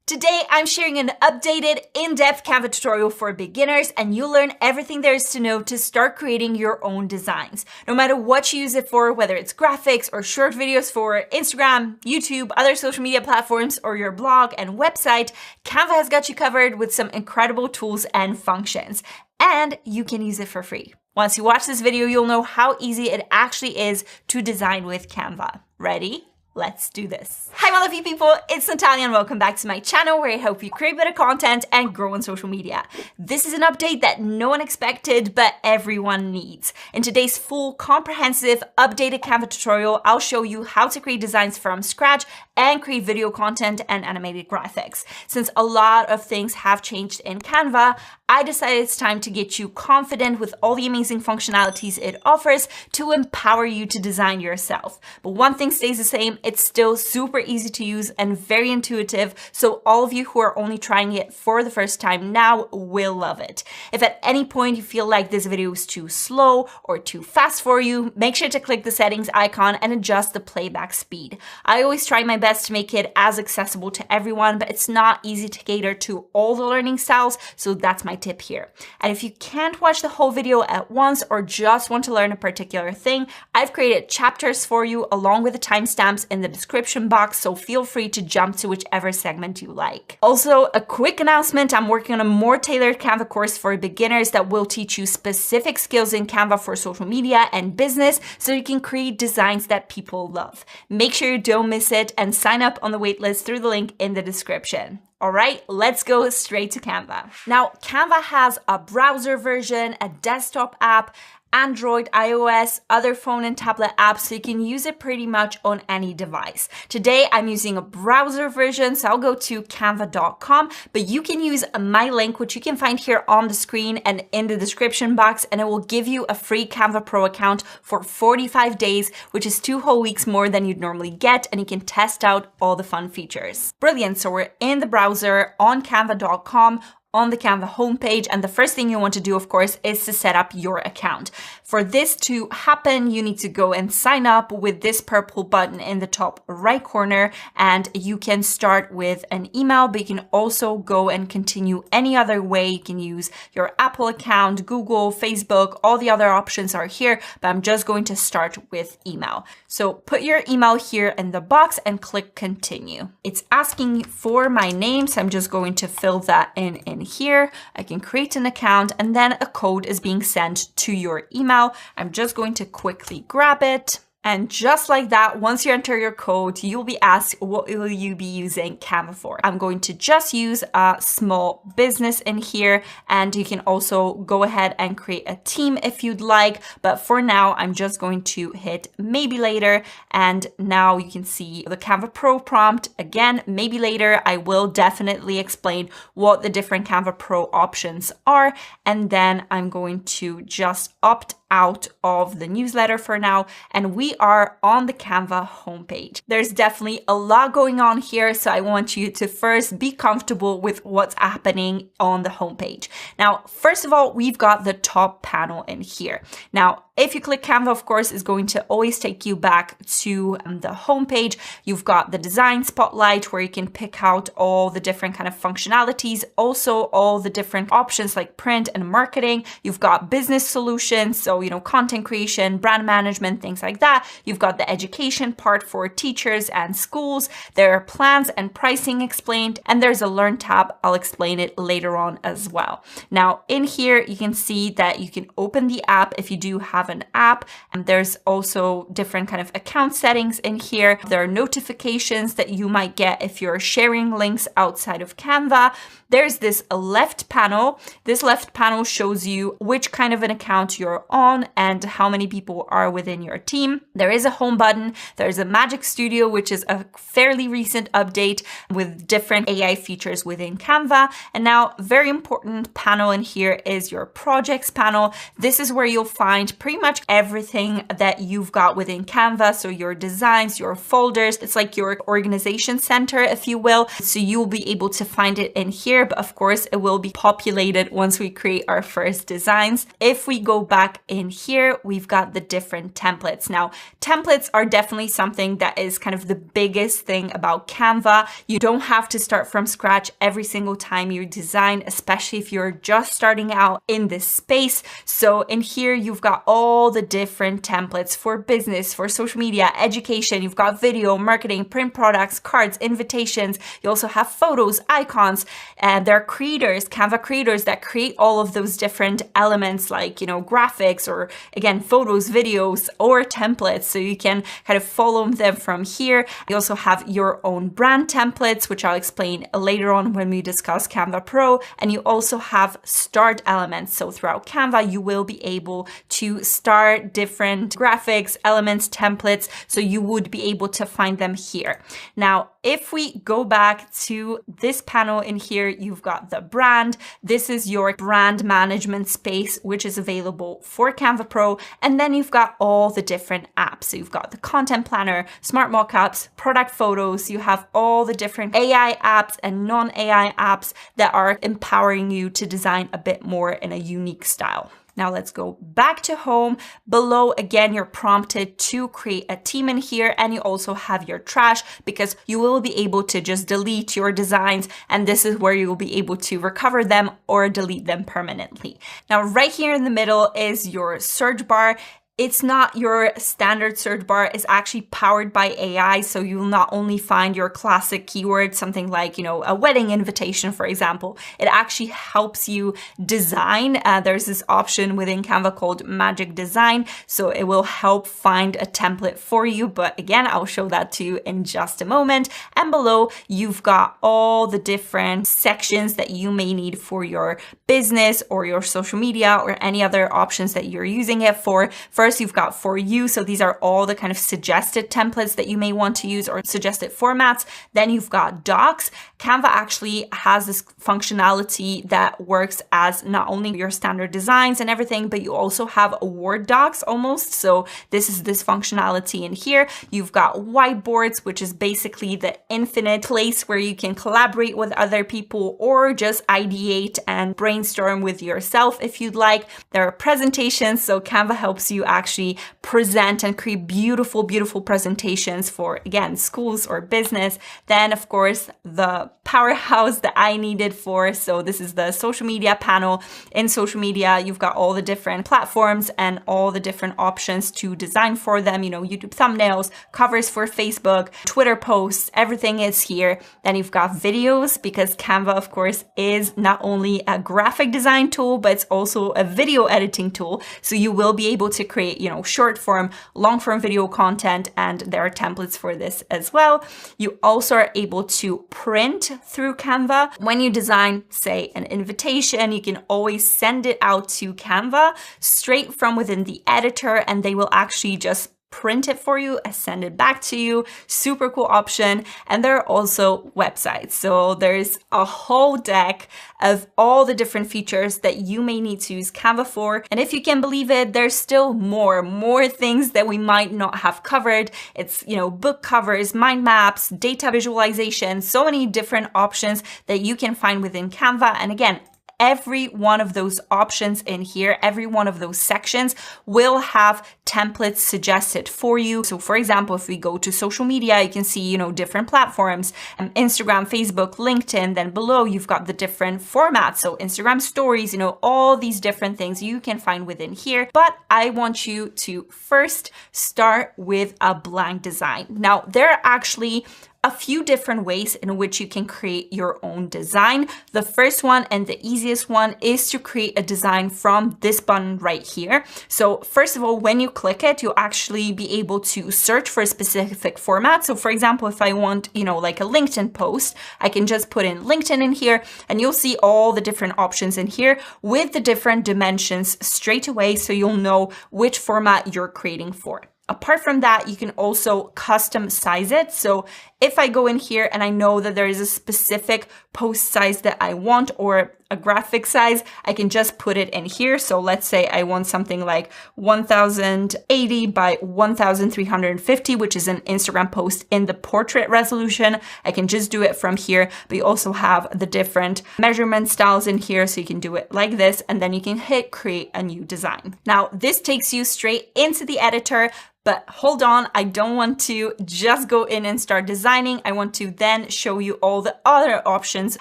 Today, I'm sharing an updated, in-depth Canva tutorial for beginners, and you'll learn everything there is to know to start creating your own designs. No matter what you use it for, whether it's graphics or short videos for Instagram, YouTube, other social media platforms, or your blog and website, Canva has got you covered with some incredible tools and functions. And you can use it for free. Once you watch this video, you'll know how easy it actually is to design with Canva. Ready? Let's do this. Hi, my lovely people, it's Natalia and welcome back to my channel where I help you create better content and grow on social media. This is an update that no one expected, but everyone needs. In today's full, comprehensive, updated Canva tutorial, I'll show you how to create designs from scratch and create video content and animated graphics. Since a lot of things have changed in Canva, I decided it's time to get you confident with all the amazing functionalities it offers to empower you to design yourself. But one thing stays the same, it's still super easy to use and very intuitive, so all of you who are only trying it for the first time now will love it. If at any point you feel like this video is too slow or too fast for you, make sure to click the settings icon and adjust the playback speed. I always try my best to make it as accessible to everyone, but it's not easy to cater to all the learning styles, so that's my tip here. And if you can't watch the whole video at once or just want to learn a particular thing, I've created chapters for you along with the timestamps in the description box, so feel free to jump to whichever segment you like. Also, a quick announcement, I'm working on a more tailored Canva course for beginners that will teach you specific skills in Canva for social media and business so you can create designs that people love. Make sure you don't miss it and sign up on the waitlist through the link in the description. All right, let's go straight to Canva. Now, Canva has a browser version, a desktop app, Android, iOS, other phone and tablet apps, so you can use it pretty much on any device. Today, I'm using a browser version, so I'll go to canva.com, but you can use my link, which you can find here on the screen and in the description box, and it will give you a free Canva Pro account for 45 days, which is 2 whole weeks more than you'd normally get, and you can test out all the fun features. Brilliant, so we're in the browser on canva.com, on the Canva homepage, and the first thing you want to do, of course, is to set up your account. For this to happen, you need to go and sign up with this purple button in the top right corner, and you can start with an email, but you can also go and continue any other way. You can use your Apple account, Google, Facebook, all the other options are here, but I'm just going to start with email. So put your email here in the box and click continue. It's asking for my name, so I'm just going to fill that in here. I can create an account and then a code is being sent to your email. I'm just going to quickly grab it. And just like that, once you enter your code, you'll be asked, what will you be using Canva for? I'm going to just use a small business in here, and you can also go ahead and create a team if you'd like. But for now, I'm just going to hit maybe later. And now you can see the Canva Pro prompt. Again, maybe later, I will definitely explain what the different Canva Pro options are. And then I'm going to just opt out of the newsletter for now, and we are on the Canva homepage. There's definitely a lot going on here, so I want you to first be comfortable with what's happening on the homepage. Now, first of all, we've got the top panel in here. Now, if you click Canva, of course, it's going to always take you back to the homepage. You've got the design spotlight where you can pick out all the different kind of functionalities, also all the different options like print and marketing. You've got business solutions, so content creation, brand management, things like that. You've got the education part for teachers and schools. There are plans and pricing explained, and there's a learn tab. I'll explain it later on as well. Now, in here, you can see that you can open the app if you do have an app, and there's also different kind of account settings in here. There are notifications that you might get if you're sharing links outside of Canva. There's this left panel. This left panel shows you which kind of an account you're on and how many people are within your team. There is a home button. There's a Magic Studio, which is a fairly recent update with different AI features within Canva. And now, very important panel in here is your projects panel. This is where you'll find pretty pretty much everything that you've got within Canva. So your designs, your folders, it's like your organization center, if you will. So you'll be able to find it in here, but of course it will be populated once we create our first designs. If we go back in here, we've got the different templates. Now, templates are definitely something that is kind of the biggest thing about Canva. You don't have to start from scratch every single time you design, especially if you're just starting out in this space. So in here, you've got all the different templates for business, for social media, education. You've got video, marketing, print products, cards, invitations. You also have photos, icons, and there are creators, Canva creators that create all of those different elements like, graphics or again, photos, videos, or templates. So you can kind of follow them from here. You also have your own brand templates, which I'll explain later on when we discuss Canva Pro. And you also have start elements. So throughout Canva, you will be able to start different graphics, elements, templates. So you would be able to find them here. Now, if we go back to this panel in here, you've got the brand. This is your brand management space, which is available for Canva Pro. And then you've got all the different apps. So you've got the content planner, smart mockups, product photos. You have all the different AI apps and non-AI apps that are empowering you to design a bit more in a unique style. Now let's go back to home. Below, again, you're prompted to create a theme in here, and you also have your trash because you will be able to just delete your designs, and this is where you will be able to recover them or delete them permanently. Now, right here in the middle is your search bar. It's not your standard search bar. It's actually powered by AI. So you'll not only find your classic keywords, something like, a wedding invitation, for example. It actually helps you design. There's this option within Canva called Magic Design. So it will help find a template for you. But again, I'll show that to you in just a moment. And below, you've got all the different sections that you may need for your business or your social media or any other options that you're using it for. First, you've got for you. So these are all the kind of suggested templates that you may want to use or suggested formats. Then you've got docs. Canva actually has this functionality that works as not only your standard designs and everything, but you also have Word docs almost. So this is this functionality in here. You've got whiteboards, which is basically the infinite place where you can collaborate with other people or just ideate and brainstorm with yourself if you'd like. There are presentations. So Canva helps you actually present and create beautiful, beautiful presentations for, again, schools or business. Then, of course, the powerhouse that I needed for. So this is the social media panel. In social media, you've got all the different platforms and all the different options to design for them. YouTube thumbnails, covers for Facebook, Twitter posts, everything is here. Then you've got videos because Canva, of course, is not only a graphic design tool, but it's also a video editing tool. So you will be able to create, short form, long form video content, and there are templates for this as well. You also are able to print through Canva. When you design, say, an invitation, you can always send it out to Canva straight from within the editor, and they will actually just print it for you and send it back to you. Super cool option. And there are also websites. So there's a whole deck of all the different features that you may need to use Canva for. And if you can believe it, there's still more things that we might not have covered. It's, book covers, mind maps, data visualization, so many different options that you can find within Canva. And again, every one of those options in here, every one of those sections will have templates suggested for you. So for example, if we go to social media, you can see, different platforms, Instagram, Facebook, LinkedIn, then below you've got the different formats. So Instagram stories, all these different things you can find within here. But I want you to first start with a blank design. Now, there are actually a few different ways in which you can create your own design. The first one and the easiest one is to create a design from this button right here. So first of all, when you click it, you'll actually be able to search for a specific format. So for example, if I want, like a LinkedIn post, I can just put in LinkedIn in here and you'll see all the different options in here with the different dimensions straight away. So you'll know which format you're creating for. Apart from that, you can also custom size it. So if I go in here and I know that there is a specific post size that I want or a graphic size, I can just put it in here. So let's say I want something like 1080 by 1350, which is an Instagram post in the portrait resolution. I can just do it from here, but you also have the different measurement styles in here. So you can do it like this, and then you can hit create a new design. Now, this takes you straight into the editor. But hold on, I don't want to just go in and start designing. I want to then show you all the other options.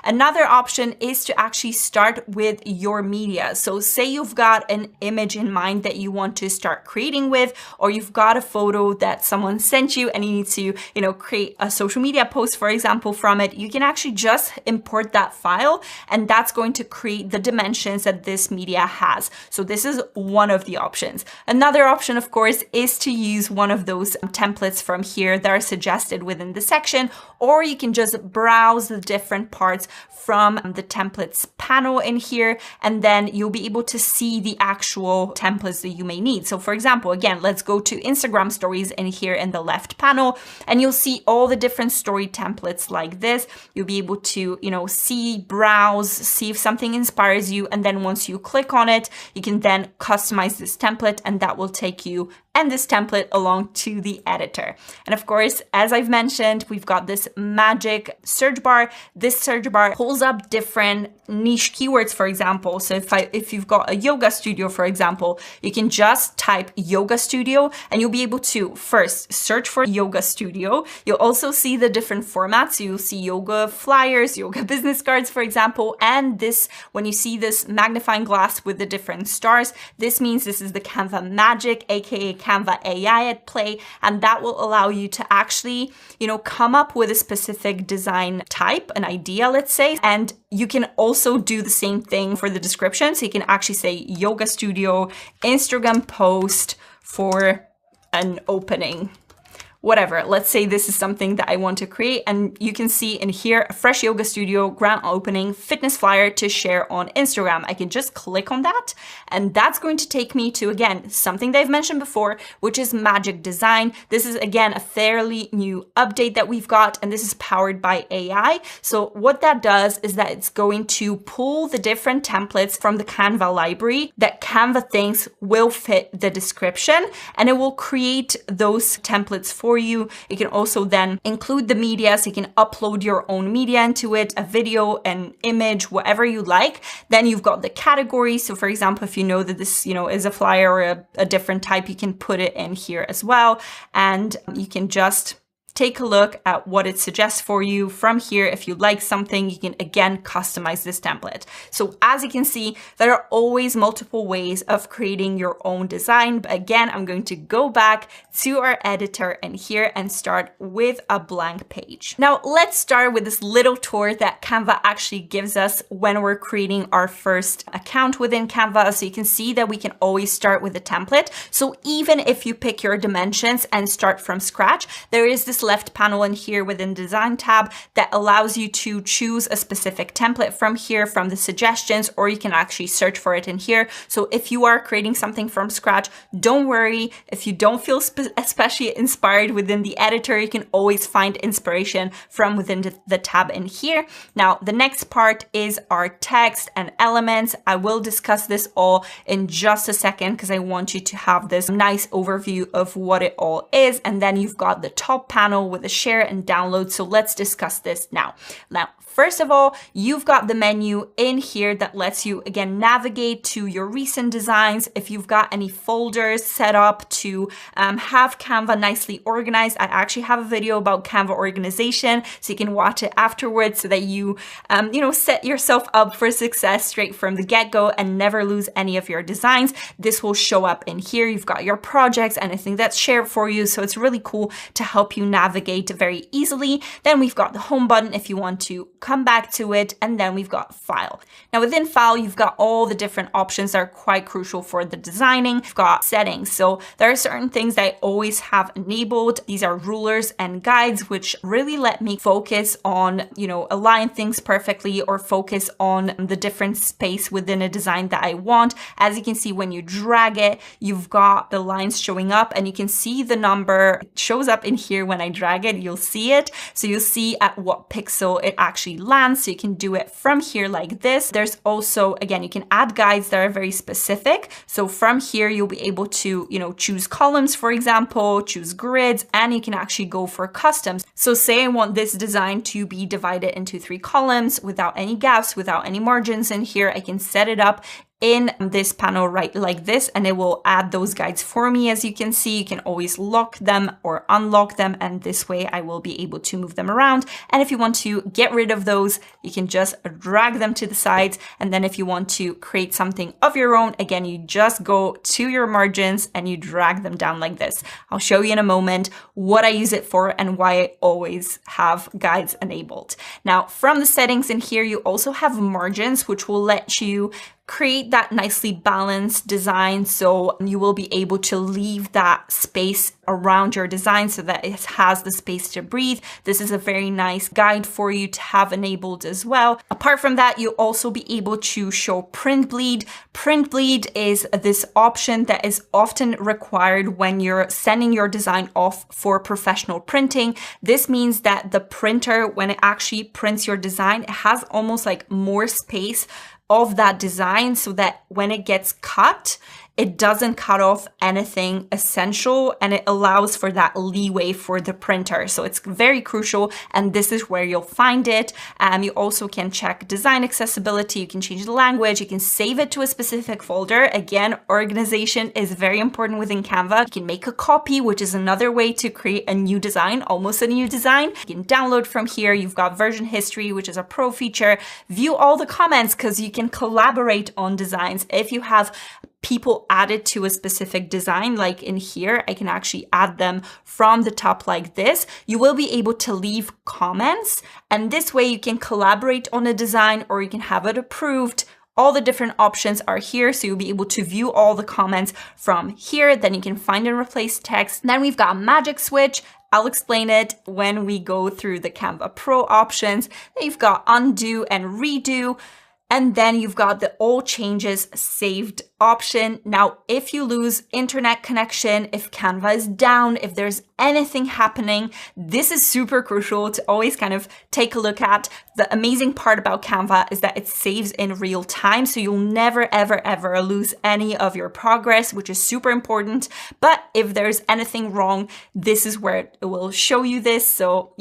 Another option is to actually start with your media. So say you've got an image in mind that you want to start creating with, or you've got a photo that someone sent you and you need to, create a social media post, for example, from it. You can actually just import that file, and that's going to create the dimensions that this media has. So this is one of the options. Another option, of course, is to use one of those templates from here that are suggested within the section, or you can just browse the different parts from the templates panel in here, and then you'll be able to see the actual templates that you may need. So for example, again, let's go to Instagram stories in here in the left panel, and you'll see all the different story templates like this. You'll be able to, see, browse, see if something inspires you. And then once you click on it, you can then customize this template, and that will take you and this template along to the editor. And of course, as I've mentioned, we've got this magic search bar. This search bar pulls up different niche keywords, for example. So if you've got a yoga studio, for example, you can just type yoga studio, and you'll be able to first search for yoga studio. You'll also see the different formats. You'll see yoga flyers, yoga business cards, for example. And this, when you see this magnifying glass with the different stars, this means this is the Canva magic, aka Canva AI at play, and that will allow you to actually, come up with a specific design type, an idea, let's say, and you can also do the same thing for the description. So you can actually say yoga studio, Instagram post for an opening. Whatever, let's say this is something that I want to create, and you can see in here, a fresh yoga studio, grand opening, fitness flyer to share on Instagram. I can just click on that, and that's going to take me to, again, something that I've mentioned before, which is Magic Design. This is, again, a fairly new update that we've got, and this is powered by AI. So what that does is that it's going to pull the different templates from the Canva library that Canva thinks will fit the description, and it will create those templates for you. You can also then include the media, so you can upload your own media into it, a video, an image, whatever you like. Then you've got the categories. So for example, if you know that this, is a flyer or a different type, you can put it in here as well. And you can just take a look at what it suggests for you from here. If you like something, you can again customize this template. So as you can see, there are always multiple ways of creating your own design. But again, I'm going to go back to our editor in here and start with a blank page. Now let's start with this little tour that Canva actually gives us when we're creating our first account within Canva. So you can see that we can always start with a template. So even if you pick your dimensions and start from scratch, there is this left panel in here within Design tab that allows you to choose a specific template from here, from the suggestions, or you can actually search for it in here. So if you are creating something from scratch, don't worry. If you don't feel especially inspired within the editor, you can always find inspiration from within the tab in here. Now, the next part is our text and elements. I will discuss this all in just a second because I want you to have this nice overview of what it all is. And then you've got the top panel with a share and download. So let's discuss this now. First of all, you've got the menu in here that lets you, again, navigate to your recent designs. If you've got any folders set up to have Canva nicely organized, I actually have a video about Canva organization, so you can watch it afterwards so that you, set yourself up for success straight from the get-go and never lose any of your designs. This will show up in here. You've got your projects, anything that's shared for you. So it's really cool to help you navigate very easily. Then we've got the home button if you want to come back to it, and then we've got file. Now within file, you've got all the different options that are quite crucial for the designing. You've got settings. So there are certain things that I always have enabled. These are rulers and guides, which really let me focus on, align things perfectly or focus on the different space within a design that I want. As you can see, when you drag it, you've got the lines showing up, and you can see the number shows up in here. When I drag it, you'll see it. So you'll see at what pixel it actually lands. So you can do it from here like this. There's also, again, you can add guides that are very specific. So from here, you'll be able to, choose columns, for example, choose grids, and you can actually go for customs. So say I want this design to be divided into 3 columns without any gaps, without any margins in here. I can set it up in this panel right like this, and it will add those guides for me. As you can see, you can always lock them or unlock them, and this way I will be able to move them around. And if you want to get rid of those, you can just drag them to the sides. And then if you want to create something of your own, again, you just go to your margins and you drag them down like this. I'll show you in a moment what I use it for and why I always have guides enabled. Now, from the settings in here, you also have margins, which will let you create that nicely balanced design. So you will be able to leave that space around your design so that it has the space to breathe. This is a very nice guide for you to have enabled as well. Apart from that, you'll also be able to show print bleed. Print bleed is this option that is often required when you're sending your design off for professional printing. This means that the printer, when it actually prints your design, it has almost like more space of that design so that when it gets cut, it doesn't cut off anything essential, and it allows for that leeway for the printer. So it's very crucial, and this is where you'll find it. You also can check design accessibility. You can change the language. You can save it to a specific folder. Again, organization is very important within Canva. You can make a copy, which is another way to create a new design, almost a new design. You can download from here. You've got version history, which is a pro feature. View all the comments because you can collaborate on designs. If you have people added to a specific design, like in here, I can actually add them from the top like this. You will be able to leave comments, and this way you can collaborate on a design or you can have it approved. All the different options are here, so you'll be able to view all the comments from here. Then you can find and replace text. Then we've got magic switch. I'll explain it when we go through the Canva Pro options. Then you've got undo and redo. And then you've got the all changes saved option. Now, if you lose internet connection, if Canva is down, if there's anything happening, this is super crucial to always kind of take a look at. The amazing part about Canva is that it saves in real time. So you'll never, ever, ever lose any of your progress, which is super important. But if there's anything wrong, this is where it will show you this. So,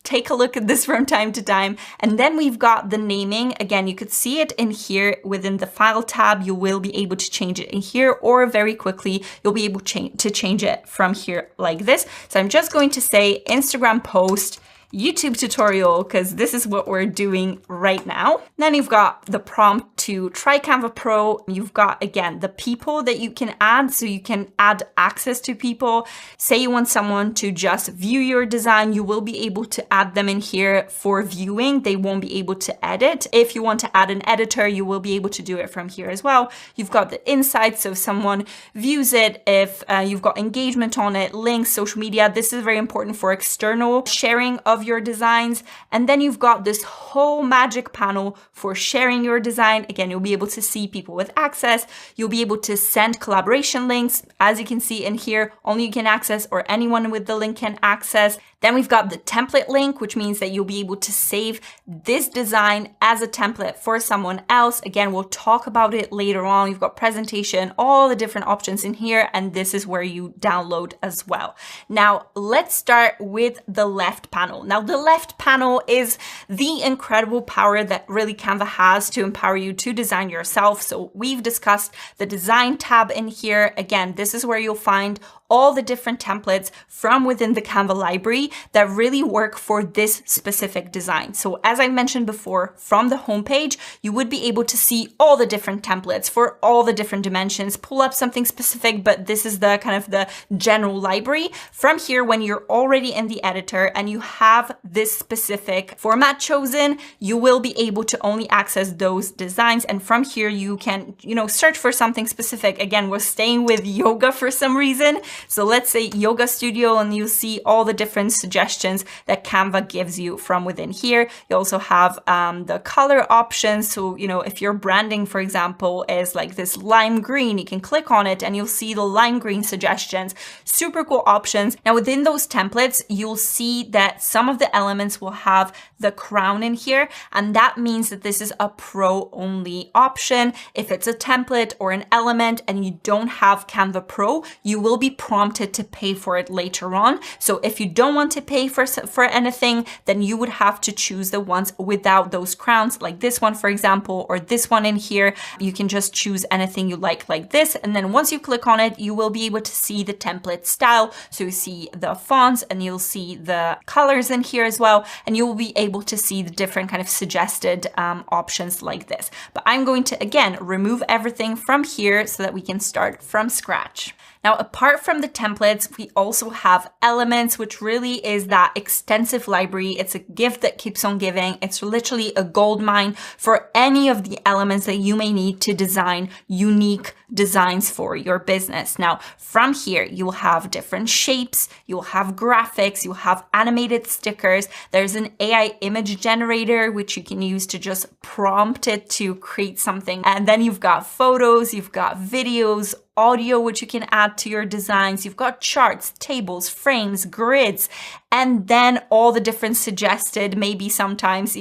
take a look at this from time to time. And then we've got the naming. Again, you could see it in here within the file tab. You will be able to change it in here, or very quickly, you'll be able to change it from here like this. So I'm just going to say Instagram post, YouTube tutorial, because this is what we're doing right now. Then you've got the prompt to try Canva Pro. You've got, again, the people that you can add. So you can add access to people. Say you want someone to just view your design, you will be able to add them in here for viewing. They won't be able to edit. If you want to add an editor, you will be able to do it from here as well. You've got the insights, so if someone views it, if you've got engagement on it, links, social media. This is very important for external sharing of your designs. And then you've got this whole magic panel for sharing your design. Again, you'll be able to see people with access. You'll be able to send collaboration links. As you can see in here, only you can access, or anyone with the link can access. Then we've got the template link, which means that you'll be able to save this design as a template for someone else. Again, we'll talk about it later on. You've got presentation, all the different options in here, and this is where you download as well. Now, let's start with the left panel. Now, the left panel is the incredible power that really Canva has to empower you to design yourself. So we've discussed the design tab in here. Again, this is where you'll find all the different templates from within the Canva library that really work for this specific design. So as I mentioned before, from the homepage, you would be able to see all the different templates for all the different dimensions, pull up something specific, but this is the kind of the general library. From here, when you're already in the editor and you have this specific format chosen, you will be able to only access those designs. And from here, you can, search for something specific. Again, we're staying with yoga for some reason. So let's say yoga studio, and you'll see all the different suggestions that Canva gives you from within here. You also have the color options. So, if your branding, for example, is like this lime green, you can click on it and you'll see the lime green suggestions. Super cool options. Now, within those templates, you'll see that some of the elements will have the crown in here, and that means that this is a pro only option. If it's a template or an element and you don't have Canva Pro, you will be prompted to pay for it later on. So if you don't want to pay for anything, then you would have to choose the ones without those crowns, like this one, for example, or this one in here. You can just choose anything you like this. And then once you click on it, you will be able to see the template style. So you see the fonts and you'll see the colors in here as well. And you will be able to see the different kind of suggested options like this. But I'm going to, again, remove everything from here so that we can start from scratch. Now, apart from the templates, we also have elements, which really is that extensive library. It's a gift that keeps on giving. It's literally a gold mine for any of the elements that you may need to design unique designs for your business. Now, from here, you'll have different shapes, you'll have graphics, you'll have animated stickers. There's an AI image generator, which you can use to just prompt it to create something. And then you've got photos, you've got videos, audio, which you can add to your designs. You've got charts, tables, frames, grids, and then all the different suggested, maybe sometimes,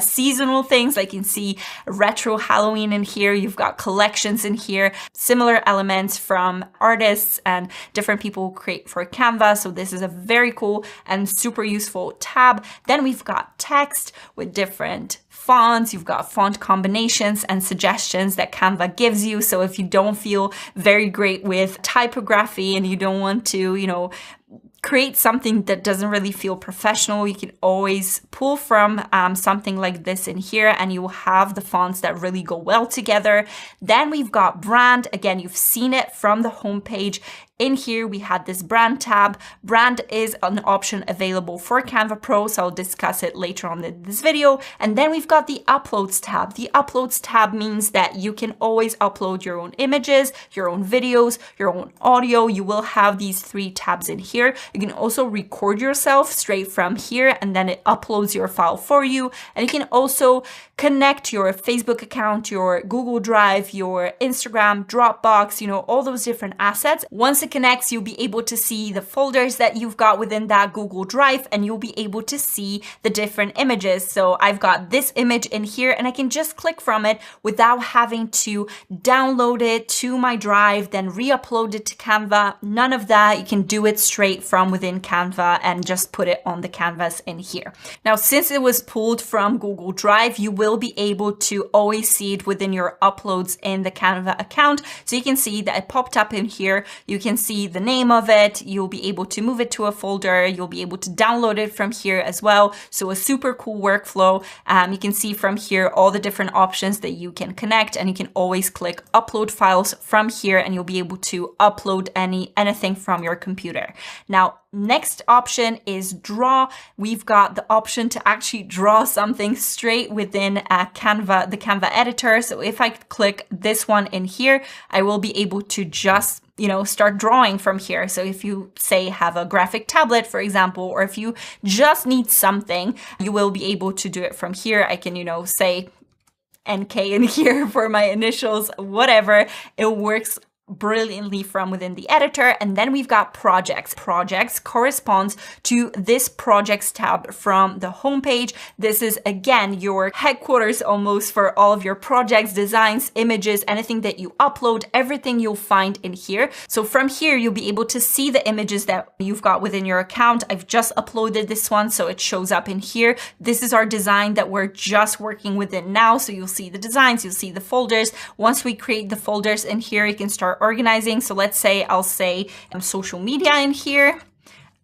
seasonal things, like you can see retro Halloween in here. You've got collections in here, similar elements from artists and different people who create for Canva. So this is a very cool and super useful tab. Then we've got text with different fonts. You've got font combinations and suggestions that Canva gives you. So if you don't feel very great with typography and you don't want to, create something that doesn't really feel professional, you can always pull from something like this in here, and you will have the fonts that really go well together. Then we've got brand. Again, you've seen it from the homepage. In here, we had this brand tab. Brand is an option available for Canva Pro, so I'll discuss it later on in this video. And then we've got the uploads tab. The uploads tab means that you can always upload your own images, your own videos, your own audio. You will have these 3 tabs in here. You can also record yourself straight from here, and then it uploads your file for you. And you can also connect your Facebook account, your Google Drive, your Instagram, Dropbox, all those different assets. Once it connects, you'll be able to see the folders that you've got within that Google Drive, and you'll be able to see the different images. So I've got this image in here, and I can just click from it without having to download it to my drive, then re-upload it to Canva. None of that. You can do it straight from within Canva and just put it on the canvas in here. Now, since it was pulled from Google Drive, you will be able to always see it within your uploads in the Canva account. So you can see that it popped up in here. You can see the name of it. You'll be able to move it to a folder. You'll be able to download it from here as well. So a super cool workflow. You can see from here all the different options that you can connect, and you can always click upload files from here, and you'll be able to upload anything from your computer. Now, next option is draw. We've got the option to actually draw something straight within Canva, the Canva editor. So if I click this one in here, I will be able to just start drawing from here. So if you say have a graphic tablet, for example, or if you just need something, you will be able to do it from here. I can, say NK in here for my initials, whatever. It works brilliantly from within the editor. And then we've got projects. Projects corresponds to this projects tab from the homepage. This is, again, your headquarters almost for all of your projects, designs, images, anything that you upload, everything you'll find in here. So from here, you'll be able to see the images that you've got within your account. I've just uploaded this one, so it shows up in here. This is our design that we're just working within now. So you'll see the designs, you'll see the folders. Once we create the folders in here, you can start organizing. So let's say I'll say social media in here,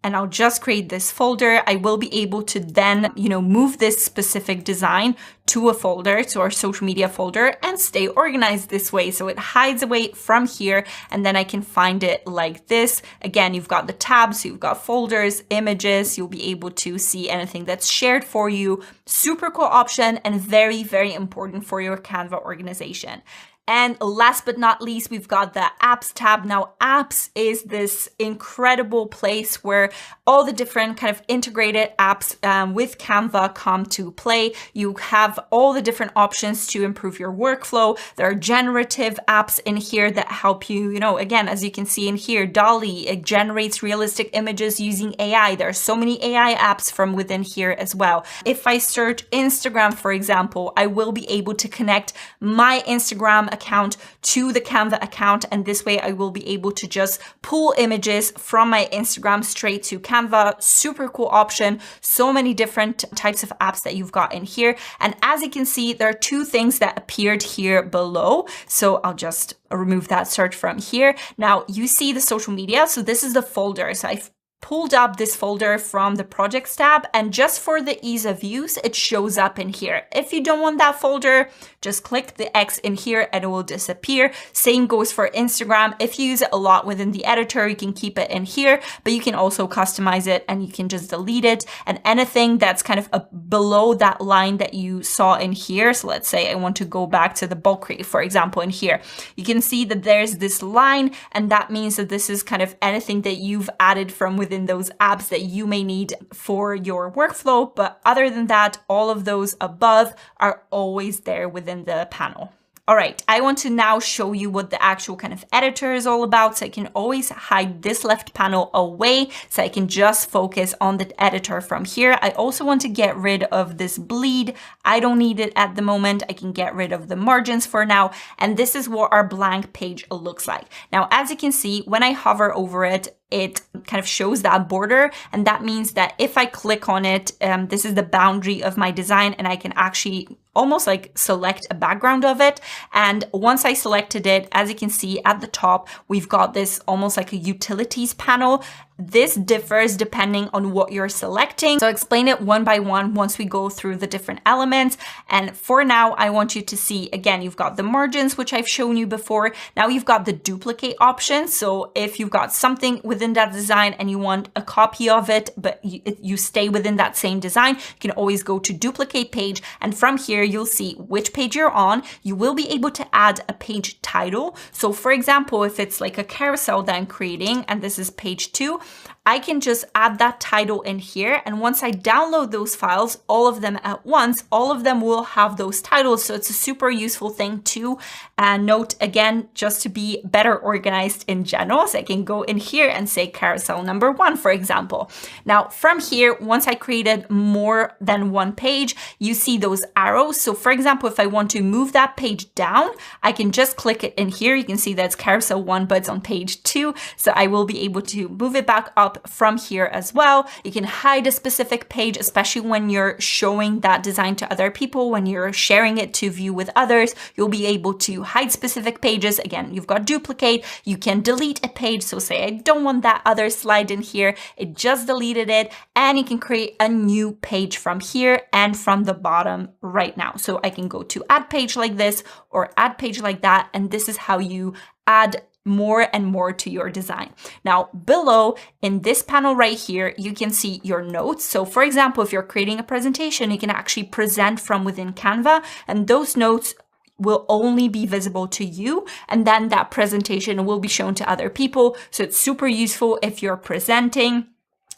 and I'll just create this folder. I will be able to then, move this specific design to a folder, to our social media folder, and stay organized this way. So it hides away from here, and then I can find it like this. Again, you've got the tabs, you've got folders, images, you'll be able to see anything that's shared for you. Super cool option and very, very important for your Canva organization. And last but not least, we've got the apps tab. Now, apps is this incredible place where all the different kind of integrated apps with Canva come to play. You have all the different options to improve your workflow. There are generative apps in here that help you, again, as you can see in here, DALL-E, it generates realistic images using AI. There are so many AI apps from within here as well. If I search Instagram, for example, I will be able to connect my Instagram account to the Canva account, and this way I will be able to just pull images from my Instagram straight to Canva. Super cool option. So many different types of apps that you've got in here. And as you can see, there are two things that appeared here below. So I'll just remove that search from here. Now you see the social media. So this is the folder. So I've pulled up this folder from the projects tab, and just for the ease of use, it shows up in here. If you don't want that folder, just click the X in here and it will disappear. Same goes for Instagram. If you use it a lot within the editor, you can keep it in here, but you can also customize it and you can just delete it. And anything that's kind of below that line that you saw in here. So let's say I want to go back to the bulk create, for example, in here, you can see that there's this line, and that means that this is kind of anything that you've added from within those apps that you may need for your workflow. But other than that, all of those above are always there within the panel. All right, I want to now show you what the actual kind of editor is all about. So I can always hide this left panel away so I can just focus on the editor from here. I also want to get rid of this bleed. I don't need it at the moment. I can get rid of the margins for now. And this is what our blank page looks like. Now, as you can see, when I hover over it, it kind of shows that border. And that means that if I click on it, this is the boundary of my design, and I can actually almost like select a background of it. And once I selected it, as you can see at the top, we've got this almost like a utilities panel. This differs depending on what you're selecting. So I'll explain it one by one once we go through the different elements. And for now, I want you to see, again, you've got the margins, which I've shown you before. Now you've got the duplicate option. So if you've got something within that design and you want a copy of it, but you stay within that same design, you can always go to duplicate page. And from here, you'll see which page you're on. You will be able to add a page title. So for example, if it's like a carousel that I'm creating, and this is page 2, I can just add that title in here. And once I download those files, all of them at once, all of them will have those titles. So it's a super useful thing to note, again, just to be better organized in general. So I can go in here and say carousel number 1, for example. Now from here, once I created more than one page, you see those arrows. So for example, if I want to move that page down, I can just click it in here. You can see that's carousel 1, but it's on page 2. So I will be able to move it back up from here as well. You can hide a specific page, especially when you're showing that design to other people. When you're sharing it to view with others, you'll be able to hide specific pages. Again, you've got duplicate. You can delete a page. So say I don't want that other slide in here. It just deleted it. And you can create a new page from here and from the bottom right now. So I can go to add page like this or add page like that. And this is how you add more and more to your design. Now below in this panel right here, you can see your notes. So for example, if you're creating a presentation, you can actually present from within Canva, and those notes will only be visible to you. And then that presentation will be shown to other people. So it's super useful if you're presenting.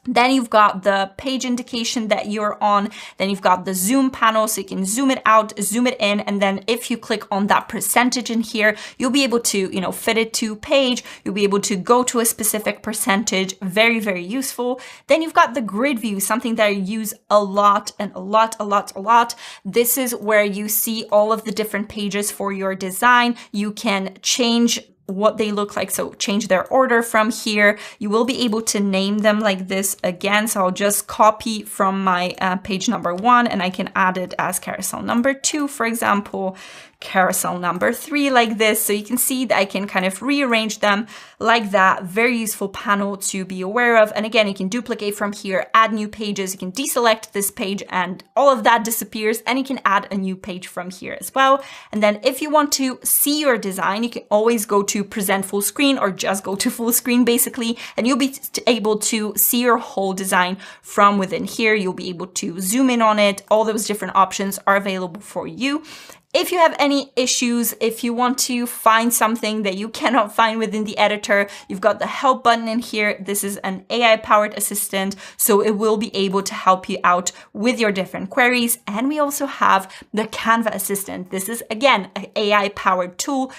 Then you've got the page indication that you're on. Then you've got the zoom panel, so you can zoom it out, zoom it in. And then if you click on that percentage in here, you'll be able to, fit it to page. You'll be able to go to a specific percentage. Very, very useful. Then you've got the grid view, something that I use a lot and a lot. This is where you see all of the different pages for your design. You can change what they look like. So change their order from here. You will be able to name them like this again. So I'll just copy from my page number 1 and I can add it as carousel number 2, for example, carousel number 3 like this. So you can see that I can kind of rearrange them like that. Very useful panel to be aware of. And again, you can duplicate from here, add new pages. You can deselect this page and all of that disappears, and you can add a new page from here as well. And then if you want to see your design, you can always go to present full screen or just go to full screen basically, and you'll be able to see your whole design from within here. You'll be able to zoom in on it. All those different options are available for you. If you have any issues, if you want to find something that you cannot find within the editor, you've got the help button in here. This is an AI-powered assistant, so it will be able to help you out with your different queries. And we also have the Canva assistant. This is, again, an AI-powered tool.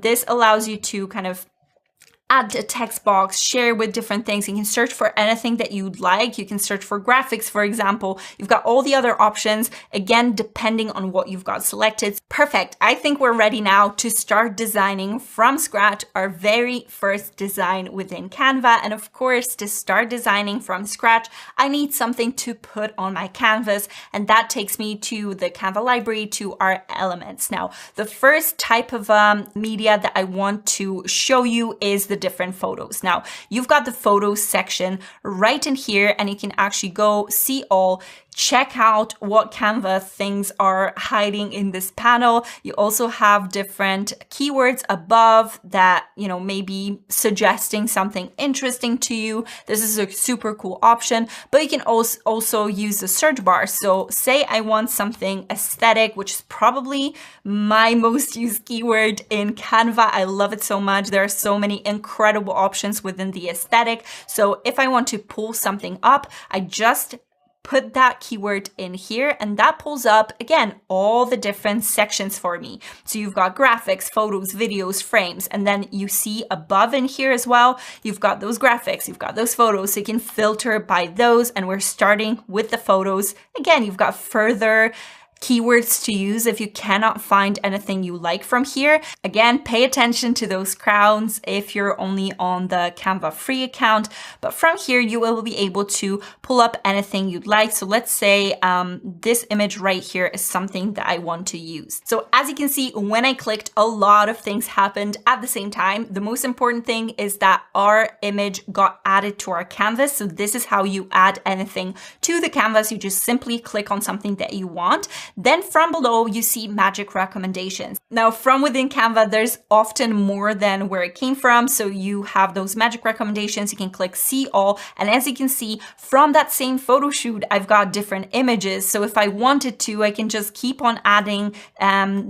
This allows you to kind of add a text box, share with different things. You can search for anything that you'd like. You can search for graphics, for example. You've got all the other options, again, depending on what you've got selected. Perfect. I think we're ready now to start designing from scratch our very first design within Canva. And of course, to start designing from scratch, I need something to put on my canvas. And that takes me to the Canva library, to our elements. Now, the first type of media that I want to show you is the different photos. Now, you've got the photos section right in here, and you can actually go see all, check out what Canva things are hiding in this panel. You also have different keywords above that, you know, maybe suggesting something interesting to you. This is a super cool option, but you can also use the search bar. So say I want something aesthetic, which is probably my most used keyword in Canva. I love it so much. There are so many incredible options within the aesthetic. So if I want to pull something up, I just put that keyword in here, and that pulls up, again, all the different sections for me. So you've got graphics, photos, videos, frames, and then you see above in here as well, you've got those graphics, you've got those photos, so you can filter by those, and we're starting with the photos. Again, you've got further keywords to use if you cannot find anything you like from here. Again, pay attention to those crowns if you're only on the Canva free account, but from here you will be able to pull up anything you'd like. So let's say this image right here is something that I want to use. So as you can see, when I clicked, a lot of things happened at the same time. The most important thing is that our image got added to our canvas. So this is how you add anything to the canvas. You just simply click on something that you want. Then from below, you see magic recommendations. Now, from within Canva, there's often more than where it came from. So you have those magic recommendations. You can click see all. And as you can see, from that same photo shoot, I've got different images. So if I wanted to, I can just keep on adding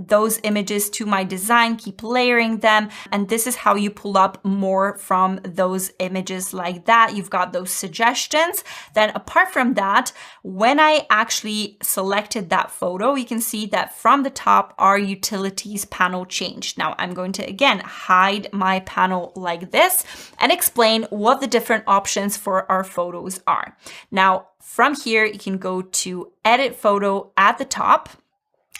those images to my design, keep layering them. And this is how you pull up more from those images like that. You've got those suggestions. Then apart from that, when I actually selected that photo, you can see that from the top, our utilities panel changed. Now I'm going to, again, hide my panel like this and explain what the different options for our photos are. Now, from here, you can go to edit photo at the top.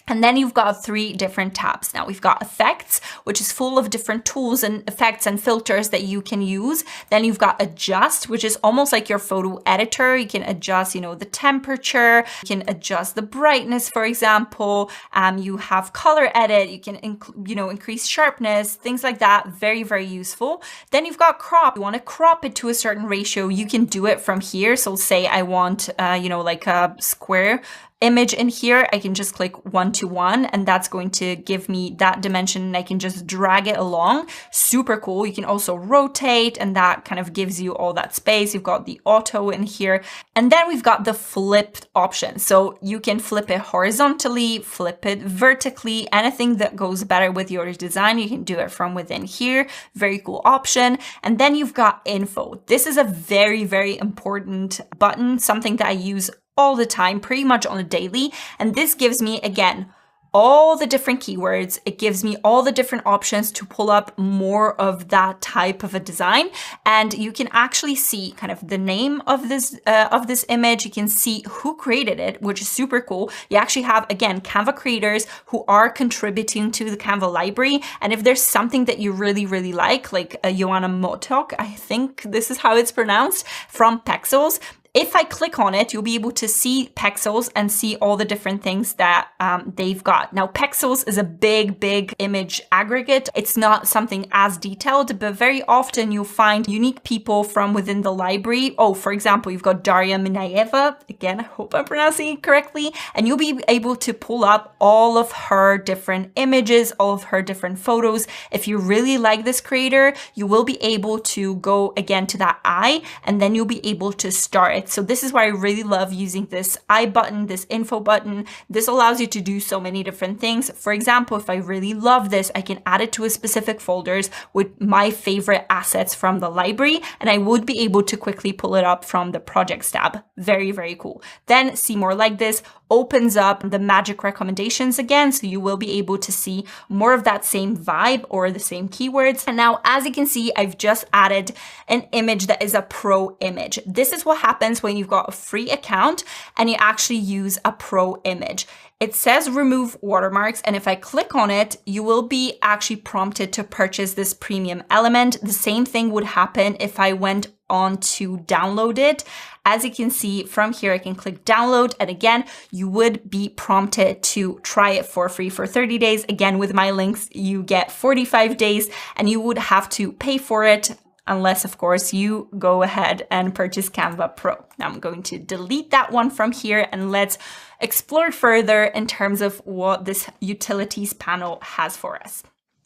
And then you've got 3 different tabs. Now we've got effects, which is full of different tools and effects and filters that you can use. Then you've got adjust, which is almost like your photo editor. You can adjust, you know, the temperature, you can adjust the brightness, for example. You have color edit, you can, increase sharpness, things like that. Very, very useful. Then you've got crop. You want to crop it to a certain ratio. You can do it from here. So say I want, like a square image in here, I can just click 1:1, and that's going to give me that dimension, and I can just drag it along. Super cool. You can also rotate, and that kind of gives you all that space. You've got the auto in here, and then we've got the flipped option. So you can flip it horizontally, flip it vertically, anything that goes better with your design. You can do it from within here. Very cool option. And then you've got info. This is a very, very important button, something that I use all the time, pretty much on a daily. And this gives me, again, all the different keywords. It gives me all the different options to pull up more of that type of a design. And you can actually see kind of the name of this image. You can see who created it, which is super cool. You actually have, again, Canva creators who are contributing to the Canva library. And if there's something that you really, really like Joanna Motok, I think this is how it's pronounced, from Pexels. If I click on it, you'll be able to see Pexels and see all the different things that they've got. Now, Pexels is a big image aggregate. It's not something as detailed, but very often you'll find unique people from within the library. Oh, for example, you've got Daria Minaeva. Again, I hope I'm pronouncing it correctly. And you'll be able to pull up all of her different images, all of her different photos. If you really like this creator, you will be able to go again to that eye, and then you'll be able to start it. So this is why I really love using this I button, this info button. This allows you to do so many different things. For example, if I really love this, I can add it to a specific folders with my favorite assets from the library, and I would be able to quickly pull it up from the projects tab. Very, very cool. Then see more like this opens up the magic recommendations again. So you will be able to see more of that same vibe or the same keywords. And now, as you can see, I've just added an image that is a pro image. This is what happens when you've got a free account and you actually use a pro image. It says remove watermarks, and if I click on it, you will be actually prompted to purchase this premium element. The same thing would happen if I went on to download it. As you can see from here, I can click download, and again, you would be prompted to try it for free for 30 days. Again, with my links, you get 45 days, and you would have to pay for it unless, of course, you go ahead and purchase Canva Pro. Now I'm going to delete that one from here, and let's explore further in terms of what this utilities panel has for us.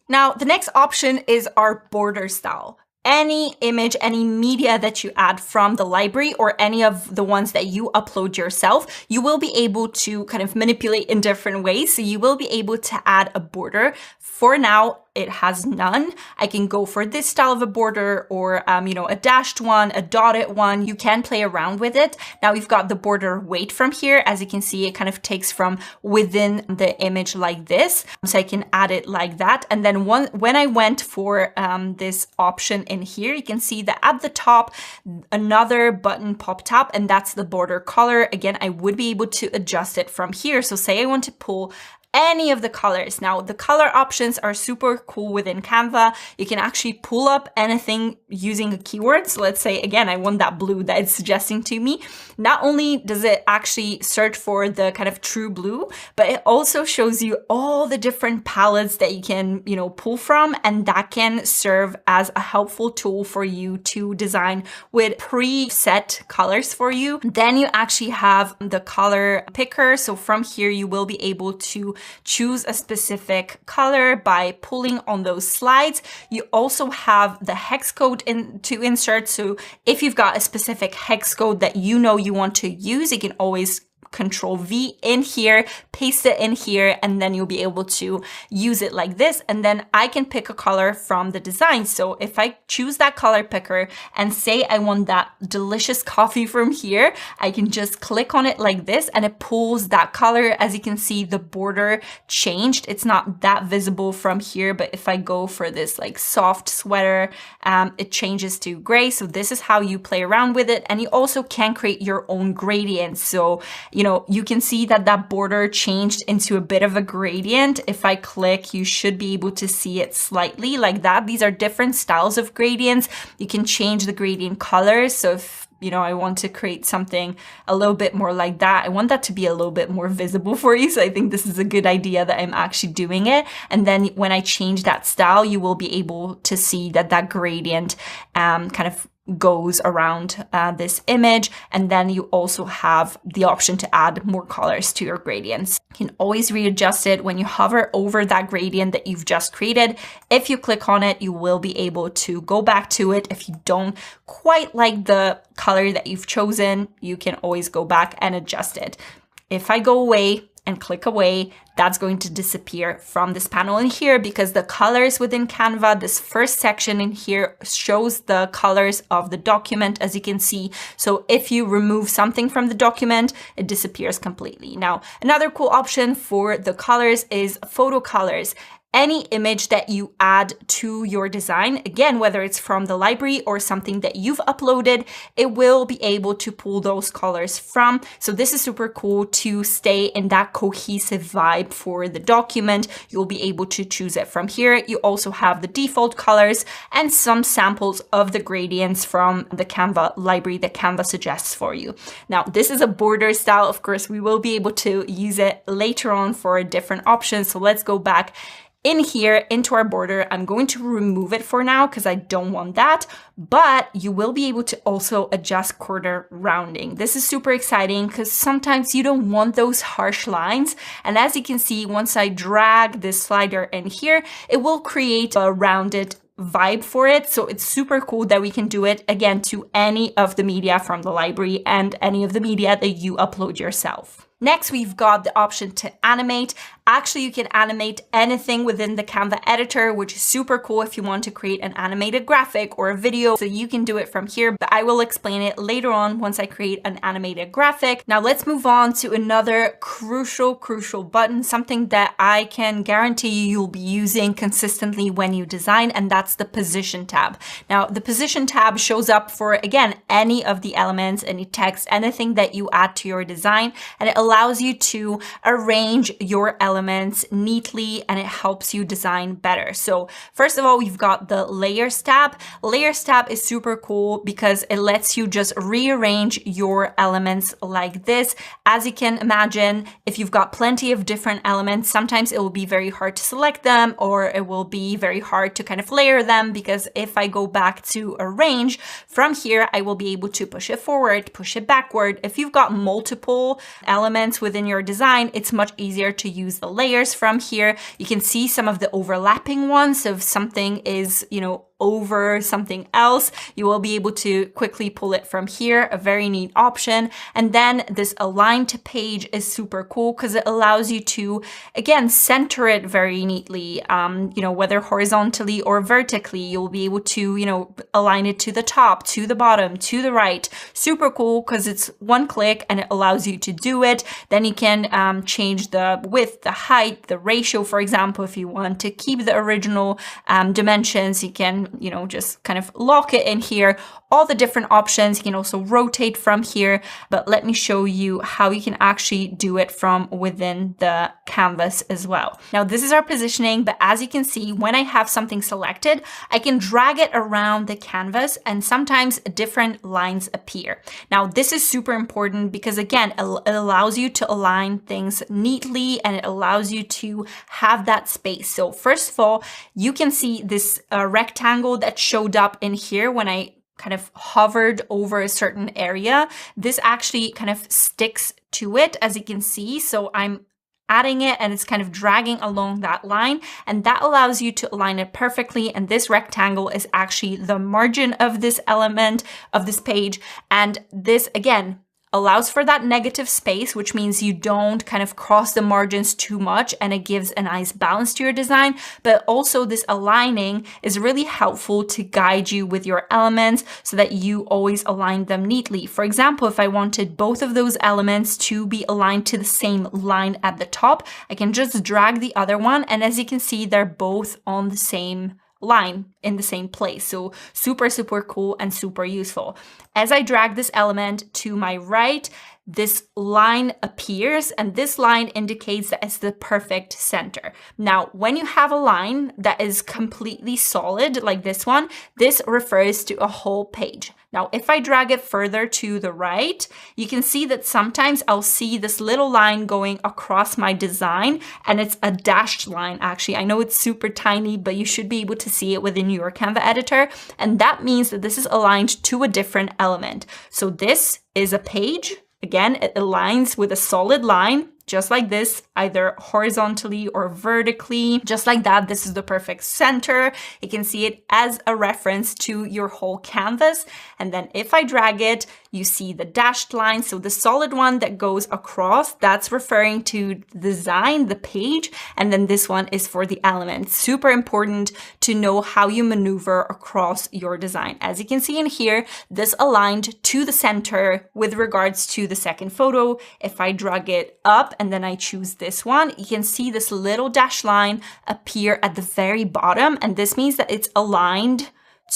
Now, the next option is our border style. Any image, any media that you add from the library or any of the ones that you upload yourself, you will be able to kind of manipulate in different ways. So you will be able to add a border. For now, it has none. I can go for this style of a border or, a dashed one, a dotted one. You can play around with it. Now we've got the border weight from here. As you can see, it kind of takes from within the image like this. So I can add it like that. And then when I went for this option in here, you can see that at the top, another button popped up, and that's the border color. Again, I would be able to adjust it from here. So say I want to pull any of the colors. Now, the color options are super cool within Canva. You can actually pull up anything using a keyword. So let's say, again, I want that blue that it's suggesting to me. Not only does it actually search for the kind of true blue, but it also shows you all the different palettes that you can, pull from, and that can serve as a helpful tool for you to design with preset colors for you. Then you actually have the color picker. So from here, you will be able to choose a specific color by pulling on those slides. You also have the hex code to insert. So if you've got a specific hex code that you want to use, you can always Control V in here, paste it in here, and then you'll be able to use it like this. And then I can pick a color from the design. So if I choose that color picker and say I want that delicious coffee from here, I can just click on it like this and it pulls that color. As you can see, the border changed. It's not that visible from here, but if I go for this like soft sweater, it changes to gray. So this is how you play around with it. And you also can create your own gradients. So you can see that border changed into a bit of a gradient. If I click, you should be able to see it slightly like that. These are different styles of gradients. You can change the gradient colors. So if I want to create something a little bit more like that, I want that to be a little bit more visible for you. So I think this is a good idea that I'm actually doing it. And then when I change that style, you will be able to see that gradient kind of goes around this image. And then you also have the option to add more colors to your gradients. You can always readjust it when you hover over that gradient that you've just created. If you click on it, you will be able to go back to it. If you don't quite like the color that you've chosen, you can always go back and adjust it. If I go away and click away, that's going to disappear from this panel in here because the colors within Canva, this first section in here shows the colors of the document, as you can see. So if you remove something from the document, it disappears completely. Now, another cool option for the colors is photo colors. Any image that you add to your design, again, whether it's from the library or something that you've uploaded, it will be able to pull those colors from. So this is super cool to stay in that cohesive vibe for the document. You'll be able to choose it from here. You also have the default colors and some samples of the gradients from the Canva library that Canva suggests for you. Now, this is a border style. Of course, we will be able to use it later on for different options. So let's go back in here into our border. I'm going to remove it for now because I don't want that, but you will be able to also adjust corner rounding. This is super exciting because sometimes you don't want those harsh lines. And as you can see, once I drag this slider in here, it will create a rounded vibe for it. So it's super cool that we can do it again to any of the media from the library and any of the media that you upload yourself. Next, we've got the option to animate. Actually, you can animate anything within the Canva editor, which is super cool if you want to create an animated graphic or a video. So you can do it from here, but I will explain it later on once I create an animated graphic. Now let's move on to another crucial button, something that I can guarantee you'll be using consistently when you design, and that's the position tab. Now, the position tab shows up for, again, any of the elements, any text, anything that you add to your design, and it allows you to arrange your elements neatly, and it helps you design better. So first of all, we've got the Layers tab. Layers tab is super cool because it lets you just rearrange your elements like this. As you can imagine, if you've got plenty of different elements, sometimes it will be very hard to select them, or it will be very hard to kind of layer them, because if I go back to arrange from here, I will be able to push it forward, push it backward. If you've got multiple elements within your design, it's much easier to use the layers from here. You can see some of the overlapping ones. So if something is, over something else, you will be able to quickly pull it from here. A very neat option. And then this align to page is super cool because it allows you to, again, center it very neatly, whether horizontally or vertically. You'll be able to, align it to the top, to the bottom, to the right. Super cool because it's one click and it allows you to do it. Then you can change the width, the height, the ratio, for example. If you want to keep the original dimensions, you can just kind of lock it in here. All the different options. You can also rotate from here, but let me show you how you can actually do it from within the canvas as well. Now, this is our positioning, but as you can see, when I have something selected, I can drag it around the canvas and sometimes different lines appear. Now, this is super important because, again, it allows you to align things neatly and it allows you to have that space. So first of all, you can see this rectangle that showed up in here when I kind of hovered over a certain area. This actually kind of sticks to it, as you can see. So I'm adding it and it's kind of dragging along that line, and that allows you to align it perfectly. And this rectangle is actually the margin of this element of this page. And this, again, allows for that negative space, which means you don't kind of cross the margins too much, and it gives a nice balance to your design. But also this aligning is really helpful to guide you with your elements so that you always align them neatly. For example, if I wanted both of those elements to be aligned to the same line at the top, I can just drag the other one, and as you can see, they're both on the same line in the same place. So super cool and super useful. As I drag this element to my right, this line appears, and this line indicates that it's the perfect center. Now, when you have a line that is completely solid like this one, this refers to a whole page. Now, if I drag it further to the right, you can see that sometimes I'll see this little line going across my design, and it's a dashed line. Actually, I know it's super tiny, but you should be able to see it within your Canva editor. And that means that this is aligned to a different element. So this is a page. Again, it aligns with a solid line just like this, either horizontally or vertically, just like that. This is the perfect center. You can see it as a reference to your whole canvas. And then if I drag it, you see the dashed line. So the solid one that goes across, that's referring to the design, the page. And then this one is for the element. Super important to know how you maneuver across your design. As you can see in here, this aligned to the center with regards to the second photo. If I drag it up and then I choose this one, you can see this little dash line appear at the very bottom. And this means that it's aligned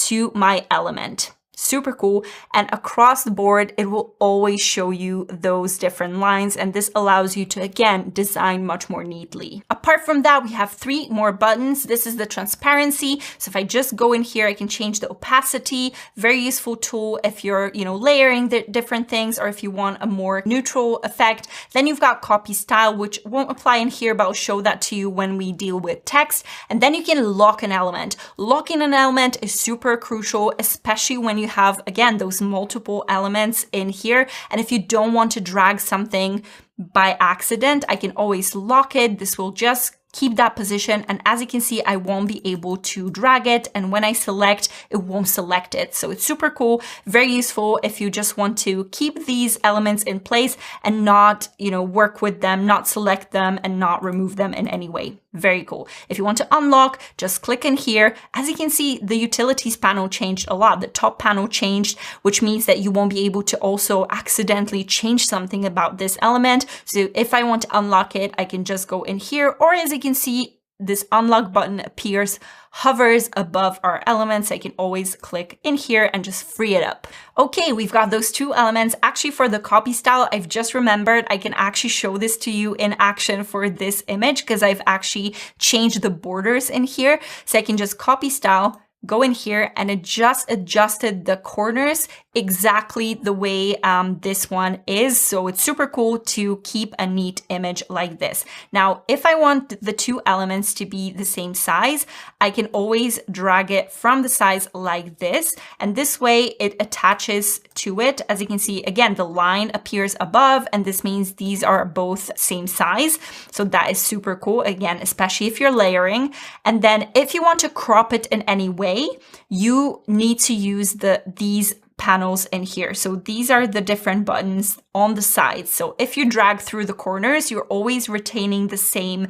to my element. Super cool. And across the board, it will always show you those different lines. And this allows you to, again, design much more neatly. Apart from that, we have 3 more buttons. This is the transparency. So if I just go in here, I can change the opacity. Very useful tool if you're, layering the different things, or if you want a more neutral effect. Then you've got copy style, which won't apply in here, but I'll show that to you when we deal with text. And then you can lock an element. Locking an element is super crucial, especially when you have, again, those multiple elements in here. And if you don't want to drag something by accident, I can always lock it. This will just keep that position. And as you can see, I won't be able to drag it. And when I select, it won't select it. So it's super cool, very useful if you just want to keep these elements in place and not, work with them, not select them and not remove them in any way. Very cool. If you want to unlock, just click in here. As you can see, the utilities panel changed a lot. The top panel changed, which means that you won't be able to also accidentally change something about this element. So if I want to unlock it, I can just go in here, or as you can see, this unlock button appears, hovers above our elements. I can always click in here and just free it up. Okay, we've got those 2 elements. Actually, for the copy style, I've just remembered I can actually show this to you in action for this image because I've actually changed the borders in here. So I can just copy style, go in here, and it just adjusted the corners exactly the way this one is. So it's super cool to keep a neat image like this. Now, if I want the 2 elements to be the same size, I can always drag it from the size like this. And this way it attaches to it. As you can see, again, the line appears above, and this means these are both same size. So that is super cool, again, especially if you're layering. And then if you want to crop it in any way, you need to use these panels in here. So these are the different buttons on the sides. So if you drag through the corners, you're always retaining the same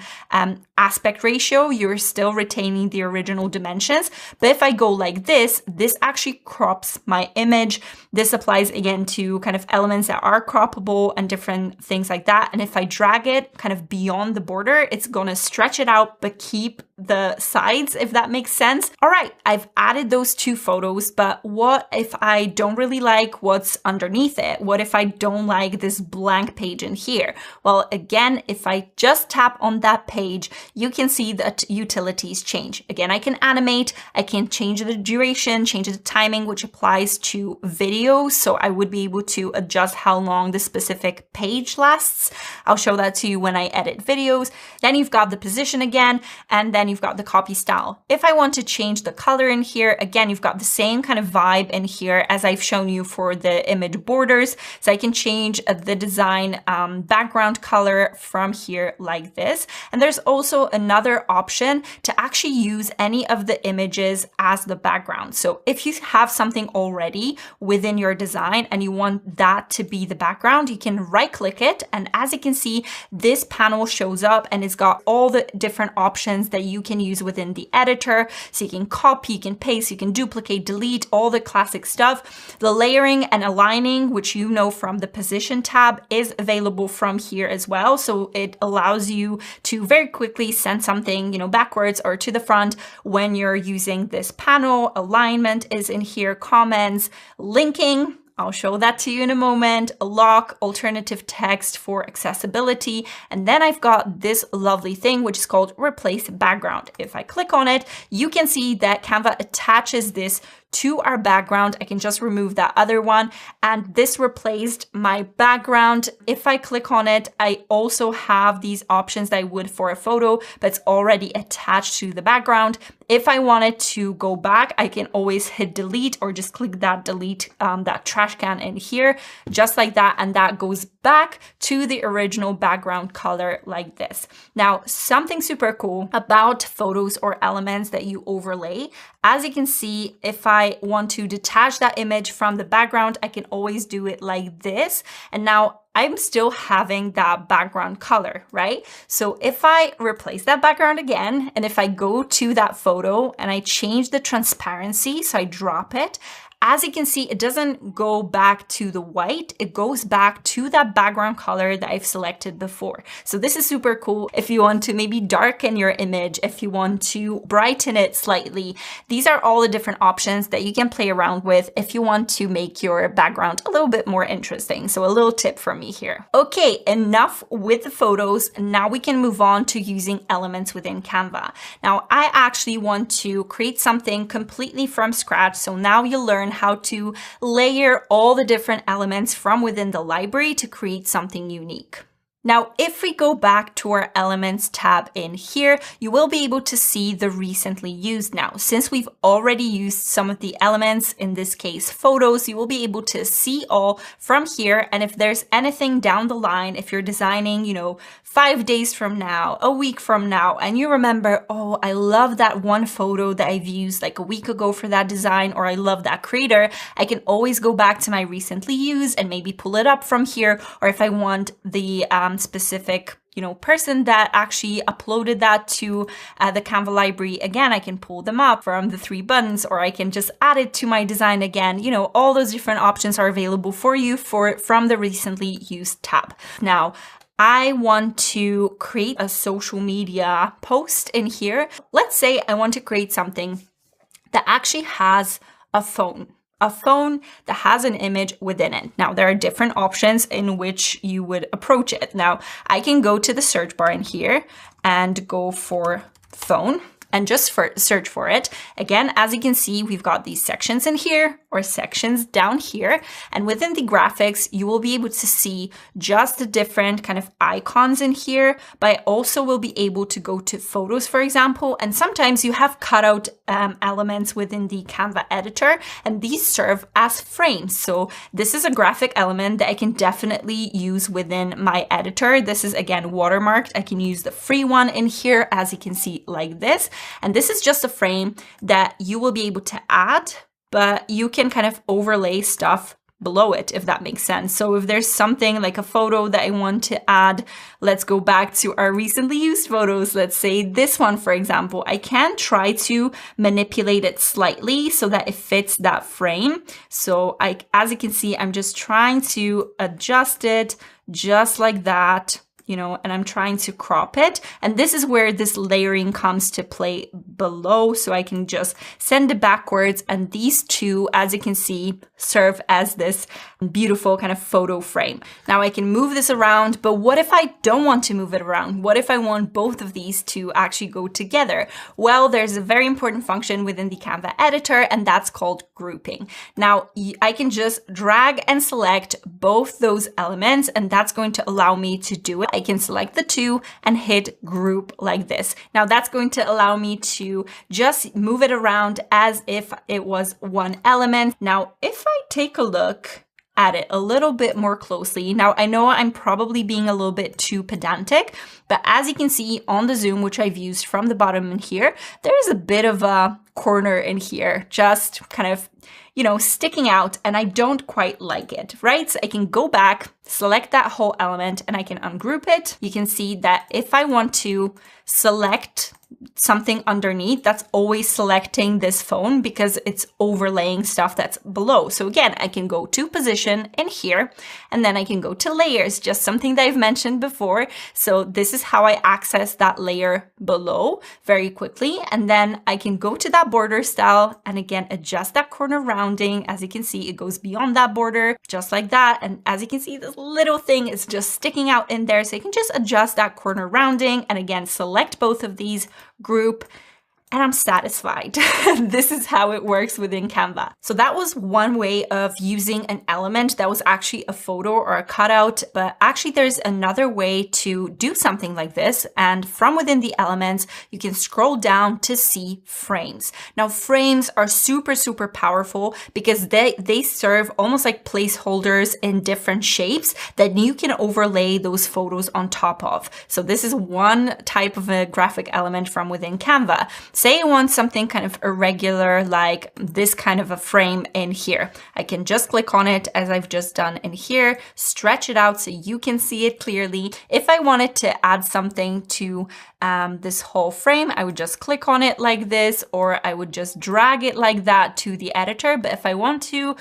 aspect ratio. You're still retaining the original dimensions. But if I go like this actually crops my image. This applies again to kind of elements that are croppable and different things like that. And if I drag it kind of beyond the border, it's going to stretch it out, but keep the sides, if that makes sense. All right, I've added those 2 photos, but what if I don't really like what's underneath it? What if I don't like this blank page in here? Well, again, if I just tap on that page, you can see that utilities change. Again, I can animate, I can change the duration, change the timing, which applies to video. So I would be able to adjust how long the specific page lasts. I'll show that to you when I edit videos. Then you've got the position again, and then you've got the copy style. If I want to change the color in here, again, you've got the same kind of vibe in here as I've shown you for the image borders. So I can change the design background color from here like this. And there's also another option to actually use any of the images as the background. So if you have something already within your design and you want that to be the background, you can right click it. And as you can see, this panel shows up and it's got all the different options that you can use within the editor. So you can copy, you can paste, you can duplicate, delete, all the classic stuff. The layering and aligning, which you know from the position tab, is available from here as well. So it allows you to very quickly send something, backwards or to the front when you're using this panel. Alignment is in here, comments, linking. I'll show that to you in a moment. A lock, alternative text for accessibility. And then I've got this lovely thing, which is called replace background. If I click on it, you can see that Canva attaches this to our background. I can just remove that other one, and this replaced my background. If I click on it, I also have these options that I would for a photo, but it's already attached to the background. If I wanted to go back, I can always hit delete or just click that delete, that trash can in here, just like that, and that goes back to the original background color like this. Now, something super cool about photos or elements that you overlay, as you can see, if I want to detach that image from the background, I can always do it like this. And now I'm still having that background color, right? So if I replace that background again, and if I go to that photo and I change the transparency, so I drop it, as you can see, it doesn't go back to the white, it goes back to that background color that I've selected before. So this is super cool if you want to maybe darken your image, if you want to brighten it slightly. These are all the different options that you can play around with if you want to make your background a little bit more interesting. So a little tip from me here. Okay, enough with the photos. Now we can move on to using elements within Canva. Now I actually want to create something completely from scratch. So now you'll learn how to layer all the different elements from within the library to create something unique. Now, if we go back to our Elements tab in here, you will be able to see the recently used now. Since we've already used some of the elements, in this case, photos, you will be able to see all from here. And if there's anything down the line, if you're designing, 5 days from now, a week from now, and you remember, oh, I love that one photo that I've used like a week ago for that design, or I love that creator, I can always go back to my recently used and maybe pull it up from here. Or if I want the specific person that actually uploaded that to the Canva library, again, I can pull them up from the 3 buttons, or I can just add it to my design again. All those different options are available for you from the recently used tab. Now, I want to create a social media post in here. Let's say I want to create something that actually has a phone that has an image within it. Now, there are different options in which you would approach it. Now, I can go to the search bar in here and go for phone and just search for it. Again, as you can see, we've got these sections in here or sections down here. And within the graphics, you will be able to see just the different kind of icons in here, but I also will be able to go to photos, for example. And sometimes you have cutout elements within the Canva editor, and these serve as frames. So this is a graphic element that I can definitely use within my editor. This is, again, watermarked. I can use the free one in here, as you can see, like this. And this is just a frame that you will be able to add, but you can kind of overlay stuff below it, if that makes sense. So if there's something like a photo that I want to add, let's go back to our recently used photos. Let's say this one, for example, I can try to manipulate it slightly so that it fits that frame. So as you can see, I'm just trying to adjust it just like that. And I'm trying to crop it. And this is where this layering comes to play below. So I can just send it backwards. And these two, as you can see, serve as this beautiful kind of photo frame. Now I can move this around, but what if I don't want to move it around? What if I want both of these to actually go together? Well, there's a very important function within the Canva editor, and that's called grouping. Now I can just drag and select both those elements, and that's going to allow me to do it. I can select the two and hit group like this. Now that's going to allow me to just move it around as if it was one element. Now, if I take a look at it a little bit more closely. Now, I know I'm probably being a little bit too pedantic, but as you can see on the zoom, which I've used from the bottom in here, there's a bit of a corner in here, just kind of, sticking out, and I don't quite like it, right? So I can go back, select that whole element, and I can ungroup it. You can see that if I want to select something underneath, that's always selecting this phone because it's overlaying stuff that's below. So again, I can go to position in here, and then I can go to layers, just something that I've mentioned before. So this is how I access that layer below very quickly. And then I can go to that border style and again, adjust that corner rounding. As you can see, it goes beyond that border just like that. And as you can see, this little thing is just sticking out in there. So you can just adjust that corner rounding and again, select both of these, group, and I'm satisfied. This is how it works within Canva. So that was one way of using an element that was actually a photo or a cutout, but actually there's another way to do something like this. And from within the elements, you can scroll down to see frames. Now, frames are super, super powerful because they serve almost like placeholders in different shapes that you can overlay those photos on top of. So this is one type of a graphic element from within Canva. Say I want something kind of irregular, like this kind of a frame in here. I can just click on it as I've just done in here, stretch it out so you can see it clearly. If I wanted to add something to this whole frame, I would just click on it like this, or I would just drag it like that to the editor. But if I want to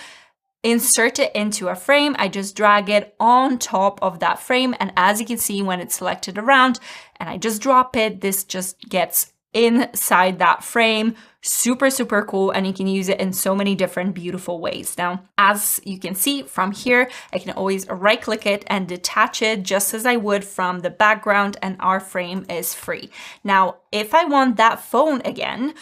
insert it into a frame, I just drag it on top of that frame. And as you can see, when it's selected around and I just drop it, this just gets inside that frame. Super, super cool. And you can use it in so many different beautiful ways. Now, as you can see from here, I can always right click it and detach it just as I would from the background, and our frame is free. Now, if I want that phone again,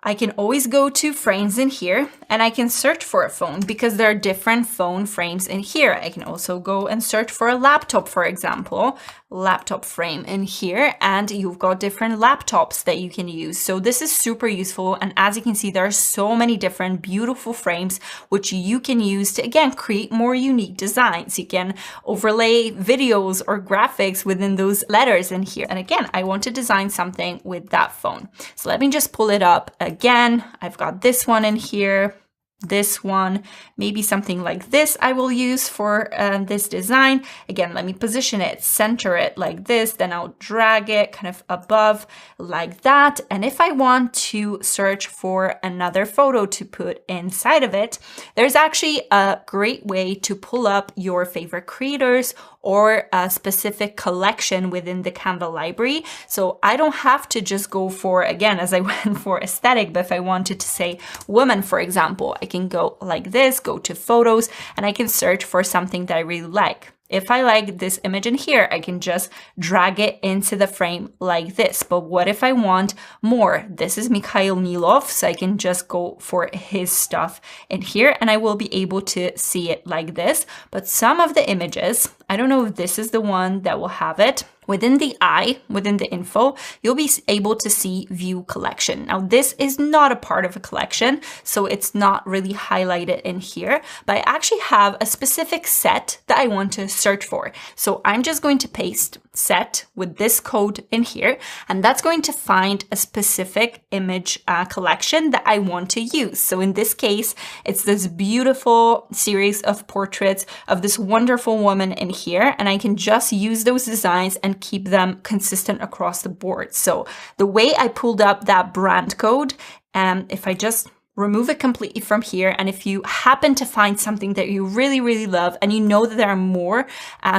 I can always go to frames in here and I can search for a phone because there are different phone frames in here. I can also go and search for a laptop, for example, laptop frame in here, and you've got different laptops that you can use. So this is super useful. And as you can see, there are so many different beautiful frames which you can use to, again, create more unique designs. You can overlay videos or graphics within those letters in here. And again, I want to design something with that phone. So let me just pull it up again. I've got this one in here, this one, maybe something like this I will use for this design. Again, let me position it, center it like this, then I'll drag it kind of above like that. And if I want to search for another photo to put inside of it, there's actually a great way to pull up your favorite creators or a specific collection within the Canva library. So I don't have to just go for, again, as I went for aesthetic, but if I wanted to say woman, for example, I can go like this, go to photos, and I can search for something that I really like. If I like this image in here, I can just drag it into the frame like this. But what if I want more? This is Mikhail Milov, so I can just go for his stuff in here and I will be able to see it like this. But some of the images, I don't know if this is the one that will have it. Within the eye, within the info, you'll be able to see view collection. Now, this is not a part of a collection, so it's not really highlighted in here, but I actually have a specific set that I want to search for. So I'm just going to paste set with this code in here, and that's going to find a specific image collection that I want to use. So in this case, it's this beautiful series of portraits of this wonderful woman in here, and I can just use those designs and keep them consistent across the board. So the way I pulled up that brand code, if I just remove it completely from here, and if you happen to find something that you really, really love and you know that there are more,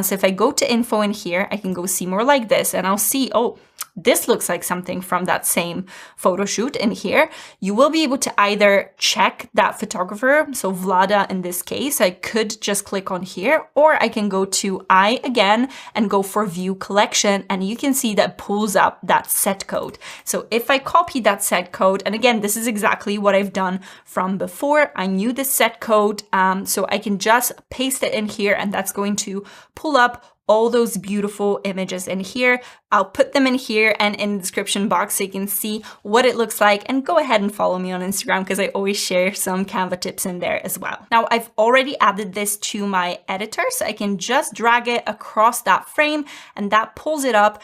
so if I go to info in here, I can go see more like this, and I'll see, oh, this looks like something from that same photo shoot in here. You will be able to either check that photographer, so Vlada in this case, I could just click on here, or I can go to I again and go for view collection, and you can see that pulls up that set code. So if I copy that set code, and again, this is exactly what I've done from before. I knew the set code, so I can just paste it in here, and that's going to pull up all those beautiful images in here. I'll put them in here and in the description box so you can see what it looks like, and go ahead and follow me on Instagram because I always share some Canva tips in there as well. Now, I've already added this to my editor, so I can just drag it across that frame, and that pulls it up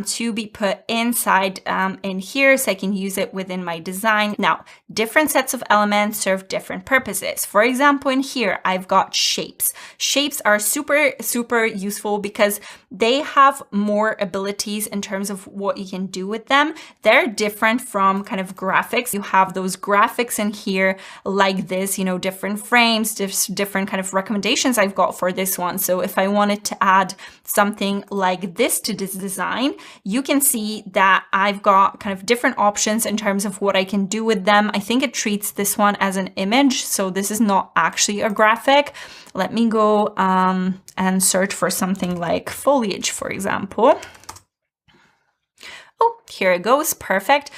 to be put inside in here so I can use it within my design. Now, different sets of elements serve different purposes. For example, in here, I've got shapes. Shapes are super, super useful because they have more abilities in terms of what you can do with them. They're different from kind of graphics. You have those graphics in here like this, you know, different frames, different kind of recommendations I've got for this one. So if I wanted to add something like this to this design, you can see that I've got kind of different options in terms of what I can do with them. I think it treats this one as an image, so this is not actually a graphic. Let me go and search for something like foliage, for example. Oh, here it goes. Perfect.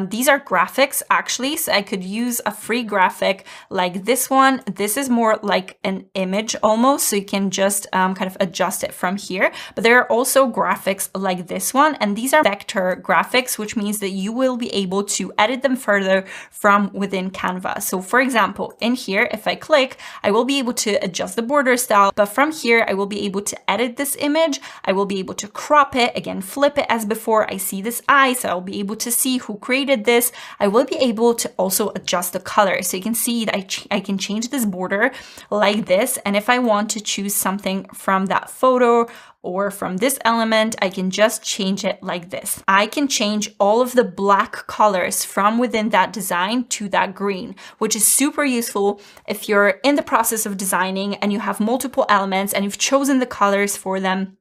These are graphics actually, so I could use a free graphic like this one. This is more like an image almost, so you can just kind of adjust it from here. But there are also graphics like this one, and these are vector graphics, which means that you will be able to edit them further from within Canva. So for example, in here, if I click, I will be able to adjust the border style, but from here, I will be able to edit this image. I will be able to crop it, again, flip it as before. I see this eye, so I'll be able to see who created this. I will be able to also adjust the color. So you can see that I can change this border like this. And if I want to choose something from that photo or from this element, I can just change it like this. I can change all of the black colors from within that design to that green, which is super useful if you're in the process of designing and you have multiple elements and you've chosen the colors for them.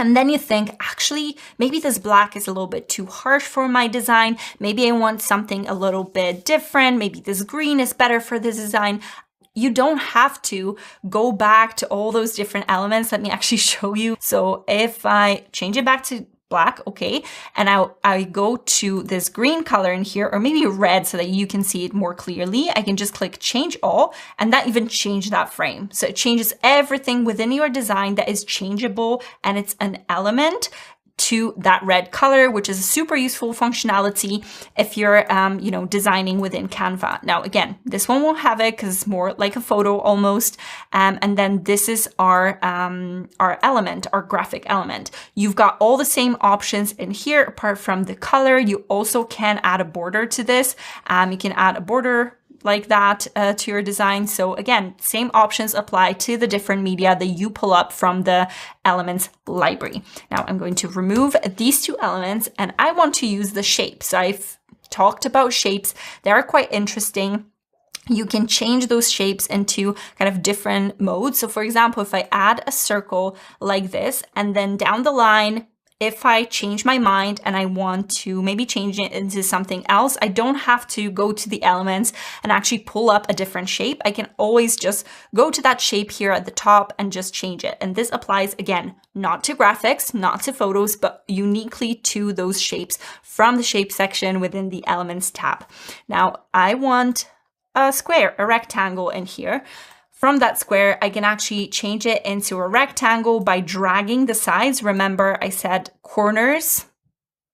And then you think, actually, maybe this black is a little bit too harsh for my design. Maybe I want something a little bit different. Maybe this green is better for this design. You don't have to go back to all those different elements. Let me actually show you. So if I change it back to black, okay, and I go to this green color in here, or maybe red so that you can see it more clearly, I can just click change all, and that even changed that frame. So it changes everything within your design that is changeable, and it's an element to that red color, which is a super useful functionality if you're, designing within Canva. Now, again, this one won't have it because it's more like a photo almost. And then this is our element, our graphic element. You've got all the same options in here, apart from the color. You also can add a border to this. You can add a border like that to your design. So again, same options apply to the different media that you pull up from the elements library. Now I'm going to remove these two elements and I want to use the shapes. So I've talked about shapes. They are quite interesting. You can change those shapes into kind of different modes. So for example, if I add a circle like this, and then down the line, if I change my mind and I want to maybe change it into something else, I don't have to go to the elements and actually pull up a different shape. I can always just go to that shape here at the top and just change it. And this applies, again, not to graphics, not to photos, but uniquely to those shapes from the shape section within the elements tab. Now I want a square, a rectangle in here. From that square, I can actually change it into a rectangle by dragging the sides. Remember, I said corners,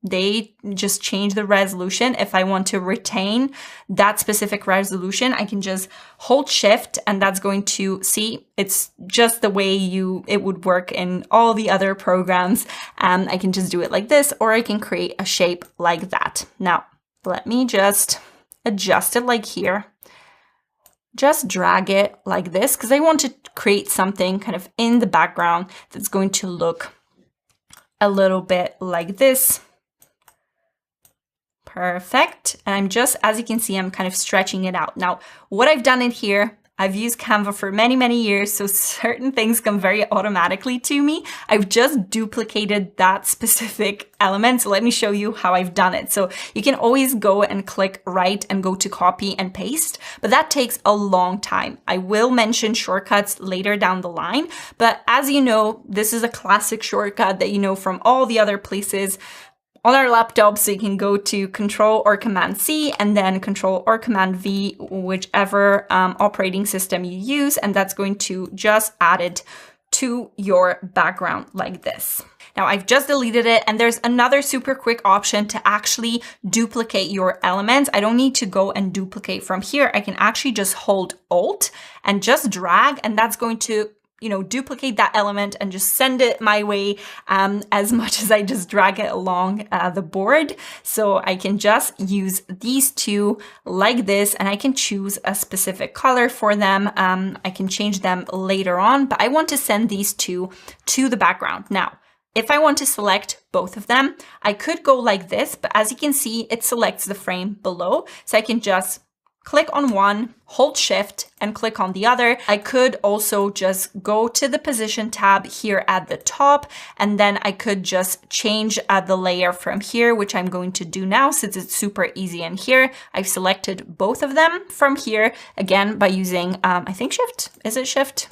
they just change the resolution. If I want to retain that specific resolution, I can just hold shift and that's going to see, it's just the way it would work in all the other programs. I can just do it like this, or I can create a shape like that. Now, let me just adjust it like here. Just drag it like this because I want to create something kind of in the background that's going to look a little bit like this. Perfect. And I'm just, as you can see, I'm kind of stretching it out. Now, what I've done in here, I've used Canva for many, many years, so certain things come very automatically to me. I've just duplicated that specific element. So let me show you how I've done it. So you can always go and click right and go to copy and paste, but that takes a long time. I will mention shortcuts later down the line, but as you know, this is a classic shortcut that you know from all the other places on our laptop, so you can go to Control or Command C and then Control or Command V, whichever operating system you use, and that's going to just add it to your background like this. Now I've just deleted it, and there's another super quick option to actually duplicate your elements. I don't need to go and duplicate from here. I can actually just hold Alt and just drag, and that's going to duplicate that element and just send it my way as much as I just drag it along the board. So I can just use these two like this, and I can choose a specific color for them. I can change them later on, but I want to send these two to the background. Now, if I want to select both of them, I could go like this, but as you can see, it selects the frame below. So I can just click on one, hold shift, and click on the other. I could also just go to the position tab here at the top, and then I could just change the layer from here, which I'm going to do now since it's super easy in here. I've selected both of them from here, again, by using, I think shift, is it shift?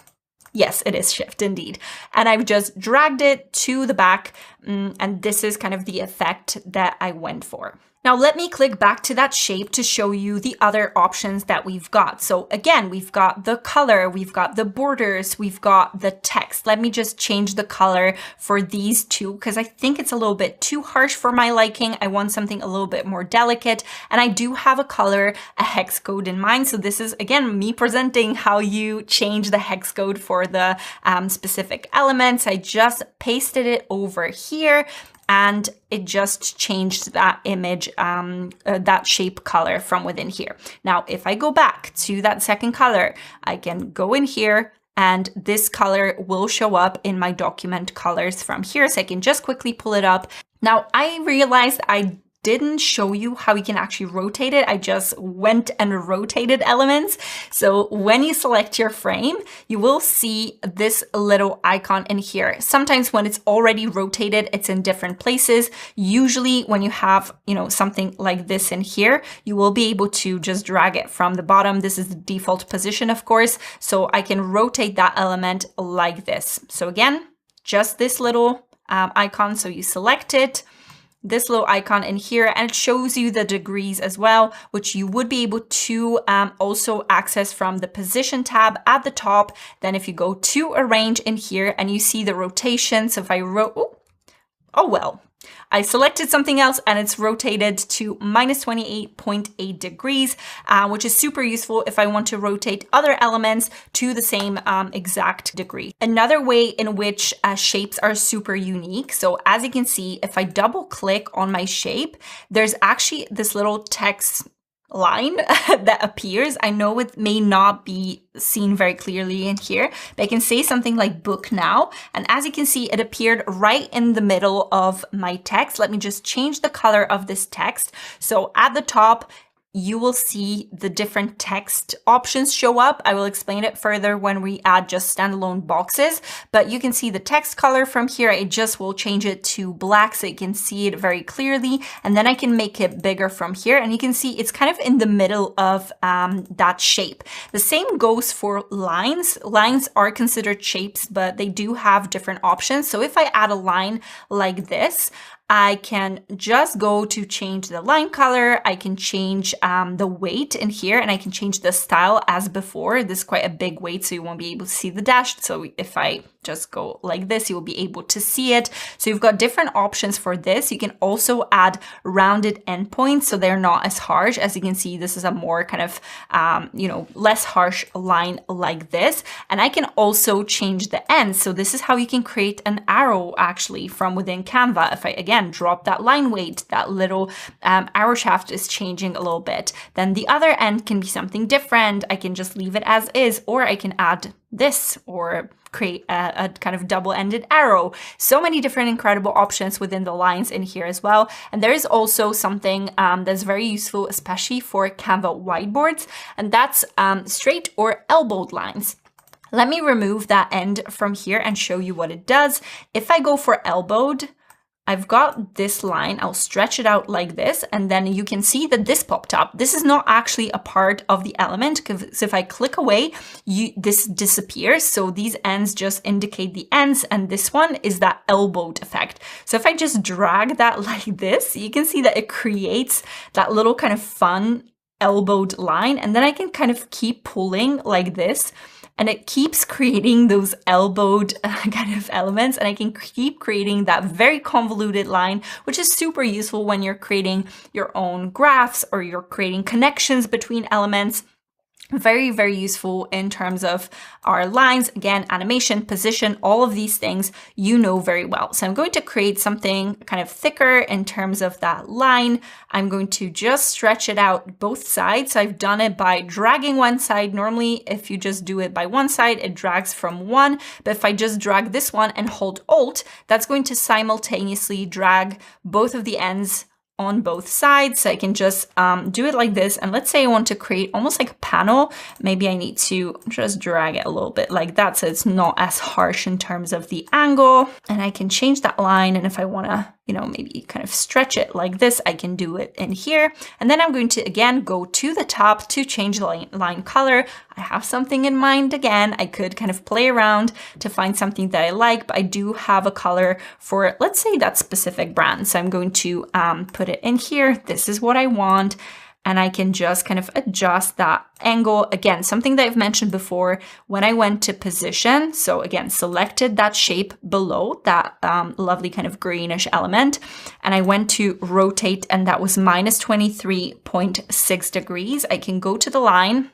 Yes, it is shift indeed. And I've just dragged it to the back, and this is kind of the effect that I went for. Now let me click back to that shape to show you the other options that we've got. So again, we've got the color, we've got the borders, we've got the text. Let me just change the color for these two because I think it's a little bit too harsh for my liking. I want something a little bit more delicate, and I do have a color, a hex code in mind. So this is again me presenting how you change the hex code for the specific elements. I just pasted it over here, and it just changed that image, that shape color from within here. Now, if I go back to that second color, I can go in here and this color will show up in my document colors from here. So I can just quickly pull it up. Now, I realized I didn't show you how we can actually rotate it. I just went and rotated elements. So when you select your frame, you will see this little icon in here. Sometimes when it's already rotated, it's in different places. Usually when you have, something like this in here, you will be able to just drag it from the bottom. This is the default position, of course. So I can rotate that element like this. So again, just this little icon. So you select it, this little icon in here, and it shows you the degrees as well, which you would be able to also access from the position tab at the top. Then if you go to arrange in here and you see the rotation. So if I I selected something else and it's rotated to minus 28.8 degrees, which is super useful if I want to rotate other elements to the same exact degree. Another way in which shapes are super unique. So as you can see, if I double click on my shape, there's actually this little text line that appears. I know it may not be seen very clearly in here, but I can say something like book now. And as you can see, it appeared right in the middle of my text. Let me just change the color of this text. So at the top, you will see the different text options show up. I will explain it further when we add just standalone boxes, but you can see the text color from here. I just will change it to black so you can see it very clearly. And then I can make it bigger from here. And you can see it's kind of in the middle of that shape. The same goes for lines. Lines are considered shapes, but they do have different options. So if I add a line like this, I can just go to change the line color. I can change the weight in here, and I can change the style as before. This is quite a big weight, so you won't be able to see the dash. So if I just go like this, you will be able to see it. So you've got different options for this. You can also add rounded endpoints, so they're not as harsh. As you can see, this is a more kind of, less harsh line like this. And I can also change the ends. So this is how you can create an arrow actually from within Canva. If I, again, drop that line weight, that little arrow shaft is changing a little bit. Then the other end can be something different. I can just leave it as is, or I can add this or create a kind of double-ended arrow. So many different incredible options within the lines in here as well. And there is also something that's very useful, especially for Canva whiteboards, and that's straight or elbowed lines. Let me remove that end from here and show you what it does. If I go for elbowed, I've got this line, I'll stretch it out like this, and then you can see that this popped up. This is not actually a part of the element, because if I click away, this disappears. So these ends just indicate the ends, and this one is that elbowed effect. So if I just drag that like this, you can see that it creates that little kind of fun elbowed line, and then I can kind of keep pulling like this, and it keeps creating those elbowed kind of elements, and I can keep creating that very convoluted line, which is super useful when you're creating your own graphs or you're creating connections between elements. Very, very useful in terms of our lines. Again, animation, position, all of these things you know very well. So I'm going to create something kind of thicker in terms of that line. I'm going to just stretch it out both sides. So I've done it by dragging one side. Normally, if you just do it by one side, it drags from one. But if I just drag this one and hold Alt, that's going to simultaneously drag both of the ends on both sides. So I can just do it like this. And let's say I want to create almost like a panel. Maybe I need to just drag it a little bit like that so it's not as harsh in terms of the angle. And I can change that line. And if I want to you know, maybe kind of stretch it like this, I can do it in here. And then I'm going to, again, go to the top to change the line color. I have something in mind again. I could kind of play around to find something that I like, but I do have a color for, let's say, that specific brand. So I'm going to put it in here. This is what I want. And I can just kind of adjust that angle. Again, something that I've mentioned before, when I went to position, so again, selected that shape below that lovely kind of greenish element, and I went to rotate, and that was minus 23.6 degrees. I can go to the line.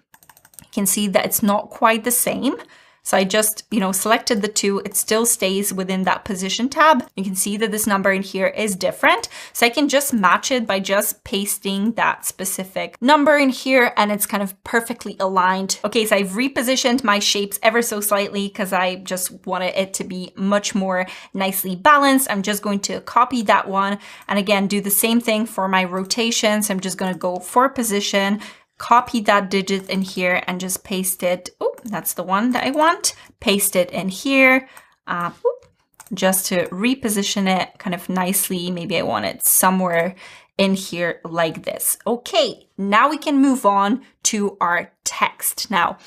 You can see that it's not quite the same. So I just, you know, selected the two. It still stays within that position tab. You can see that this number in here is different. So I can just match it by just pasting that specific number in here, and it's kind of perfectly aligned. Okay, so I've repositioned my shapes ever so slightly because I just wanted it to be much more nicely balanced. I'm just going to copy that one. And again, do the same thing for my rotation. So I'm just going to go for position, copy that digit in here and just paste it. Oh, that's the one that I want. Paste it in here, just to reposition it kind of nicely. Maybe I want it somewhere in here like this. Okay, now we can move on to our text. Now,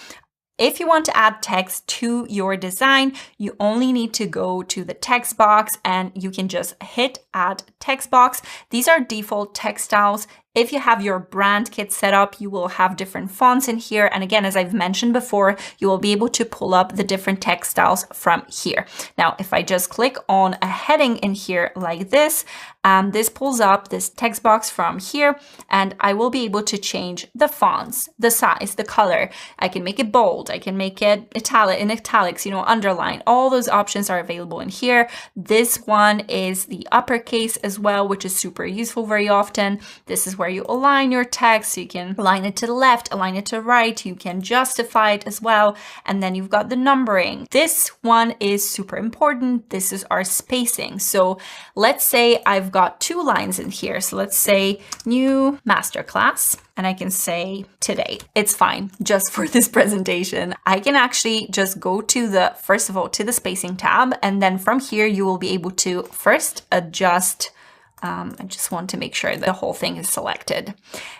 if you want to add text to your design, you only need to go to the text box and you can just hit add text box. These are default text styles. If you have your brand kit set up, you will have different fonts in here. And again, as I've mentioned before, you will be able to pull up the different text styles from here. Now, if I just click on a heading in here like this, this pulls up this text box from here, and I will be able to change the fonts, the size, the color. I can make it bold. I can make it italics, you know, underline. All those options are available in here. This one is the uppercase as well, which is super useful very often. This is where you align your text. So you can align it to the left, align it to the right. You can justify it as well. And then you've got the numbering. This one is super important. This is our spacing. So let's say I've got two lines in here. So let's say new masterclass, and I can say today. It's fine just for this presentation. I can actually just go to the, first of all, to the spacing tab. And then from here, you will be able to first adjust. I just want to make sure the whole thing is selected.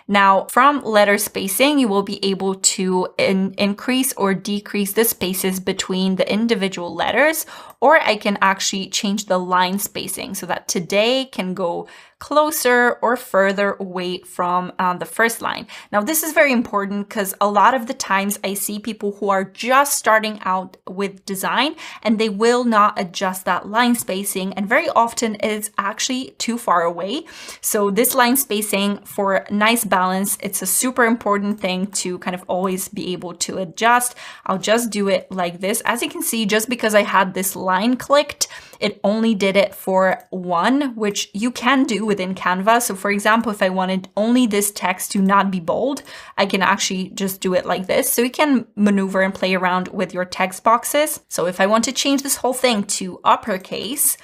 Now, from letter spacing, you will be able to increase or decrease the spaces between the individual letters, or I can actually change the line spacing so that today can go closer or further away from the first line. Now, this is very important because a lot of the times I see people who are just starting out with design and they will not adjust that line spacing, and very often it's actually too far away. So this line spacing, for nice balance, it's a super important thing to kind of always be able to adjust. I'll just do it like this. As you can see, just because I had this line clicked, it only did it for one, which you can do within Canva. So for example, if I wanted only this text to not be bold, I can actually just do it like this. So you can maneuver and play around with your text boxes. So if I want to change this whole thing to uppercase,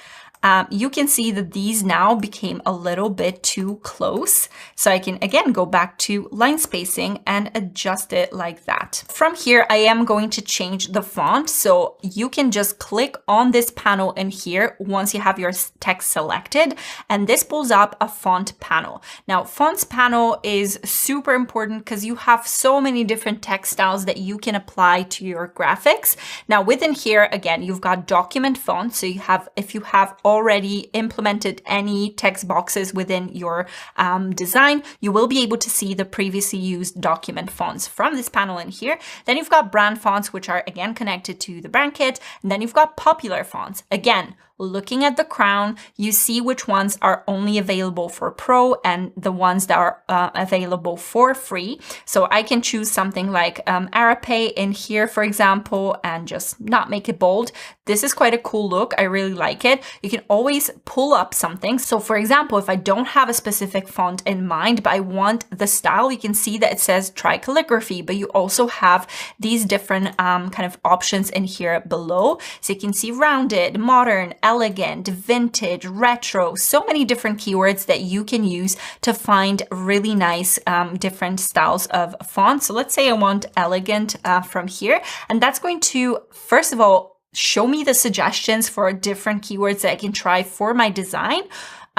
you can see that these now became a little bit too close. So I can again go back to line spacing and adjust it like that. From here, I am going to change the font. So you can just click on this panel in here once you have your text selected, and this pulls up a font panel. Now, fonts panel is super important because you have so many different text styles that you can apply to your graphics. Now, within here, again, you've got document fonts. So you have, if you have already implemented any text boxes within your design, you will be able to see the previously used document fonts from this panel in here. Then you've got brand fonts, which are again connected to the brand kit. And then you've got popular fonts. Again, looking at the crown, you see which ones are only available for Pro and the ones that are available for free. So I can choose something like Arapae in here, for example, and just not make it bold. This is quite a cool look. I really like it. You can always pull up something. So for example, if I don't have a specific font in mind, but I want the style, you can see that it says try calligraphy, but you also have these different kind of options in here below. So you can see rounded, modern, elegant, vintage, retro, so many different keywords that you can use to find really nice different styles of fonts. So let's say I want elegant from here, and that's going to, first of all, show me the suggestions for different keywords that I can try for my design.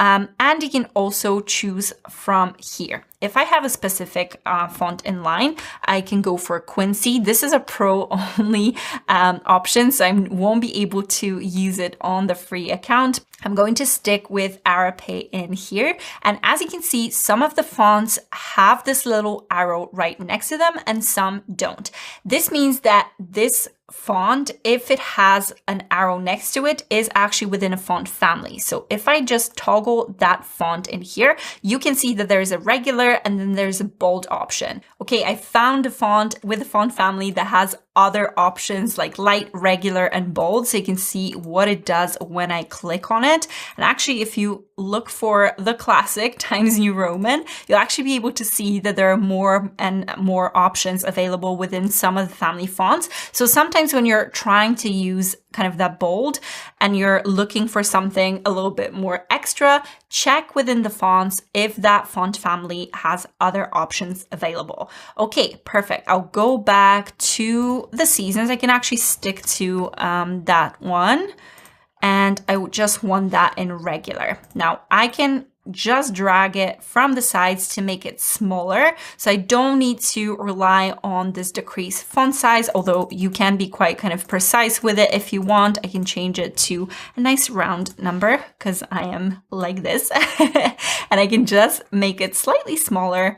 And you can also choose from here. If I have a specific font in line, I can go for Quincy. This is a pro only option, so I won't be able to use it on the free account. I'm going to stick with Arapae in here. And as you can see, some of the fonts have this little arrow right next to them and some don't. This means that this font, if it has an arrow next to it, is actually within a font family. So if I just toggle that font in here, you can see that there's a regular and then there's a bold option. Okay, I found a font with a font family that has other options like light, regular, and bold, so you can see what it does when I click on it. And actually, if you look for the classic Times New Roman, you'll actually be able to see that there are more and more options available within some of the family fonts. So sometimes when you're trying to use kind of that bold and you're looking for something a little bit more extra, check within the fonts if that font family has other options available. Okay, perfect. I'll go back to the seasons. I can actually stick to that one, and I would just want that in regular. Now I can just drag it from the sides to make it smaller. So I don't need to rely on this decrease font size, although you can be quite kind of precise with it if you want. I can change it to a nice round number because I am like this. And I can just make it slightly smaller,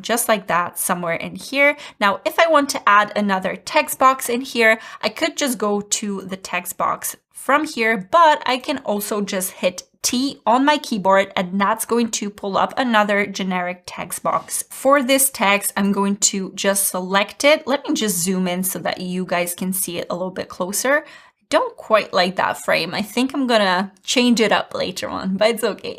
just like that, somewhere in here. Now, if I want to add another text box in here, I could just go to the text box from here, but I can also just hit T on my keyboard, and that's going to pull up another generic text box. For this text, I'm going to just select it. Let me just zoom in so that you guys can see it a little bit closer. Don't quite like that frame. I think I'm gonna change it up later on, but it's okay.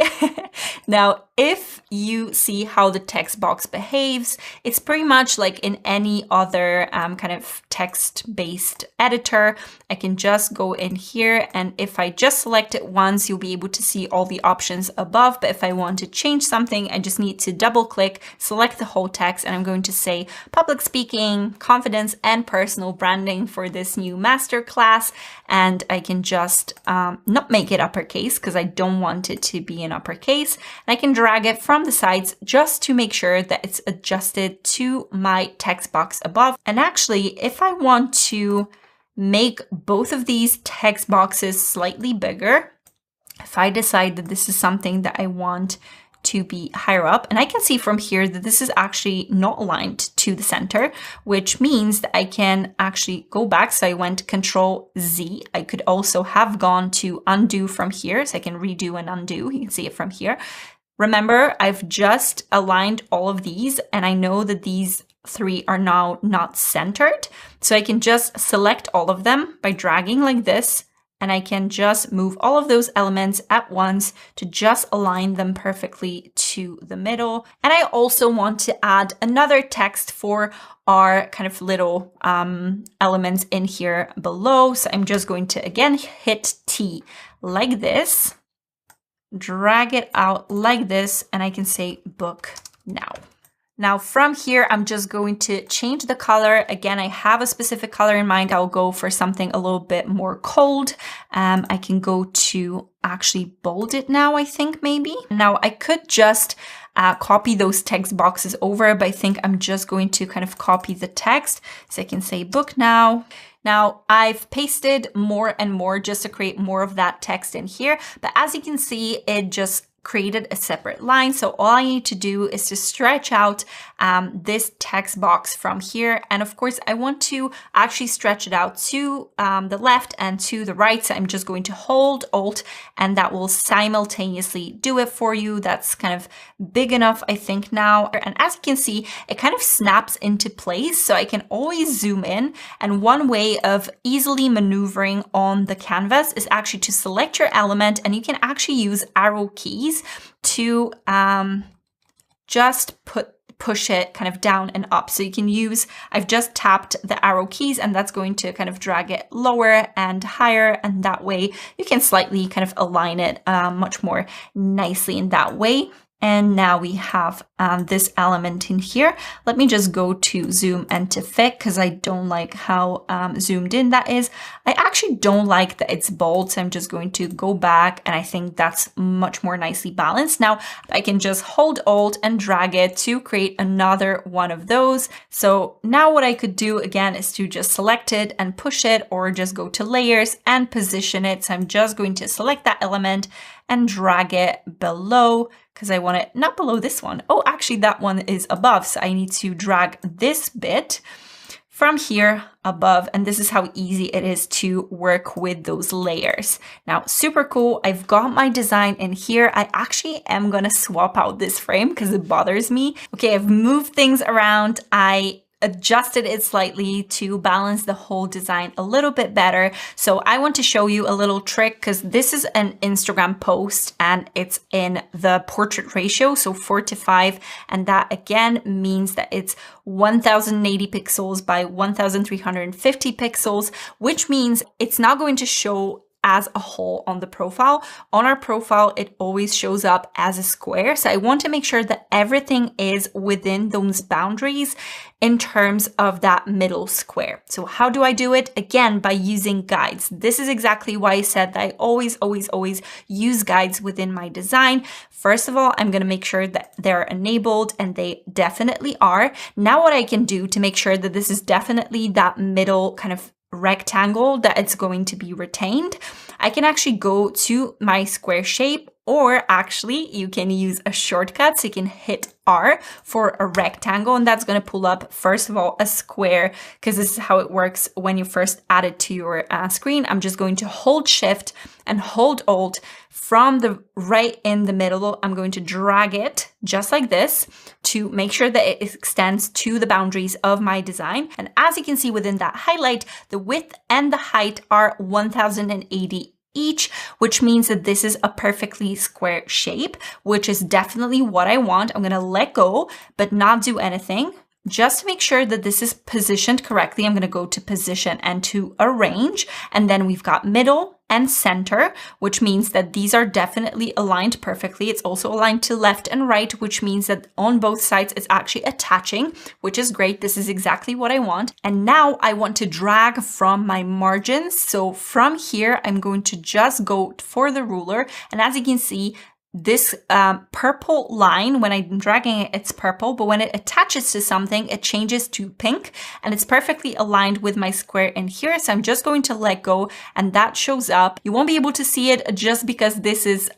Now, if you see how the text box behaves, it's pretty much like in any other kind of text-based editor. I can just go in here, and if I just select it once, you'll be able to see all the options above. But if I want to change something, I just need to double click, select the whole text, and I'm going to say public speaking, confidence, and personal branding for this new masterclass. And I can just not make it uppercase because I don't want it to be in uppercase. And I can drag it from the sides just to make sure that it's adjusted to my text box above. And actually, if I want to make both of these text boxes slightly bigger, if I decide that this is something that I want to be higher up, and I can see from here that this is actually not aligned to the center, which means that I can actually go back. So I went Control Z. I could also have gone to undo from here, so I can redo and undo. You can see it from here. Remember, I've just aligned all of these, and I know that these three are now not centered. So I can just select all of them by dragging like this, and I can just move all of those elements at once to just align them perfectly to the middle. And I also want to add another text for our kind of little elements in here below. So I'm just going to, again, hit T like this, drag it out like this, and I can say book now. Now from here, I'm just going to change the color. Again, I have a specific color in mind. I'll go for something a little bit more cold. I can go to actually bold it now, I think maybe. Now I could just copy those text boxes over, but I think I'm just going to kind of copy the text. So I can say book now. Now I've pasted more and more just to create more of that text in here. But as you can see, it just created a separate line. So all I need to do is to stretch out this text box from here. And of course, I want to actually stretch it out to the left and to the right. So I'm just going to hold Alt, and that will simultaneously do it for you. That's kind of big enough, I think now. And as you can see, it kind of snaps into place. So I can always zoom in. And one way of easily maneuvering on the canvas is actually to select your element, and you can actually use arrow keys to just push it kind of down and up. So you can use, I've just tapped the arrow keys, and that's going to kind of drag it lower and higher. And that way you can slightly kind of align it much more nicely in that way. And now we have this element in here. Let me just go to zoom and to fit because I don't like how zoomed in that is. I actually don't like that it's bold, so I'm just going to go back, and I think that's much more nicely balanced. Now I can just hold Alt and drag it to create another one of those. So now what I could do again is to just select it and push it, or just go to layers and position it. So I'm just going to select that element and drag it below, because I want it not below this one. Oh, actually that one is above. So I need to drag this bit from here above. And this is how easy it is to work with those layers. Now, super cool. I've got my design in here. I actually am going to swap out this frame because it bothers me. Okay, I've moved things around. I adjusted it slightly to balance the whole design a little bit better. So I want to show you a little trick, because this is an Instagram post and it's in the portrait ratio, so 4:5. And that again means that it's 1080 pixels by 1350 pixels, which means it's not going to show as a whole on the profile. On our profile, it always shows up as a square. So I want to make sure that everything is within those boundaries in terms of that middle square. So how do I do it? Again, by using guides. This is exactly why I said that I always use guides within my design. First of all, I'm going to make sure that they're enabled, and they definitely are. Now what I can do to make sure that this is definitely that middle kind of rectangle that it's going to be retained, I can actually go to my square shape, or actually you can use a shortcut. So you can hit R for a rectangle, and that's going to pull up, first of all, a square, because this is how it works when you first add it to your screen. I'm just going to hold Shift and hold Alt from the right in the middle. I'm going to drag it just like this to make sure that it extends to the boundaries of my design. And as you can see within that highlight, the width and the height are 1080 each, which means that this is a perfectly square shape, which is definitely what I want. I'm going to let go, but not do anything. Just to make sure that this is positioned correctly, I'm going to go to position and to arrange. And then we've got middle and center, which means that these are definitely aligned perfectly. It's also aligned to left and right, which means that on both sides it's actually attaching, which is great. This is exactly what I want. And now I want to drag from my margins. So from here, I'm going to just go for the ruler. And as you can see, this purple line, when I'm dragging it, it's purple, but when it attaches to something, it changes to pink, and it's perfectly aligned with my square in here. So I'm just going to let go, and that shows up. You won't be able to see it just because this is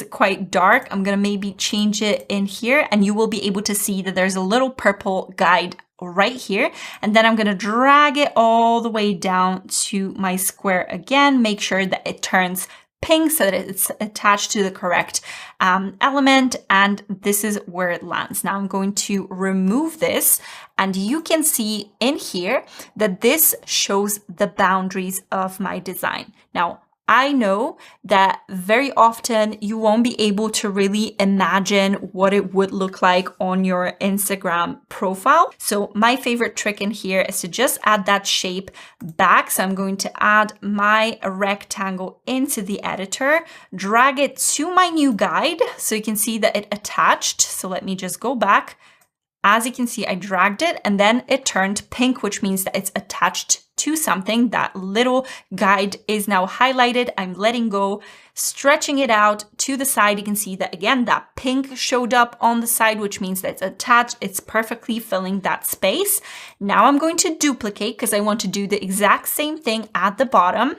quite dark. I'm gonna maybe change it in here, and you will be able to see that there's a little purple guide right here. And then I'm going to drag it all the way down to my square again, make sure that it turns pink so that it's attached to the correct element, and this is where it lands. Now I'm going to remove this, and you can see in here that this shows the boundaries of my design. Now, I know that very often you won't be able to really imagine what it would look like on your Instagram profile. So my favorite trick in here is to just add that shape back. So I'm going to add my rectangle into the editor, drag it to my new guide so you can see that it attached. So let me just go back. As you can see, I dragged it and then it turned pink, which means that it's attached to something. That little guide is now highlighted. I'm letting go, stretching it out to the side. You can see that again, that pink showed up on the side, which means that it's attached. It's perfectly filling that space. Now I'm going to duplicate because I want to do the exact same thing at the bottom.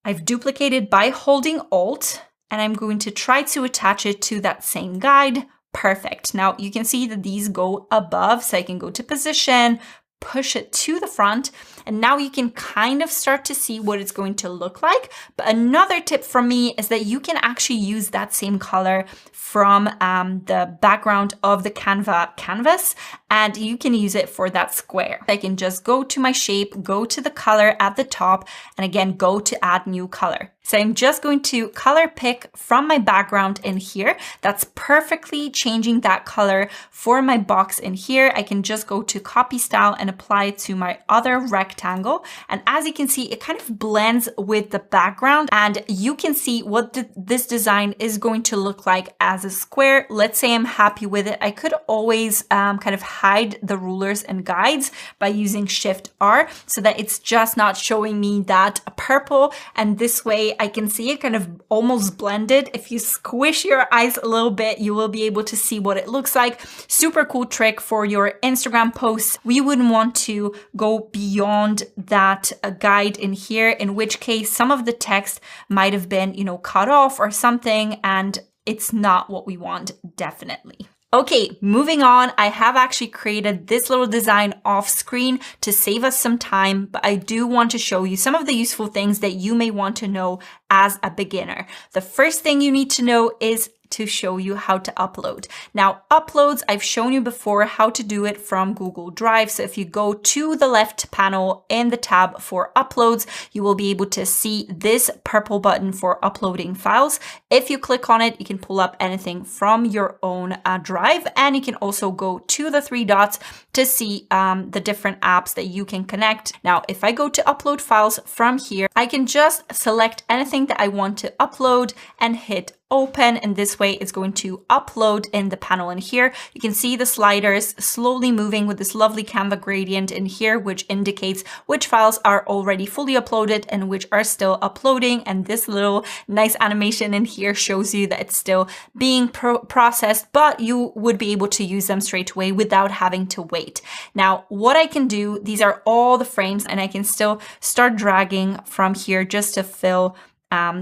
I've duplicated by holding Alt, and I'm going to try to attach it to that same guide. Perfect. Now you can see that these go above, so I can go to position, push it to the front, and now you can kind of start to see what it's going to look like. But another tip from me is that you can actually use that same color from the background of the Canva canvas, and you can use it for that square. I can just go to my shape, go to the color at the top, and again, go to add new color. So I'm just going to color pick from my background in here. That's perfectly changing that color for my box in here. I can just go to copy style and apply it to my other rectangle. And as you can see, it kind of blends with the background, and you can see what this design is going to look like as a square. Let's say I'm happy with it. I could always kind of hide the rulers and guides by using Shift R so that it's just not showing me that purple. And this way I can see it kind of almost blended. If you squish your eyes a little bit, you will be able to see what it looks like. Super cool trick for your Instagram posts. We wouldn't want to go beyond that guide in here, in which case some of the text might have been, cut off or something, and it's not what we want, definitely. Okay, moving on, I have actually created this little design off screen to save us some time, but I do want to show you some of the useful things that you may want to know as a beginner. The first thing you need to know is to show you how to upload. Now, uploads, I've shown you before how to do it from Google Drive. So if you go to the left panel in the tab for uploads, you will be able to see this purple button for uploading files. If you click on it, you can pull up anything from your own drive, and you can also go to the three dots to see the different apps that you can connect. Now, if I go to upload files from here, I can just select anything that I want to upload and hit open, and this way it's going to upload in the panel in here. You can see the sliders slowly moving with this lovely Canva gradient in here, which indicates which files are already fully uploaded and which are still uploading. And this little nice animation in here shows you that it's still being processed, but you would be able to use them straight away without having to wait. Now, what I can do, these are all the frames, and I can still start dragging from here just to fill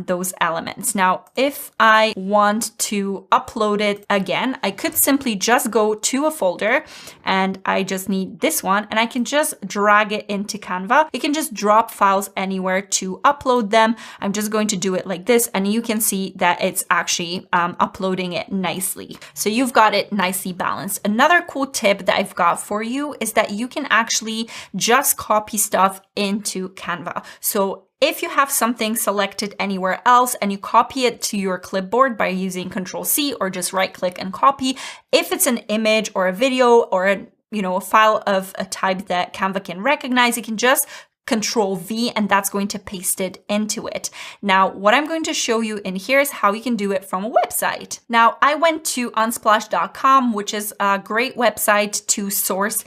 those elements. Now, if I want to upload it again, I could simply just go to a folder, and I just need this one, and I can just drag it into Canva. You can just drop files anywhere to upload them. I'm just going to do it like this, and you can see that it's actually uploading it nicely. So you've got it nicely balanced. Another cool tip that I've got for you is that you can actually just copy stuff into Canva. So if you have something selected anywhere else and you copy it to your clipboard by using Control-C or just right-click and copy, if it's an image or a video or a file of a type that Canva can recognize, you can just Control-V, and that's going to paste it into it. Now, what I'm going to show you in here is how you can do it from a website. Now, I went to unsplash.com, which is a great website to source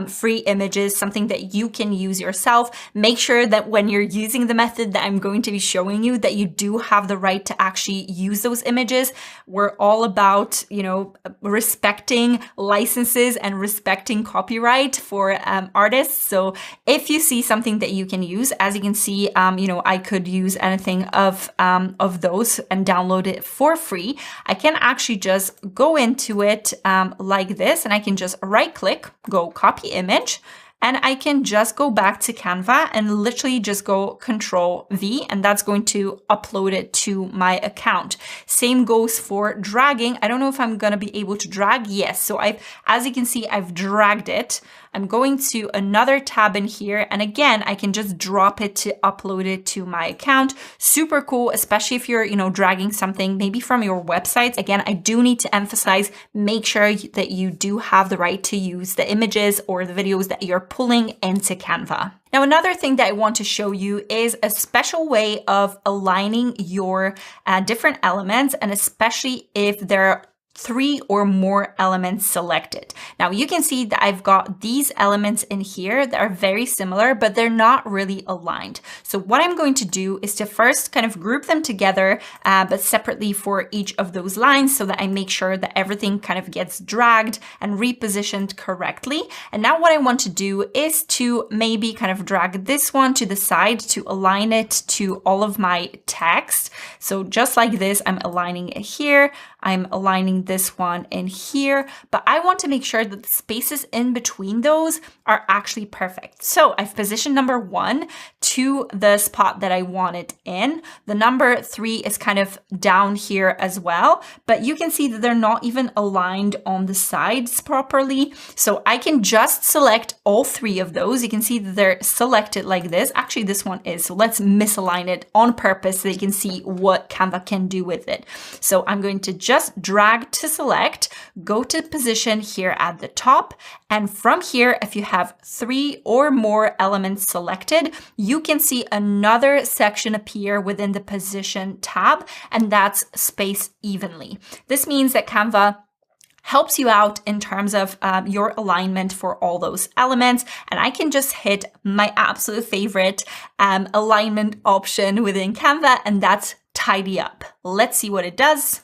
free images, something that you can use yourself. Make sure that when you're using the method that I'm going to be showing you, that you do have the right to actually use those images. We're all about, respecting licenses and respecting copyright for artists. So if you see something that you can use, as you can see, I could use anything of those and download it for free. I can actually just go into it like this, and I can just right click, go copy image, and I can just go back to Canva and literally just go Control-V, and that's going to upload it to my account. Same goes for dragging. I don't know if I'm going to be able to drag. Yes. So as you can see, I've dragged it. I'm going to another tab in here, and again, I can just drop it to upload it to my account. Super cool, especially if you're, dragging something maybe from your website. Again, I do need to emphasize, make sure that you do have the right to use the images or the videos that you're pulling into Canva. Now, another thing that I want to show you is a special way of aligning your different elements, and especially if they're 3 or more elements selected. Now you can see that I've got these elements in here that are very similar, but they're not really aligned. So what I'm going to do is to first kind of group them together, but separately for each of those lines, so that I make sure that everything kind of gets dragged and repositioned correctly. And now what I want to do is to maybe kind of drag this one to the side to align it to all of my text. So just like this, I'm aligning it here. I'm aligning this one in here, but I want to make sure that the spaces in between those are actually perfect. So I've positioned number 1 to the spot that I want it in. The number 3 is kind of down here as well, but you can see that they're not even aligned on the sides properly. So I can just select all 3 of those. You can see that they're selected like this. Actually, this one is. So let's misalign it on purpose so you can see what Canva can do with it. So I'm going to just drag to select, go to position here at the top. And from here, if you have 3 or more elements selected, you can see another section appear within the position tab, and that's spaced evenly. This means that Canva helps you out in terms of your alignment for all those elements. And I can just hit my absolute favorite alignment option within Canva, and that's tidy up. Let's see what it does.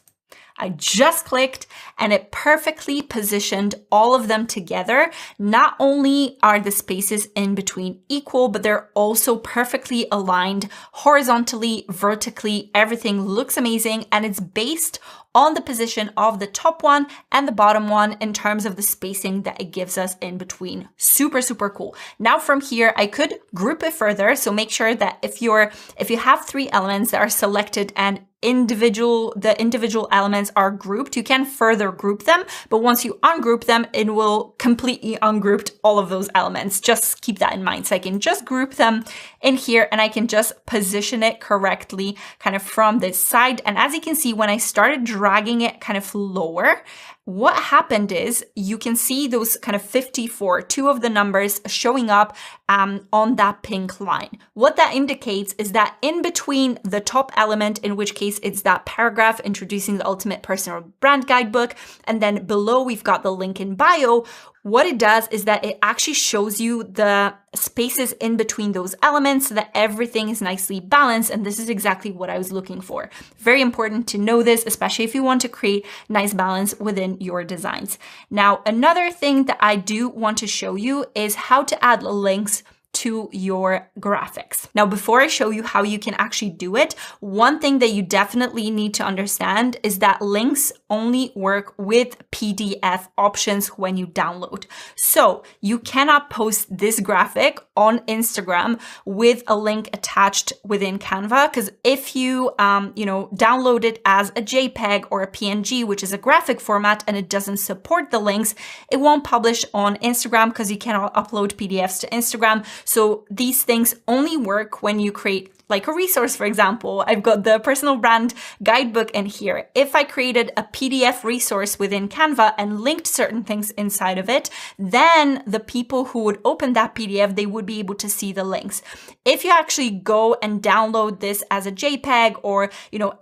I just clicked and it perfectly positioned all of them together. Not only are the spaces in between equal, but they're also perfectly aligned horizontally, vertically. Everything looks amazing, and it's based on the position of the top one and the bottom one in terms of the spacing that it gives us in between. Super, super cool. Now from here, I could group it further. So make sure that if you have 3 elements that are selected and the individual elements are grouped, you can further group them. But once you ungroup them, it will completely ungroup all of those elements. Just keep that in mind. So I can just group them in here, and I can just position it correctly kind of from this side. And as you can see, when I started dragging it kind of lower, what happened is you can see those kind of 54, 2 of the numbers showing up on that pink line. What that indicates is that in between the top element, in which case it's that paragraph introducing the Ultimate Personal Brand Guidebook, and then below we've got the link in bio, what it does is that it actually shows you the spaces in between those elements so that everything is nicely balanced. And this is exactly what I was looking for. Very important to know this, especially if you want to create nice balance within your designs. Now, another thing that I do want to show you is how to add links to your graphics. Now, before I show you how you can actually do it, one thing that you definitely need to understand is that links only work with PDF options when you download. So you cannot post this graphic on Instagram with a link attached within Canva, because if you, download it as a JPEG or a PNG, which is a graphic format, and it doesn't support the links, it won't publish on Instagram because you cannot upload PDFs to Instagram. So these things only work when you create like a resource. For example, I've got the personal brand guidebook in here. If I created a PDF resource within Canva and linked certain things inside of it, then the people who would open that PDF, they would be able to see the links. If you actually go and download this as a JPEG or,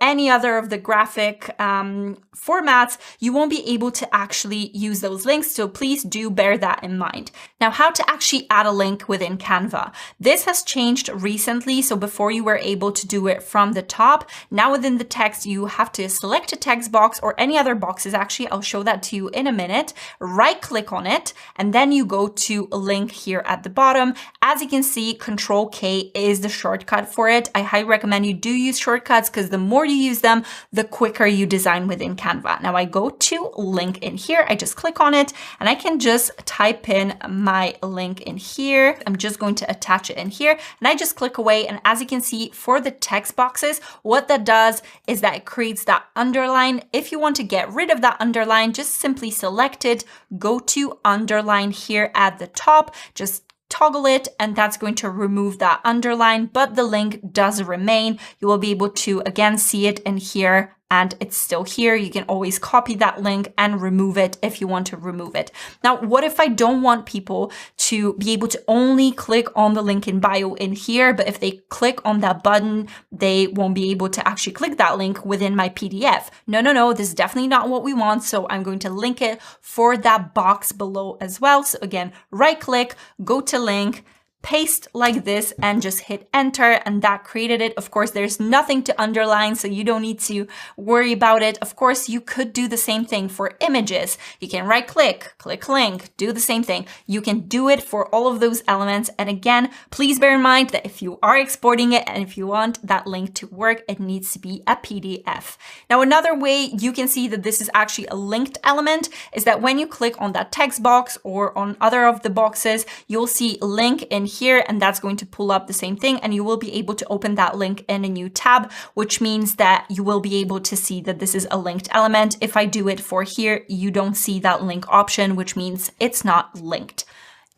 any other of the graphic formats, you won't be able to actually use those links. So please do bear that in mind. Now, how to actually add a link within Canva. This has changed recently. So before you were able to do it from the top, now within the text, you have to select a text box or any other boxes. Actually, I'll show that to you in a minute. Right click on it, and then you go to a link here at the bottom. As you can see, Control K is the shortcut for it. I highly recommend you do use shortcuts because the more you use them, the quicker you design within Canva. Now I go to link in here. I just click on it and I can just type in my link in here. I'm just going to attach it in here and I just click away. And as you can see for the text boxes, what that does is that it creates that underline. If you want to get rid of that underline, just simply select it, go to underline here at the top, just toggle it, and that's going to remove that underline, but the link does remain. You will be able to again see it in here and it's still here. You can always copy that link and remove it if you want to remove it. Now, what if I don't want people to be able to only click on the link in bio in here, but if they click on that button, they won't be able to actually click that link within my PDF? No, this is definitely not what we want. So I'm going to link it for that box below as well. So again, right click, go to link, paste like this and just hit enter, and that created it. Of course, there's nothing to underline, so you don't need to worry about it. Of course, you could do the same thing for images. You can right click, click link, do the same thing. You can do it for all of those elements. And again, please bear in mind that if you are exporting it and if you want that link to work, it needs to be a PDF. Now, another way you can see that this is actually a linked element is that when you click on that text box or on other of the boxes, you'll see link in here, and that's going to pull up the same thing, and you will be able to open that link in a new tab, which means that you will be able to see that this is a linked element. If I do it for here, you don't see that link option, which means it's not linked.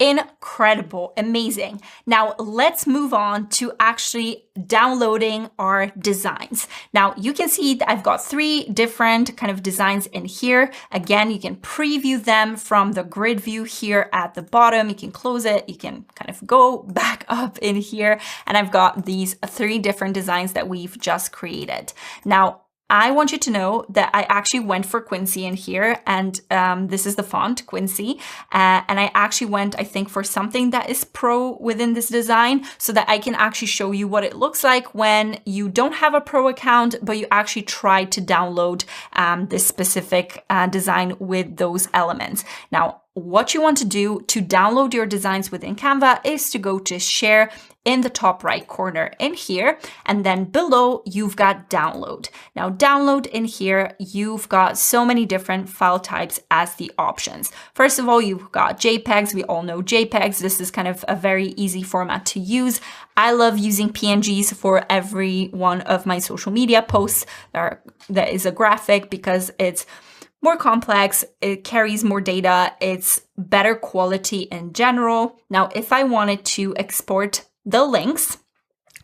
Incredible, amazing. Now let's move on to actually downloading our designs. Now you can see that I've got 3 different kind of designs in here. Again, you can preview them from the grid view here at the bottom. You can close it. You can kind of go back up in here. And I've got these 3 different designs that we've just created. Now, I want you to know that I actually went for Quincy in here, and this is the font, Quincy, and I actually went, I think, for something that is pro within this design so that I can actually show you what it looks like when you don't have a pro account, but you actually try to download this specific design with those elements. Now, what you want to do to download your designs within Canva is to go to share in the top right corner in here, and then below you've got download. Now download in here, you've got so many different file types as the options. First of all, you've got JPEGs. We all know JPEGs. This is kind of a very easy format to use. I love using PNGs for every one of my social media posts that is a graphic because it's more complex, it carries more data, it's better quality in general. Now, if I wanted to export the links,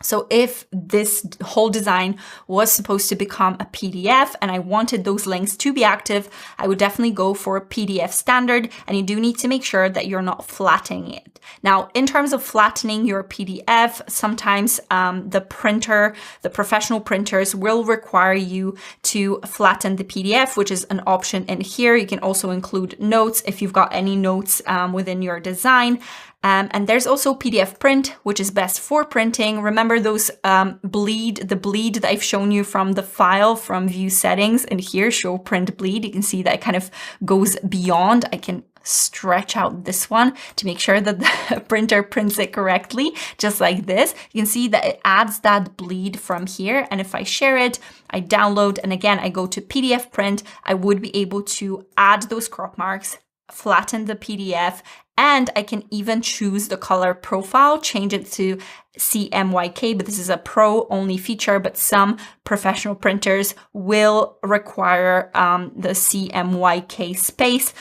so if this whole design was supposed to become a PDF and I wanted those links to be active, I would definitely go for a PDF standard, and you do need to make sure that you're not flattening it. Now, in terms of flattening your PDF, sometimes the professional printers will require you to flatten the PDF, which is an option in here. You can also include notes if you've got any notes within your design. And there's also PDF print, which is best for printing. Remember those the bleed that I've shown you from the file from view settings, and here show print bleed. You can see that it kind of goes beyond. I can stretch out this one to make sure that the printer prints it correctly, just like this. You can see that it adds that bleed from here. And if I share it, I download, and again, I go to PDF print, I would be able to add those crop marks, flatten the PDF, and I can even choose the color profile, change it to CMYK, but this is a pro only feature, but some professional printers will require the CMYK space,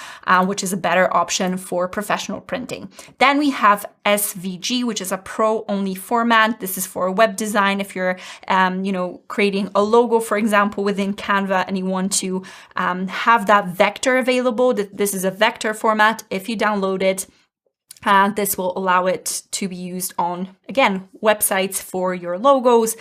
which is a better option for professional printing. Then we have SVG, which is a pro only format. This is for web design. If you're, creating a logo, for example, within Canva, and you want to have that vector available, this is a vector format. If you download it, this will allow it to be used on, again, websites for your logos.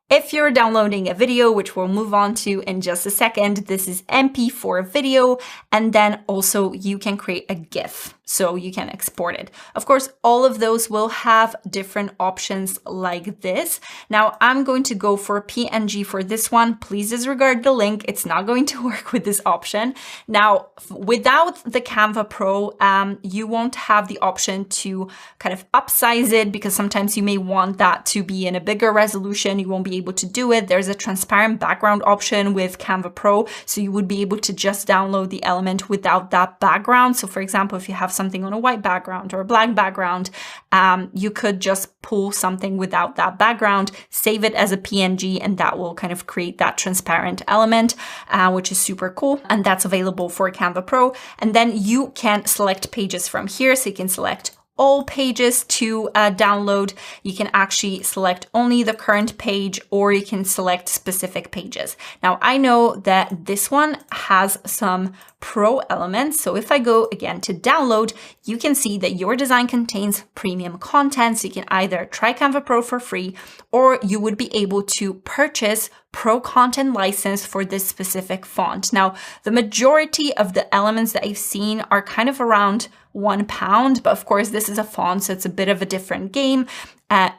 If you're downloading a video, which we'll move on to in just a second, this is MP4 video, and then also you can create a GIF, so you can export it. Of course, all of those will have different options like this. Now, I'm going to go for PNG for this one. Please disregard the link. It's not going to work with this option. Now, without the Canva Pro, you won't have the option to kind of upsize it, because sometimes you may want that to be in a bigger resolution. You won't be able to do it. There's a transparent background option with Canva Pro, so you would be able to just download the element without that background. So for example, if you have something on a white background or a black background, you could just pull something without that background, save it as a PNG, and that will kind of create that transparent element, which is super cool. And that's available for Canva Pro. And then you can select pages from here. So you can select all pages to download. You can actually select only the current page, or you can select specific pages. Now, I know that this one has some pro elements. So if I go again to download, you can see that your design contains premium content. So you can either try Canva Pro for free, or you would be able to purchase Pro content license for this specific font. Now, the majority of the elements that I've seen are kind of around £1, but of course this is a font, so it's a bit of a different game.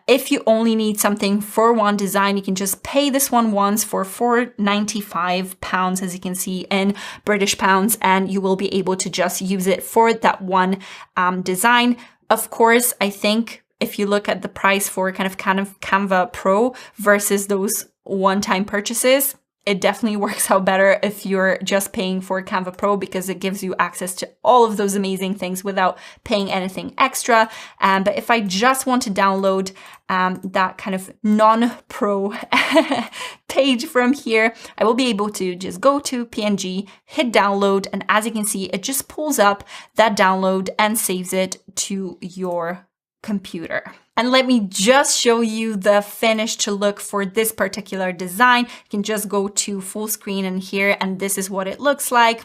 If you only need something for one design, you can just pay this one once for £4.95, as you can see in British pounds, and you will be able to just use it for that one design. Of course, I think if you look at the price for kind of Canva Pro versus those one-time purchases, it definitely works out better if you're just paying for Canva Pro, because it gives you access to all of those amazing things without paying anything extra. But if I just want to download that kind of non-pro page from here, I will be able to just go to PNG, hit download, and as you can see, it just pulls up that download and saves it to your computer. And let me just show you the finished look for this particular design. You can just go to full screen in here, and this is what it looks like.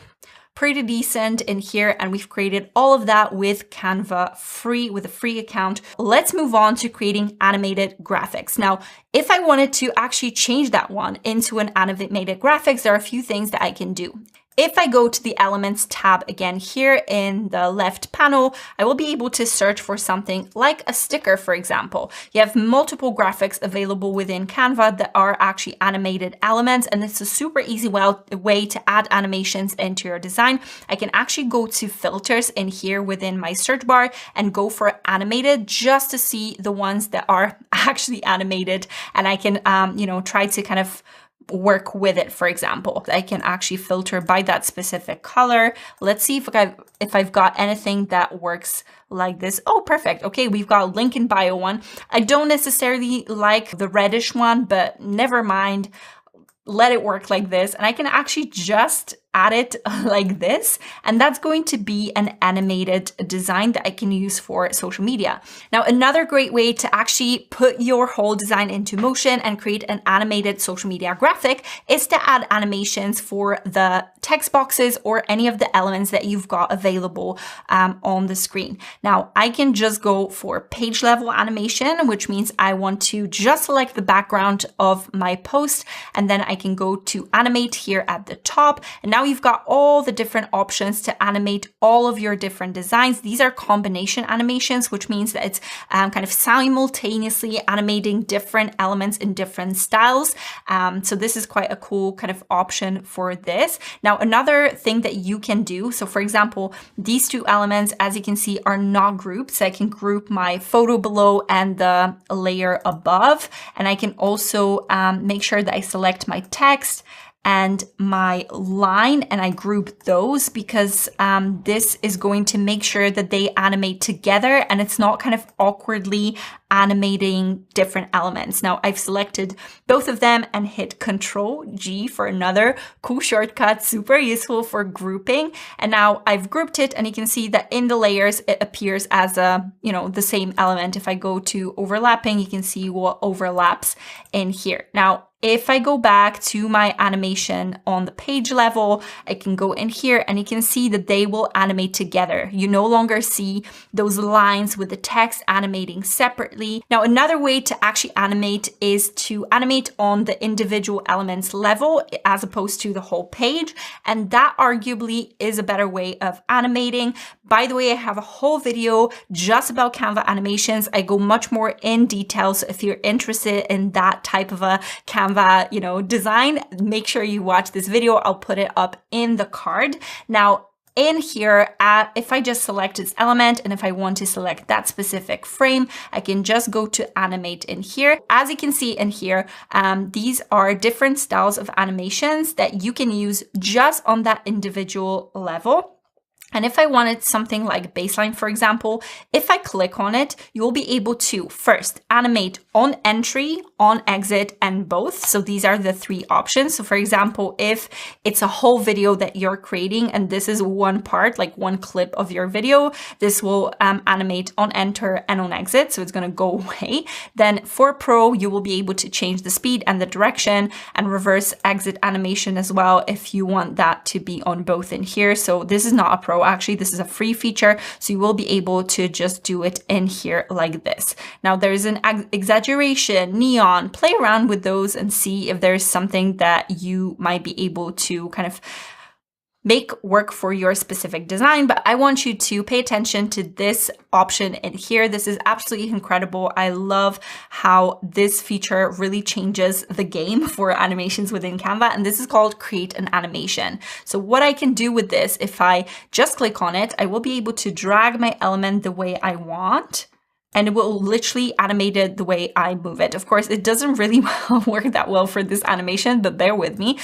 Pretty decent in here, and we've created all of that with Canva free, with a free account. Let's move on to creating animated graphics. Now, if I wanted to actually change that one into an animated graphics, there are a few things that I can do. If I go to the Elements tab again here in the left panel, I will be able to search for something like a sticker, for example. You have multiple graphics available within Canva that are actually animated elements, and it's a super easy way to add animations into your design. I can actually go to filters in here within my search bar and go for animated just to see the ones that are actually animated, and I can, try to kind of work with it. For example, I can actually filter by that specific color. Let's see if I've got anything that works like this. Oh, perfect. Okay, we've got link in bio one. I don't necessarily like the reddish one, but never mind. Let it work like this, and I can actually just add it like this, and that's going to be an animated design that I can use for social media. Now, another great way to actually put your whole design into motion and create an animated social media graphic is to add animations for the text boxes or any of the elements that you've got available on the screen. Now, I can just go for page level animation, which means I want to just select the background of my post, and then I can go to animate here at the top, and now you've got all the different options to animate all of your different designs. These are combination animations, which means that it's kind of simultaneously animating different elements in different styles. So this is quite a cool kind of option for this. Now, another thing that you can do, so for example, these two elements, as you can see, are not grouped. So I can group my photo below and the layer above. And I can also make sure that I select my text and my line, and I group those because this is going to make sure that they animate together and it's not kind of awkwardly animating different elements. Now, I've selected both of them and hit Control G for another cool shortcut, super useful for grouping. And now I've grouped it, and you can see that in the layers, it appears as the same element. If I go to overlapping, you can see what overlaps in here. Now, if I go back to my animation on the page level, I can go in here and you can see that they will animate together. You no longer see those lines with the text animating separately. Now, another way to actually animate is to animate on the individual elements level as opposed to the whole page. And that arguably is a better way of animating. By the way, I have a whole video just about Canva animations. I go much more in detail. So if you're interested in that type of a Canva design, make sure you watch this video. I'll put it up in the card. Now, in here, if I just select this element, and if I want to select that specific frame, I can just go to animate in here. As you can see in here, these are different styles of animations that you can use just on that individual level. And if I wanted something like baseline, for example, if I click on it, you will be able to first animate on entry, on exit, and both. So these are the three options. So for example, if it's a whole video that you're creating and this is one part, like one clip of your video, this will animate on enter and on exit. So it's going to go away. Then for Pro, you will be able to change the speed and the direction and reverse exit animation as well if you want that to be on both in here. So this is not a Pro Pro. Actually, this is a free feature, so you will be able to just do it in here like this. Now there's an exaggeration, neon, play around with those and see if there's something that you might be able to kind of make work for your specific design. But I want you to pay attention to this option in here. This is absolutely incredible. I love how this feature really changes the game for animations within Canva. And this is called create an animation. So what I can do with this, if I just click on it, I will be able to drag my element the way I want. And it will literally animate it the way I move it. Of course, it doesn't really work that well for this animation, but bear with me.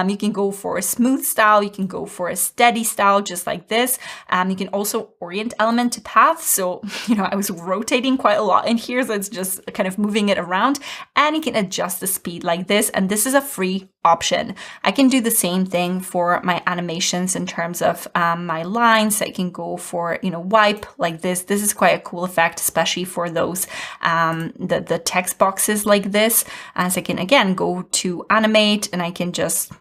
You can go for a smooth style. You can go for a steady style, just like this. You can also orient element to path. So, I was rotating quite a lot in here. So it's just kind of moving it around, and you can adjust the speed like this. And this is a free option. I can do the same thing for my animations in terms of my lines. I can go for, wipe like this. This is quite a cool effect, especially for those, the text boxes like this. As I can, again, go to animate, and I can just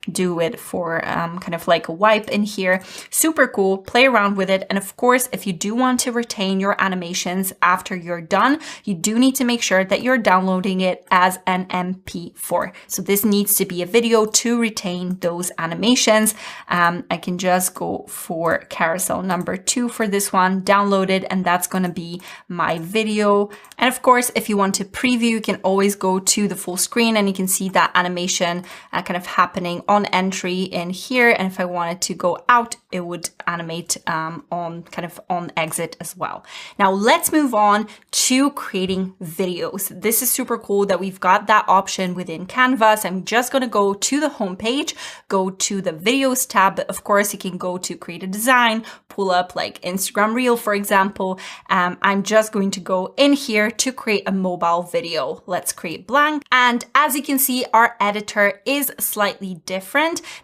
do it for kind of like a wipe in here. Super cool. Play around with it. And of course, if you do want to retain your animations after you're done, you do need to make sure that you're downloading it as an MP4. So this needs to be a video to retain those animations. I can just go for carousel number 2 for this one, download it, and that's going to be my video. And of course, if you want to preview, you can always go to the full screen, and you can see that animation kind of happening on entry in here. And if I wanted to go out, it would animate on exit as well. Now let's move on to creating videos. This is super cool that we've got that option within Canva. So I'm just going to go to the home page, go to the videos tab. But of course, you can go to create a design, pull up like Instagram Reel, for example. I'm just going to go in here to create a mobile video. Let's create blank. And as you can see, our editor is slightly different.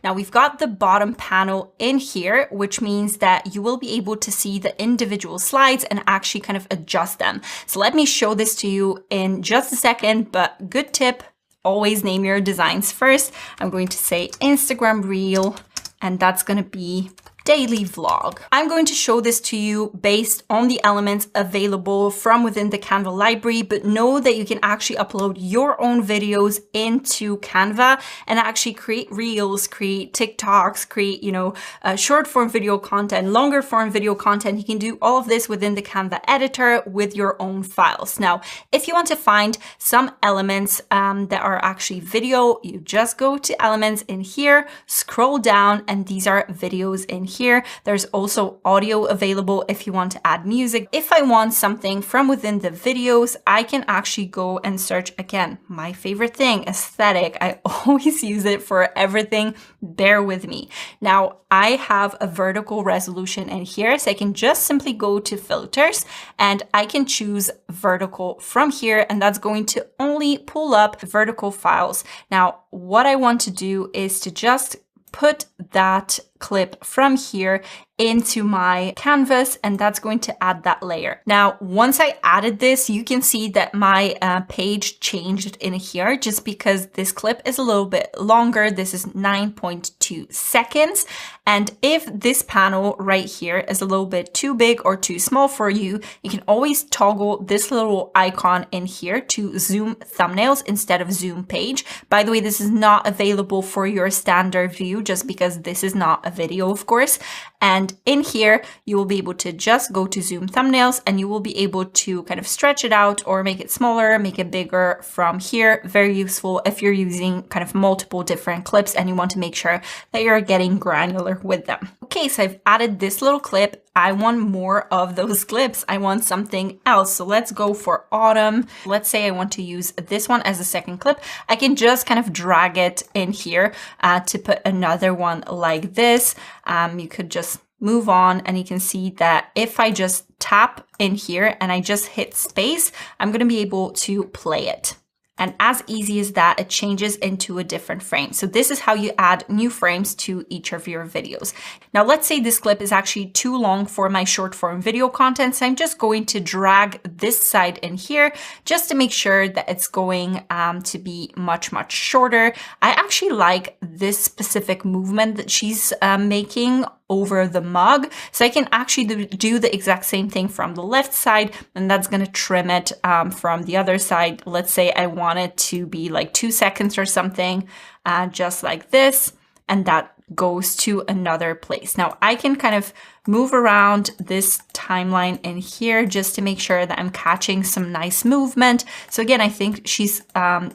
Now we've got the bottom panel in here, which means that you will be able to see the individual slides and actually kind of adjust them. So let me show this to you in just a second, but good tip, always name your designs first. I'm going to say Instagram Reel, and that's going to be daily vlog. I'm going to show this to you based on the elements available from within the Canva library, but know that you can actually upload your own videos into Canva and actually create reels, create TikToks, create, short form video content, longer form video content. You can do all of this within the Canva editor with your own files. Now, if you want to find some elements that are actually video, you just go to elements in here, scroll down, and these are videos in here. There's also audio available if you want to add music. If I want something from within the videos, I can actually go and search, again, my favorite thing, aesthetic. I always use it for everything. Bear with me. Now, I have a vertical resolution in here, so I can just simply go to filters and I can choose vertical from here, and that's going to only pull up vertical files. Now, what I want to do is to just put that clip from here into my canvas, and that's going to add that layer. Now, once I added this, you can see that my page changed in here just because this clip is a little bit longer. This is 9.2 seconds. And if this panel right here is a little bit too big or too small for you, you can always toggle this little icon in here to zoom thumbnails instead of zoom page. By the way, this is not available for your standard view just because this is not a video, of course. And in here, you will be able to just go to zoom thumbnails, and you will be able to kind of stretch it out or make it smaller, make it bigger from here. Very useful if you're using kind of multiple different clips and you want to make sure that you're getting granular with them. Okay, so I've added this little clip. I want more of those clips. I want something else. So let's go for autumn. Let's say I want to use this one as a second clip. I can just kind of drag it in here to put another one like this. You could just move on, and you can see that if I just tap in here and I just hit space, I'm going to be able to play it. And as easy as that, it changes into a different frame. So this is how you add new frames to each of your videos. Now, let's say this clip is actually too long for my short form video content. So I'm just going to drag this side in here just to make sure that it's going to be much, much shorter. I actually like this specific movement that she's making over the mug. So I can actually do the exact same thing from the left side, and that's going to trim it from the other side. Let's say I want it to be like 2 seconds or something, just like this, and that goes to another place. Now I can kind of move around this timeline in here just to make sure that I'm catching some nice movement. So again, I think she's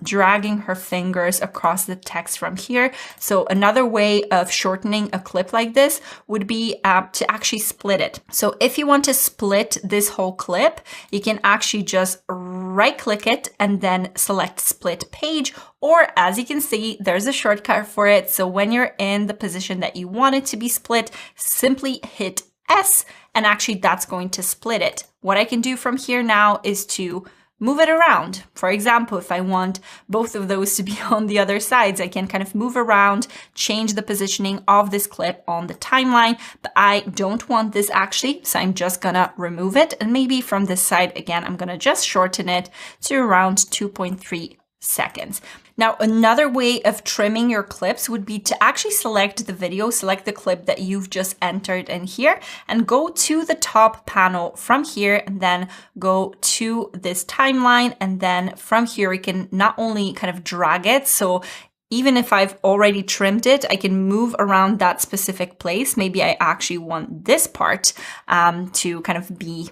dragging her fingers across the text from here. So another way of shortening a clip like this would be to actually split it. So if you want to split this whole clip, you can actually just right click it and then select split page, or as you can see, there's a shortcut for it. So when you're in the position that you want it to be split, simply hit S, and actually that's going to split it. What I can do from here now is to move it around. For example, if I want both of those to be on the other sides, I can kind of move around, change the positioning of this clip on the timeline, but I don't want this actually, so I'm just gonna remove it. And maybe from this side, again, I'm gonna just shorten it to around 2.3 seconds. Now, another way of trimming your clips would be to actually select the video, select the clip that you've just entered in here, and go to the top panel from here, and then go to this timeline. And then from here, we can not only kind of drag it, so even if I've already trimmed it, I can move around that specific place. Maybe I actually want this part to kind of be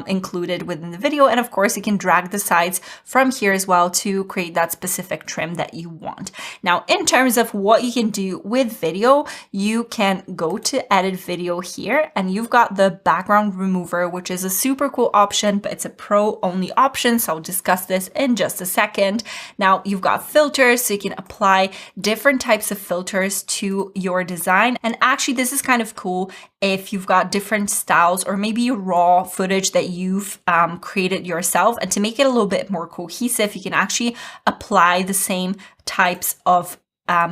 included within the video. And of course, you can drag the sides from here as well to create that specific trim that you want. Now, in terms of what you can do with video, you can go to edit video here, and you've got the background remover, which is a super cool option, but it's a pro only option. So I'll discuss this in just a second. Now you've got filters, so you can apply different types of filters to your design. And actually, this is kind of cool if you've got different styles or maybe raw footage that you've created yourself. And to make it a little bit more cohesive, you can actually apply the same types of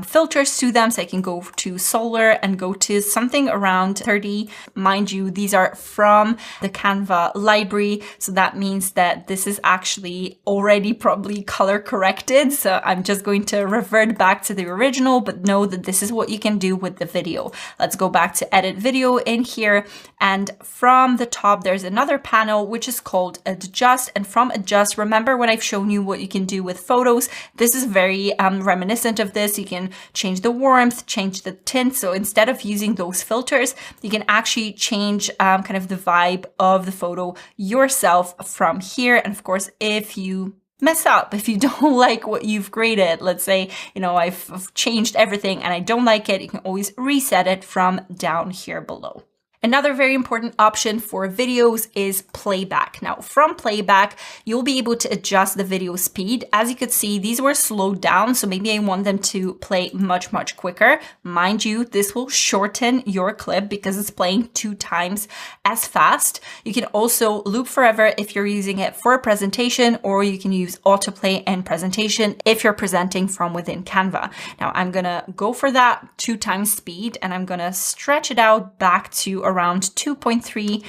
filters to them. So I can go to solar and go to something around 30. Mind you, these are from the Canva library. So that means that this is actually already probably color corrected. So I'm just going to revert back to the original, but know that this is what you can do with the video. Let's go back to edit video in here. And from the top, there's another panel, which is called adjust. And from adjust, remember when I've shown you what you can do with photos, this is very reminiscent of this. You can change the warmth, change the tint. So instead of using those filters, you can actually change kind of the vibe of the photo yourself from here. And of course, if you mess up, if you don't like what you've created, let's say, you know, I've changed everything and I don't like it, you can always reset it from down here below. Another very important option for videos is playback. Now, from playback, you'll be able to adjust the video speed. As you could see, these were slowed down, so maybe I want them to play much, much quicker. Mind you, this will shorten your clip because it's playing 2 times as fast. You can also loop forever if you're using it for a presentation, or you can use autoplay and presentation if you're presenting from within Canva. Now, I'm gonna go for that 2 times speed, and I'm gonna stretch it out back to around 2.3,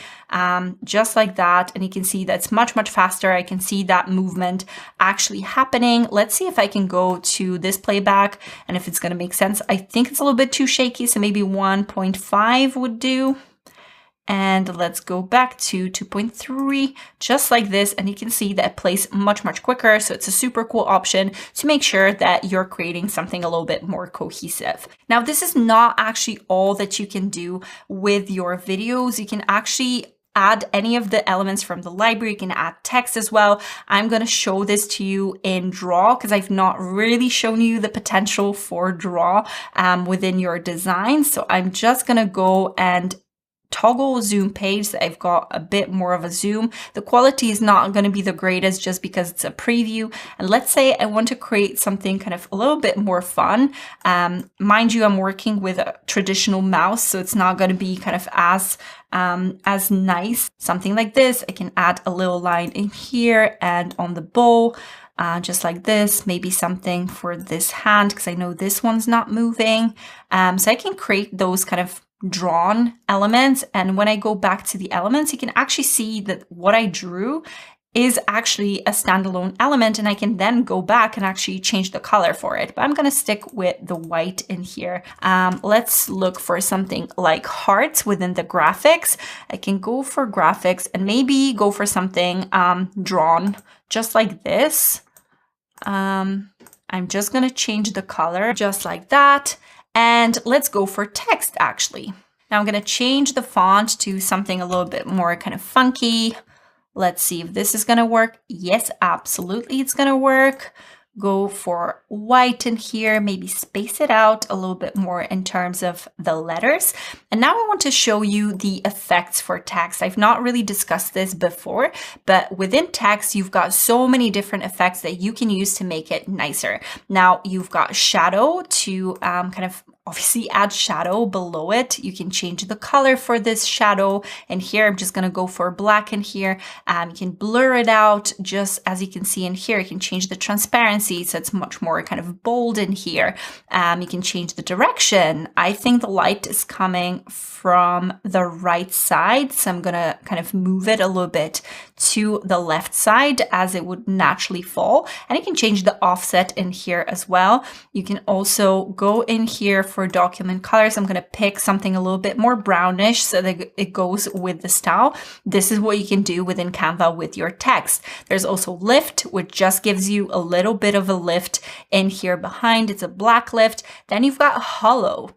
just like that. And you can see that's much, much faster. I can see that movement actually happening. Let's see if I can go to this playback and if it's going to make sense. I think it's a little bit too shaky, so maybe 1.5 would do. And let's go back to 2.3, just like this. And you can see that it plays much, much quicker. So it's a super cool option to make sure that you're creating something a little bit more cohesive. Now, this is not actually all that you can do with your videos. You can actually add any of the elements from the library. You can add text as well. I'm going to show this to you in Draw because I've not really shown you the potential for Draw within your design. So I'm just going to go and toggle zoom page so I've got a bit more of a zoom. The quality is not going to be the greatest just because it's a preview. And let's say I want to create something kind of a little bit more fun. Mind you, I'm working with a traditional mouse, so it's not going to be kind of as nice. Something like this, I can add a little line in here and on the bow. Just like this, maybe something for this hand because I know this one's not moving. So I can create those kind of drawn elements. And when I go back to the elements, you can actually see that what I drew is actually a standalone element, and I can then go back and actually change the color for it. But I'm going to stick with the white in here. Let's look for something like hearts within the graphics. I can go for graphics and maybe go for something drawn just like this. I'm just going to change the color just like that. And let's go for text actually. Now I'm going to change the font to something a little bit more kind of funky. Let's see if this is going to work. Yes, absolutely, it's going to work. Go for white in here, maybe space it out a little bit more in terms of the letters. And now I want to show you the effects for text. I've not really discussed this before, but within text, you've got so many different effects that you can use to make it nicer. Now you've got shadow to kind of obviously add shadow below it. You can change the color for this shadow. And here, I'm just going to go for black in here. You can blur it out just as you can see in here. You can change the transparency so it's much more kind of bold in here. You can change the direction. I think the light is coming from the right side. So I'm going to kind of move it a little bit to the left side as it would naturally fall. And you can change the offset in here as well. You can also go in here for document colors. I'm going to pick something a little bit more brownish so that it goes with the style. This is what you can do within Canva with your text. There's also lift, which just gives you a little bit of a lift in here behind. It's a black lift. Then you've got hollow.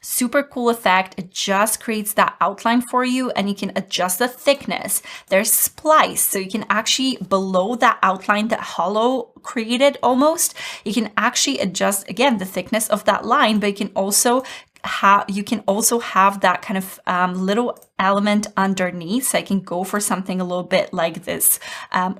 Super cool effect. It just creates that outline for you, and you can adjust the thickness. There's splice, so you can actually, below that outline that hollow created almost, you can actually adjust again the thickness of that line, but you can also have that kind of little element underneath. So I can go for something a little bit like this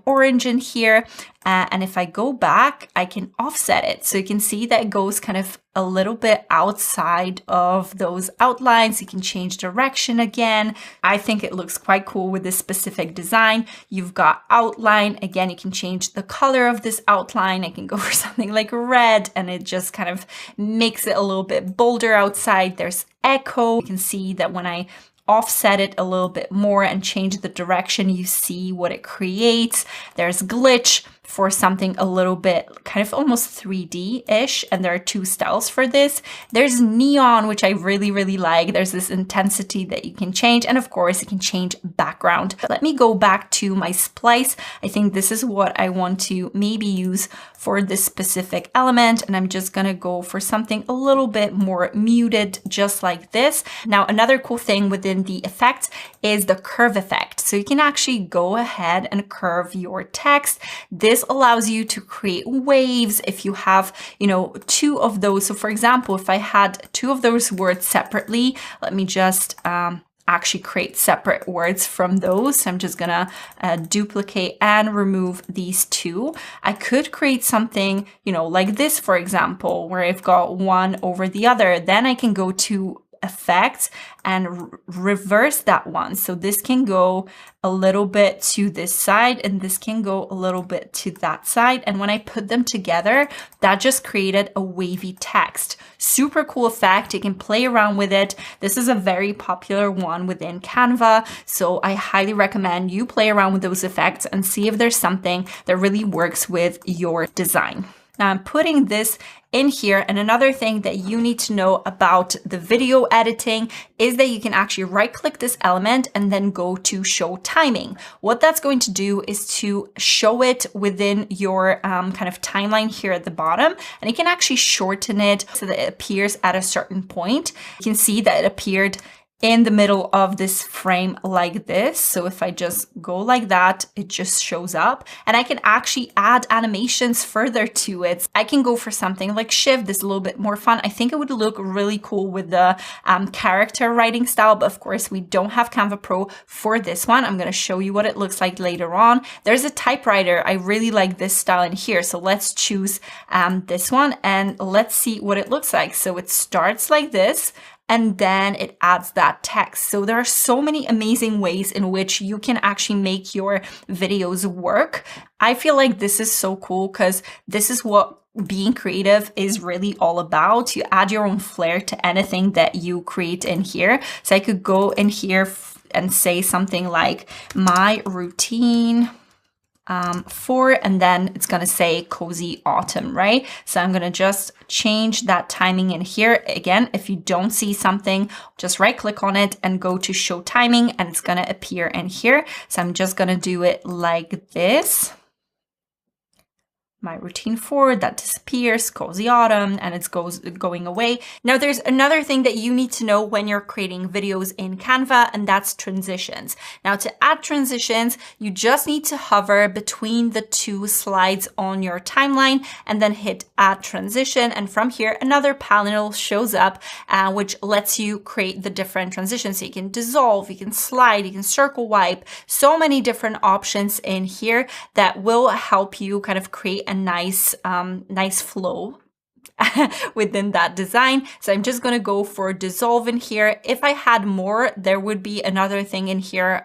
orange in here. And if I go back, I can offset it. So you can see that it goes kind of a little bit outside of those outlines. You can change direction again. I think it looks quite cool with this specific design. You've got outline. Again, you can change the color of this outline. I can go for something like red, and it just kind of makes it a little bit bolder outside. There's echo. You can see that when I offset it a little bit more and change the direction, you see what it creates. There's glitch for something a little bit kind of almost 3D-ish, and there are two styles for this. There's neon, which I really, really like. There's this intensity that you can change, and of course, you can change background. But let me go back to my splice. I think this is what I want to maybe use for this specific element, and I'm just gonna go for something a little bit more muted, just like this. Now, another cool thing within the effects is the curve effect. So you can actually go ahead and curve your text. This allows you to create waves if you have, two of those. So for example, if I had two of those words separately, let me just actually create separate words from those. So I'm just gonna duplicate and remove these two. I could create something, like this, for example, where I've got one over the other. Then I can go to effects and reverse that one. So this can go a little bit to this side, and this can go a little bit to that side. And when I put them together, that just created a wavy text. Super cool effect. You can play around with it. This is a very popular one within Canva. So I highly recommend you play around with those effects and see if there's something that really works with your design. Now I'm putting this in here, and another thing that you need to know about the video editing is that you can actually right-click this element and then go to show timing. What that's going to do is to show it within your kind of timeline here at the bottom, and you can actually shorten it so that it appears at a certain point. You can see that it appeared in the middle of this frame like this. So if I just go like that, it just shows up, and I can actually add animations further to it. I can go for something like shift. This is a little bit more fun. I think it would look really cool with the character writing style, but of course we don't have Canva Pro for this one. I'm going to show you what it looks like later on. There's a typewriter. I really like this style in here. So let's choose this one, and let's see what it looks like. So it starts like this, and then it adds that text. So there are so many amazing ways in which you can actually make your videos work. I feel like this is so cool because this is what being creative is really all about. You add your own flair to anything that you create in here. So I could go in here and say something like my routine 4, and then it's going to say cozy autumn, right? So I'm going to just change that timing in here. Again, if you don't see something, just right click on it and go to show timing, and it's going to appear in here. So I'm just going to do it like this. My routine 4, that disappears, cozy autumn, and it's going away. Now there's another thing that you need to know when you're creating videos in Canva, and that's transitions. Now to add transitions, you just need to hover between the 2 slides on your timeline and then hit add transition. And from here, another panel shows up, which lets you create the different transitions. So you can dissolve, you can slide, you can circle wipe, so many different options in here that will help you kind of create a nice flow within that design. So I'm just going to go for dissolve in here. If I had more, there would be another thing in here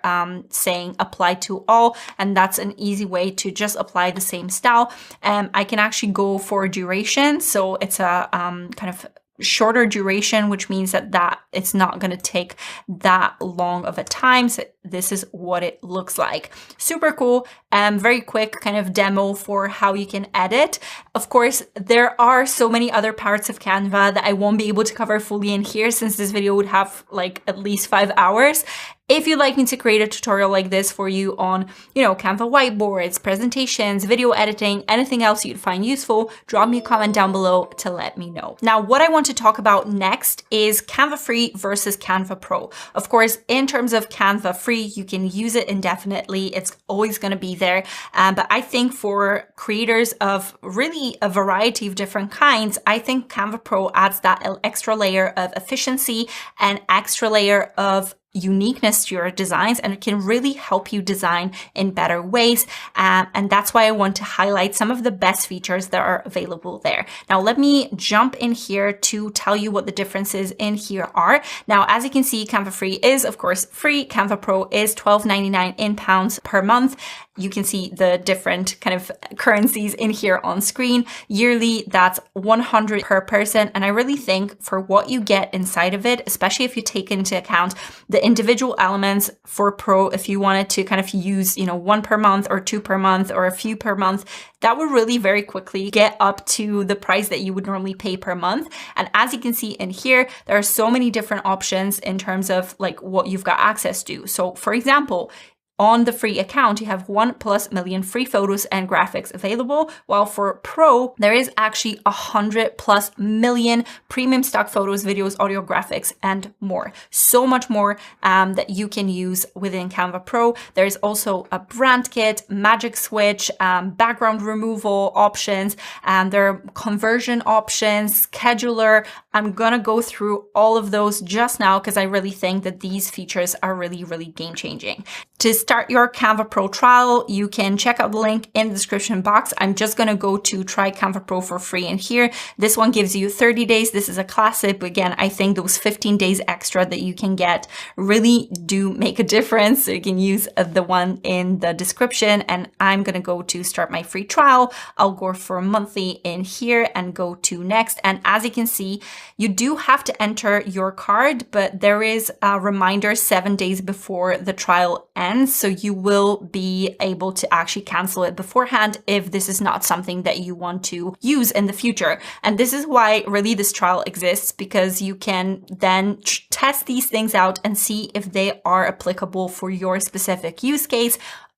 saying apply to all, and that's an easy way to just apply the same style. I can actually go for duration. So it's a kind of shorter duration, which means that it's not going to take that long of a time. So this is what it looks like. Super cool. Very quick kind of demo for how you can edit. Of course, there are so many other parts of Canva that I won't be able to cover fully in here, since this video would have like at least 5 hours. If you'd like me to create a tutorial like this for you on, Canva whiteboards, presentations, video editing, anything else you'd find useful, drop me a comment down below to let me know. Now, what I want to talk about next is Canva Free versus Canva Pro. Of course, in terms of Canva Free, you can use it indefinitely. It's always going to be there. But I think for creators of really a variety of different kinds, I think Canva Pro adds that extra layer of efficiency and extra layer of uniqueness to your designs, and it can really help you design in better ways. And that's why I want to highlight some of the best features that are available there. Now, let me jump in here to tell you what the differences in here are. Now, as you can see, Canva Free is, of course, free. Canva Pro is £12.99 in pounds per month. You can see the different kind of currencies in here on screen. Yearly, that's 100 per person. And I really think for what you get inside of it, especially if you take into account the individual elements for Pro, if you wanted to kind of use, 1 per month or 2 per month or a few per month, that would really very quickly get up to the price that you would normally pay per month. And as you can see in here, there are so many different options in terms of like what you've got access to. So for example, on the free account, you have 1+ million free photos and graphics available, while for Pro, there is actually 100+ million premium stock photos, videos, audio, graphics, and more. So much more that you can use within Canva Pro. There's also a brand kit, magic switch, background removal options, and there are conversion options, scheduler. I'm gonna go through all of those just now because I really think that these features are really, really game changing. To start your Canva Pro trial, you can check out the link in the description box. I'm just going to go to try Canva Pro for free in here. This one gives you 30 days. This is a classic, but again, I think those 15 days extra that you can get really do make a difference. So you can use the one in the description, and I'm going to go to start my free trial. I'll go for monthly in here and go to next. And as you can see, you do have to enter your card, but there is a reminder 7 days before the trial ends. So you will be able to actually cancel it beforehand if this is not something that you want to use in the future. And this is why really this trial exists, because you can then test these things out and see if they are applicable for your specific use case.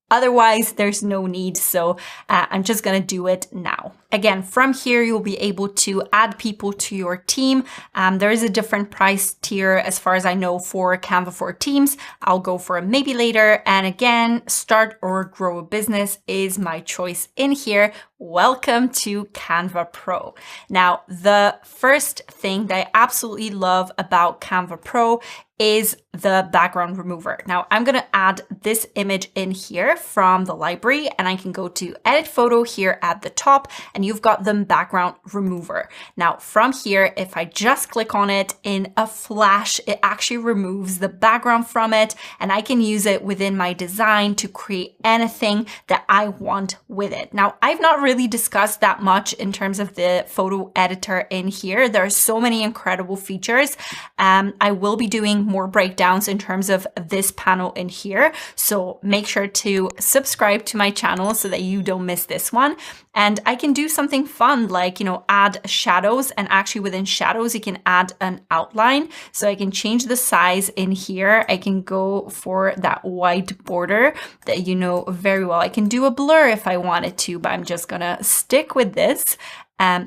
Otherwise, there's no need. So I'm just going to do it now. Again, from here, you'll be able to add people to your team. There is a different price tier, as far as I know, for Canva for Teams. I'll go for a maybe later. And again, start or grow a business is my choice in here. Welcome to Canva Pro. Now, the first thing that I absolutely love about Canva Pro is the background remover. Now, I'm going to add this image in here from the library, and I can go to edit photo here at the top, and you've got the background remover. Now, from here, if I just click on it in a flash, it actually removes the background from it, and I can use it within my design to create anything that I want with it. Now, I've not really really discuss that much in terms of the photo editor in here. There are so many incredible features. I will be doing more breakdowns in terms of this panel in here. So make sure to subscribe to my channel so that you don't miss this one. And I can do something fun like, add shadows, and actually within shadows, you can add an outline. So I can change the size in here. I can go for that white border that you know very well. I can do a blur if I wanted to, but I'm just gonna stick with this.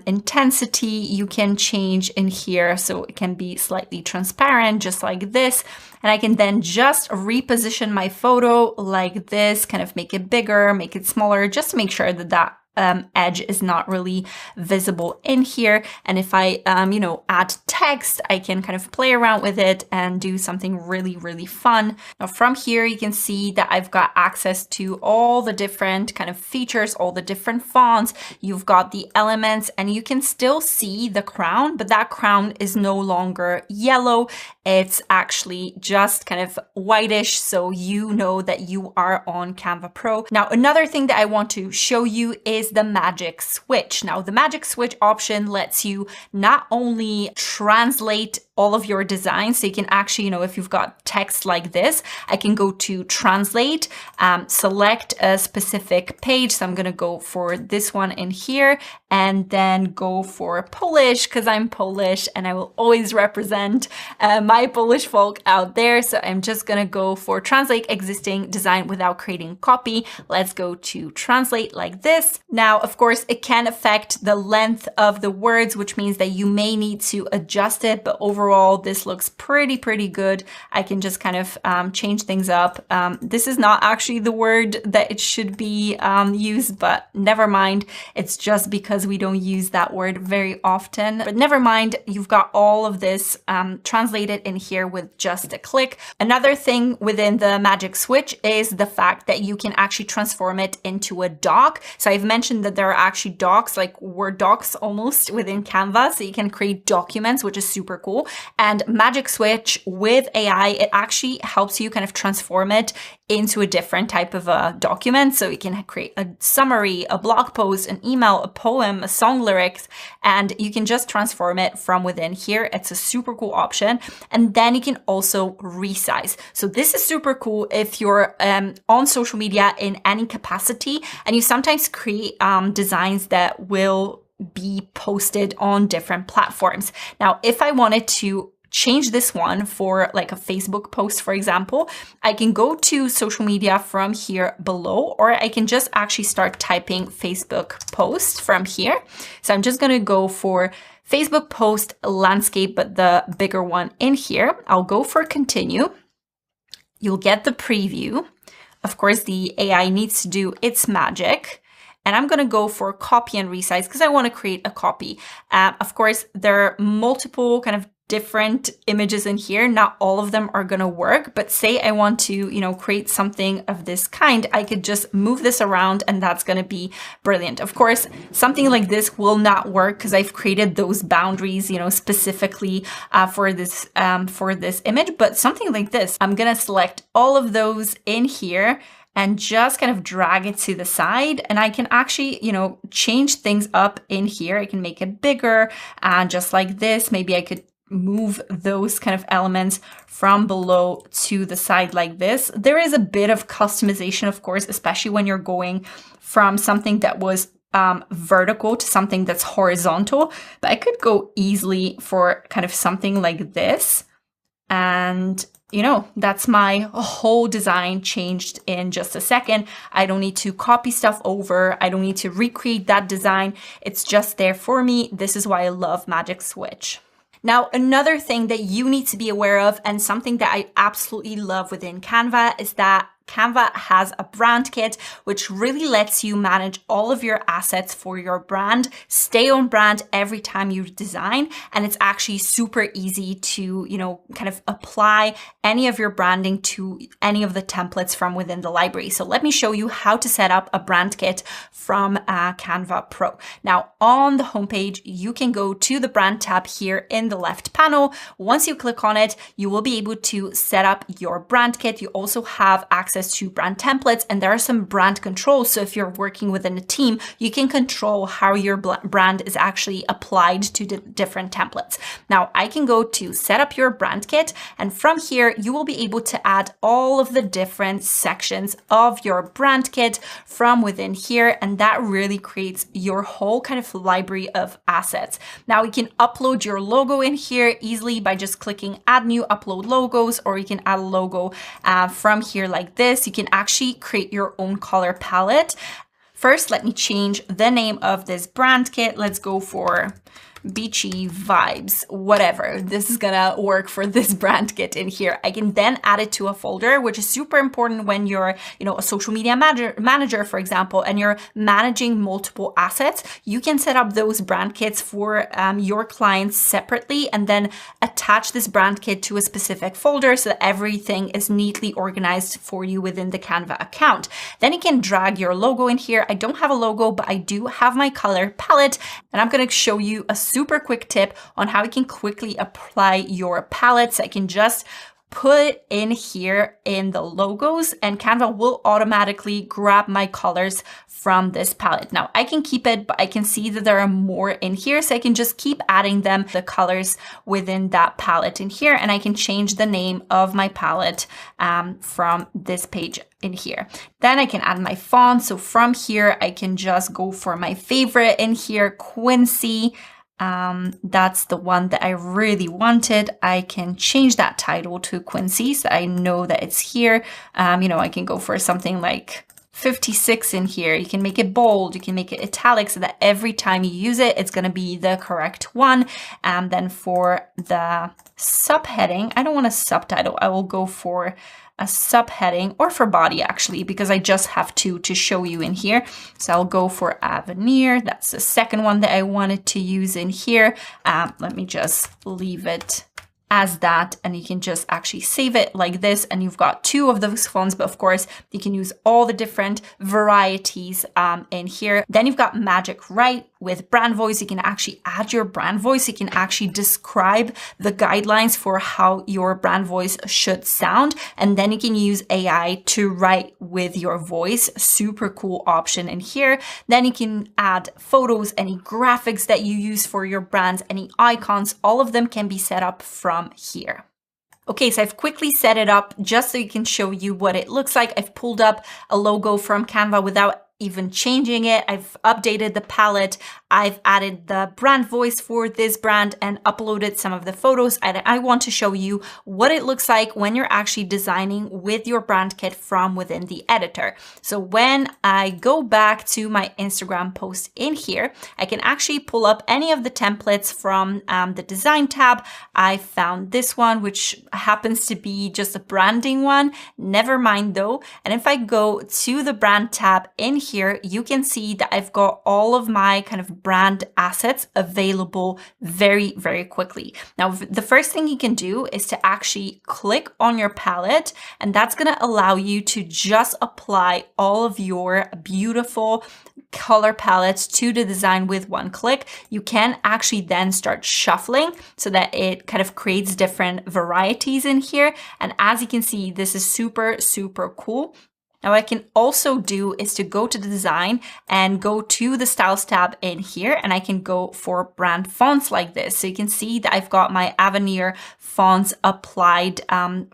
Intensity you can change in here, so it can be slightly transparent, just like this. And I can then just reposition my photo like this, kind of make it bigger, make it smaller, just to make sure that that edge is not really visible in here. And if I, add text, I can kind of play around with it and do something really, really fun. Now from here, you can see that I've got access to all the different kind of features, all the different fonts. You've got the elements, and you can still see the crown, but that crown is no longer yellow. It's actually just kind of whitish, so you know that you are on Canva Pro. Now, another thing that I want to show you is the magic switch. Now, the magic switch option lets you not only translate all of your designs, so you can actually, if you've got text like this, I can go to translate, select a specific page. So I'm going to go for this one in here, and then go for Polish, because I'm Polish and I will always represent my Polish folk out there. So I'm just going to go for translate existing design without creating copy. Let's go to translate like this. Now, of course, it can affect the length of the words, which means that you may need to adjust it, but overall, this looks pretty good. I can just kind of change things up. This is not actually the word that it should be used, but never mind. It's just because we don't use that word very often. But never mind, you've got all of this translated in here with just a click. Another thing within the magic switch is the fact that you can actually transform it into a doc. So I've mentioned that there are actually docs, like Word docs almost, within Canva. So you can create documents, which is super cool. And Magic Switch with AI, it actually helps you kind of transform it into a different type of a document. So you can create a summary, a blog post, an email, a poem, a song lyrics, and you can just transform it from within here. It's a super cool option. And then you can also resize. So this is super cool if you're on social media in any capacity, and you sometimes create designs that will be posted on different platforms. Now, if I wanted to change this one for like a Facebook post, for example, I can go to social media from here below, or I can just actually start typing Facebook post from here. So I'm just going to go for Facebook post landscape, but the bigger one in here. I'll go for continue. You'll get the preview. Of course, the AI needs to do its magic. And I'm going to go for copy and resize because I want to create a copy. Of course, there are multiple kind of different images in here. Not all of them are going to work, but say I want to, create something of this kind, I could just move this around and that's going to be brilliant. Of course, something like this will not work because I've created those boundaries, specifically for this image, but something like this, I'm going to select all of those in here and just kind of drag it to the side. And I can actually, change things up in here. I can make it bigger, just like this. Maybe I could move those kind of elements from below to the side like this. There is a bit of customization, of course, especially when you're going from something that was vertical to something that's horizontal. But I could go easily for kind of something like this. And that's my whole design changed in just a second. I don't need to copy stuff over. I don't need to recreate that design. It's just there for me. This is why I love Magic Switch. Now, another thing that you need to be aware of, and something that I absolutely love within Canva, is that Canva has a brand kit, which really lets you manage all of your assets for your brand, stay on brand every time you design. And it's actually super easy to, kind of apply any of your branding to any of the templates from within the library. So let me show you how to set up a brand kit from Canva Pro. Now, on the homepage, you can go to the brand tab here in the left panel. Once you click on it, you will be able to set up your brand kit. You also have access access to brand templates, and there are some brand controls. So if you're working within a team, you can control how your brand is actually applied to the different templates. Now I can go to set up your brand kit, and from here you will be able to add all of the different sections of your brand kit from within here, and that really creates your whole kind of library of assets. Now you can upload your logo in here easily by just clicking add new upload logos, or you can add a logo from here like this. You can actually create your own color palette. First, let me change the name of this brand kit. Let's go for beachy vibes, whatever. This is gonna work for this brand kit in here. I can then add it to a folder, which is super important when you're, a social media manager, for example, and you're managing multiple assets. You can set up those brand kits for your clients separately, and then attach this brand kit to a specific folder so that everything is neatly organized for you within the Canva account. Then you can drag your logo in here. I don't have a logo, but I do have my color palette, and I'm going to show you a super quick tip on how you can quickly apply your palettes. I can just put in here in the logos, and Canva will automatically grab my colors from this palette. Now I can keep it, but I can see that there are more in here, so I can just keep adding them, the colors within that palette in here, and I can change the name of my palette from this page in here. Then I can add my font. So from here, I can just go for my favorite in here, Quincy. That's the one that I really wanted. I can change that title to Quincy so I know that it's here. I can go for something like 56 in here. You can make it bold, you can make it italic so that every time you use it, it's going to be the correct one. And then for the subheading, I don't want a subtitle. I will go for a subheading, or for body actually, because I just have to show you in here. So I'll go for Avenir. That's the second one that I wanted to use in here. Let me just leave it as that, and you can just actually save it like this, and you've got two of those fonts, but of course you can use all the different varieties in here. Then you've got Magic Write with brand voice. You can actually add your brand voice. You can actually describe the guidelines for how your brand voice should sound, and then you can use AI to write with your voice. Super cool option in here. Then you can add photos, any graphics that you use for your brands, any icons, all of them can be set up from here. Okay, so I've quickly set it up just so you can show you what it looks like. I've pulled up a logo from Canva without even changing it. I've updated the palette. I've added the brand voice for this brand and uploaded some of the photos. And I want to show you what it looks like when you're actually designing with your brand kit from within the editor. So when I go back to my Instagram post in here, I can actually pull up any of the templates from the design tab. I found this one, which happens to be just a branding one. Never mind though. And if I go to the brand tab in here, you can see that I've got all of my kind of brand assets available very, very quickly. Now, the first thing you can do is to actually click on your palette, and that's going to allow you to just apply all of your beautiful color palettes to the design with one click. You can actually then start shuffling so that it kind of creates different varieties in here. And as you can see, this is super, super cool. Now, what I can also do is to go to the design and go to the styles tab in here, and I can go for brand fonts like this. So you can see that I've got my Avenir fonts applied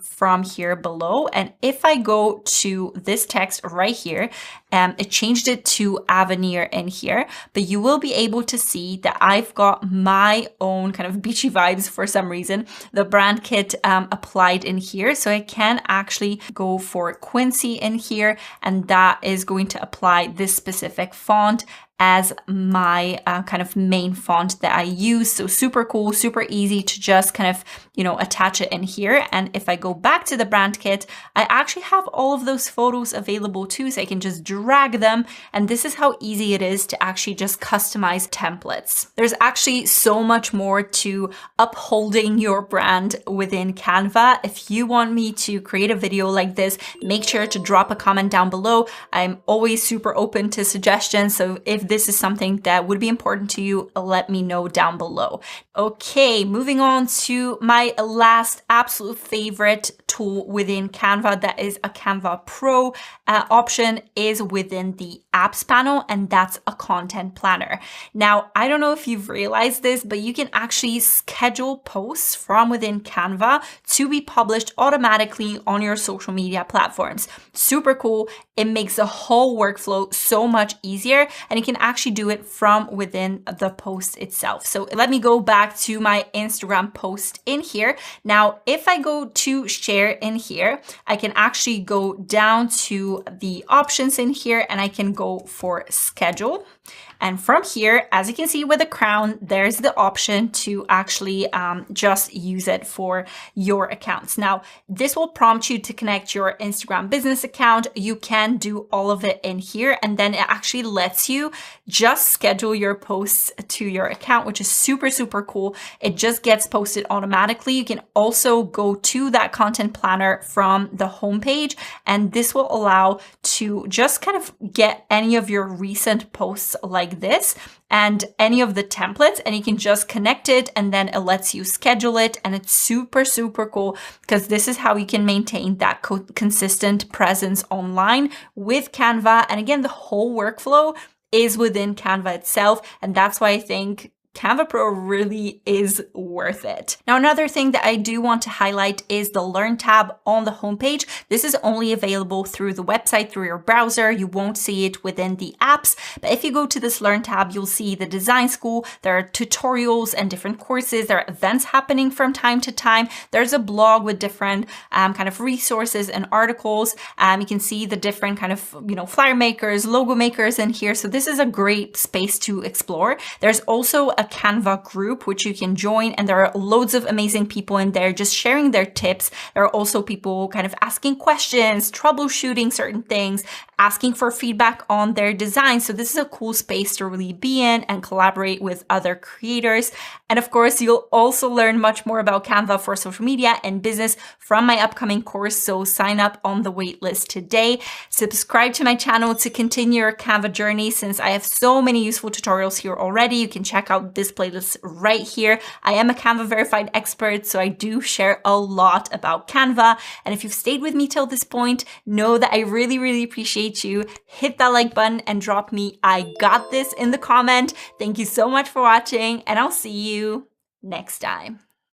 from here below. And if I go to this text right here, it changed it to Avenir in here, but you will be able to see that I've got my own kind of beachy vibes for some reason, the brand kit applied in here. So I can actually go for Quincy in here, and that is going to apply this specific font as my kind of main font that I use. So super cool, super easy to just kind of, attach it in here. And if I go back to the brand kit, I actually have all of those photos available too. So I can just drag them. And this is how easy it is to actually just customize templates. There's actually so much more to upholding your brand within Canva. If you want me to create a video like this, make sure to drop a comment down below. I'm always super open to suggestions. So if this is something that would be important to you, let me know down below. Okay, moving on to my last absolute favorite tool within Canva that is a Canva Pro option is within the apps panel, and that's a content planner. Now, I don't know if you've realized this, but you can actually schedule posts from within Canva to be published automatically on your social media platforms. Super cool. It makes the whole workflow so much easier, and you can actually do it from within the post itself. So let me go back to my Instagram post in here. Now, if I go to share in here, I can actually go down to the options in here and I can go for schedule. And from here, as you can see with the crown, there's the option to actually just use it for your accounts. Now, this will prompt you to connect your Instagram business account. You can do all of it in here, and then it actually lets you just schedule your posts to your account, which is super, super cool. It just gets posted automatically. You can also go to that content planner from the homepage, and this will allow to just kind of get any of your recent posts like this and any of the templates, and you can just connect it, and then it lets you schedule it. And it's super, super cool because this is how you can maintain that consistent presence online with Canva. And again, the whole workflow is within Canva itself. And that's why I think Canva Pro really is worth it. Now, another thing that I do want to highlight is the Learn tab on the homepage. This is only available through the website, through your browser. You won't see it within the apps. But if you go to this Learn tab, you'll see the design school. There are tutorials and different courses. There are events happening from time to time. There's a blog with different kind of resources and articles. You can see the different kind of, flyer makers, logo makers in here. So this is a great space to explore. There's also a Canva group, which you can join, and there are loads of amazing people in there just sharing their tips. There are also people kind of asking questions, troubleshooting certain things, asking for feedback on their design. So this is a cool space to really be in and collaborate with other creators. And of course, you'll also learn much more about Canva for social media and business from my upcoming course. So sign up on the waitlist today. Subscribe to my channel to continue your Canva journey. Since I have so many useful tutorials here already, you can check out this playlist right here. I am a Canva verified expert, so I do share a lot about Canva. And if you've stayed with me till this point, know that I really, really appreciate you. Hit that like button and drop me "I got this" in the comment. Thank you so much for watching, and I'll see you next time.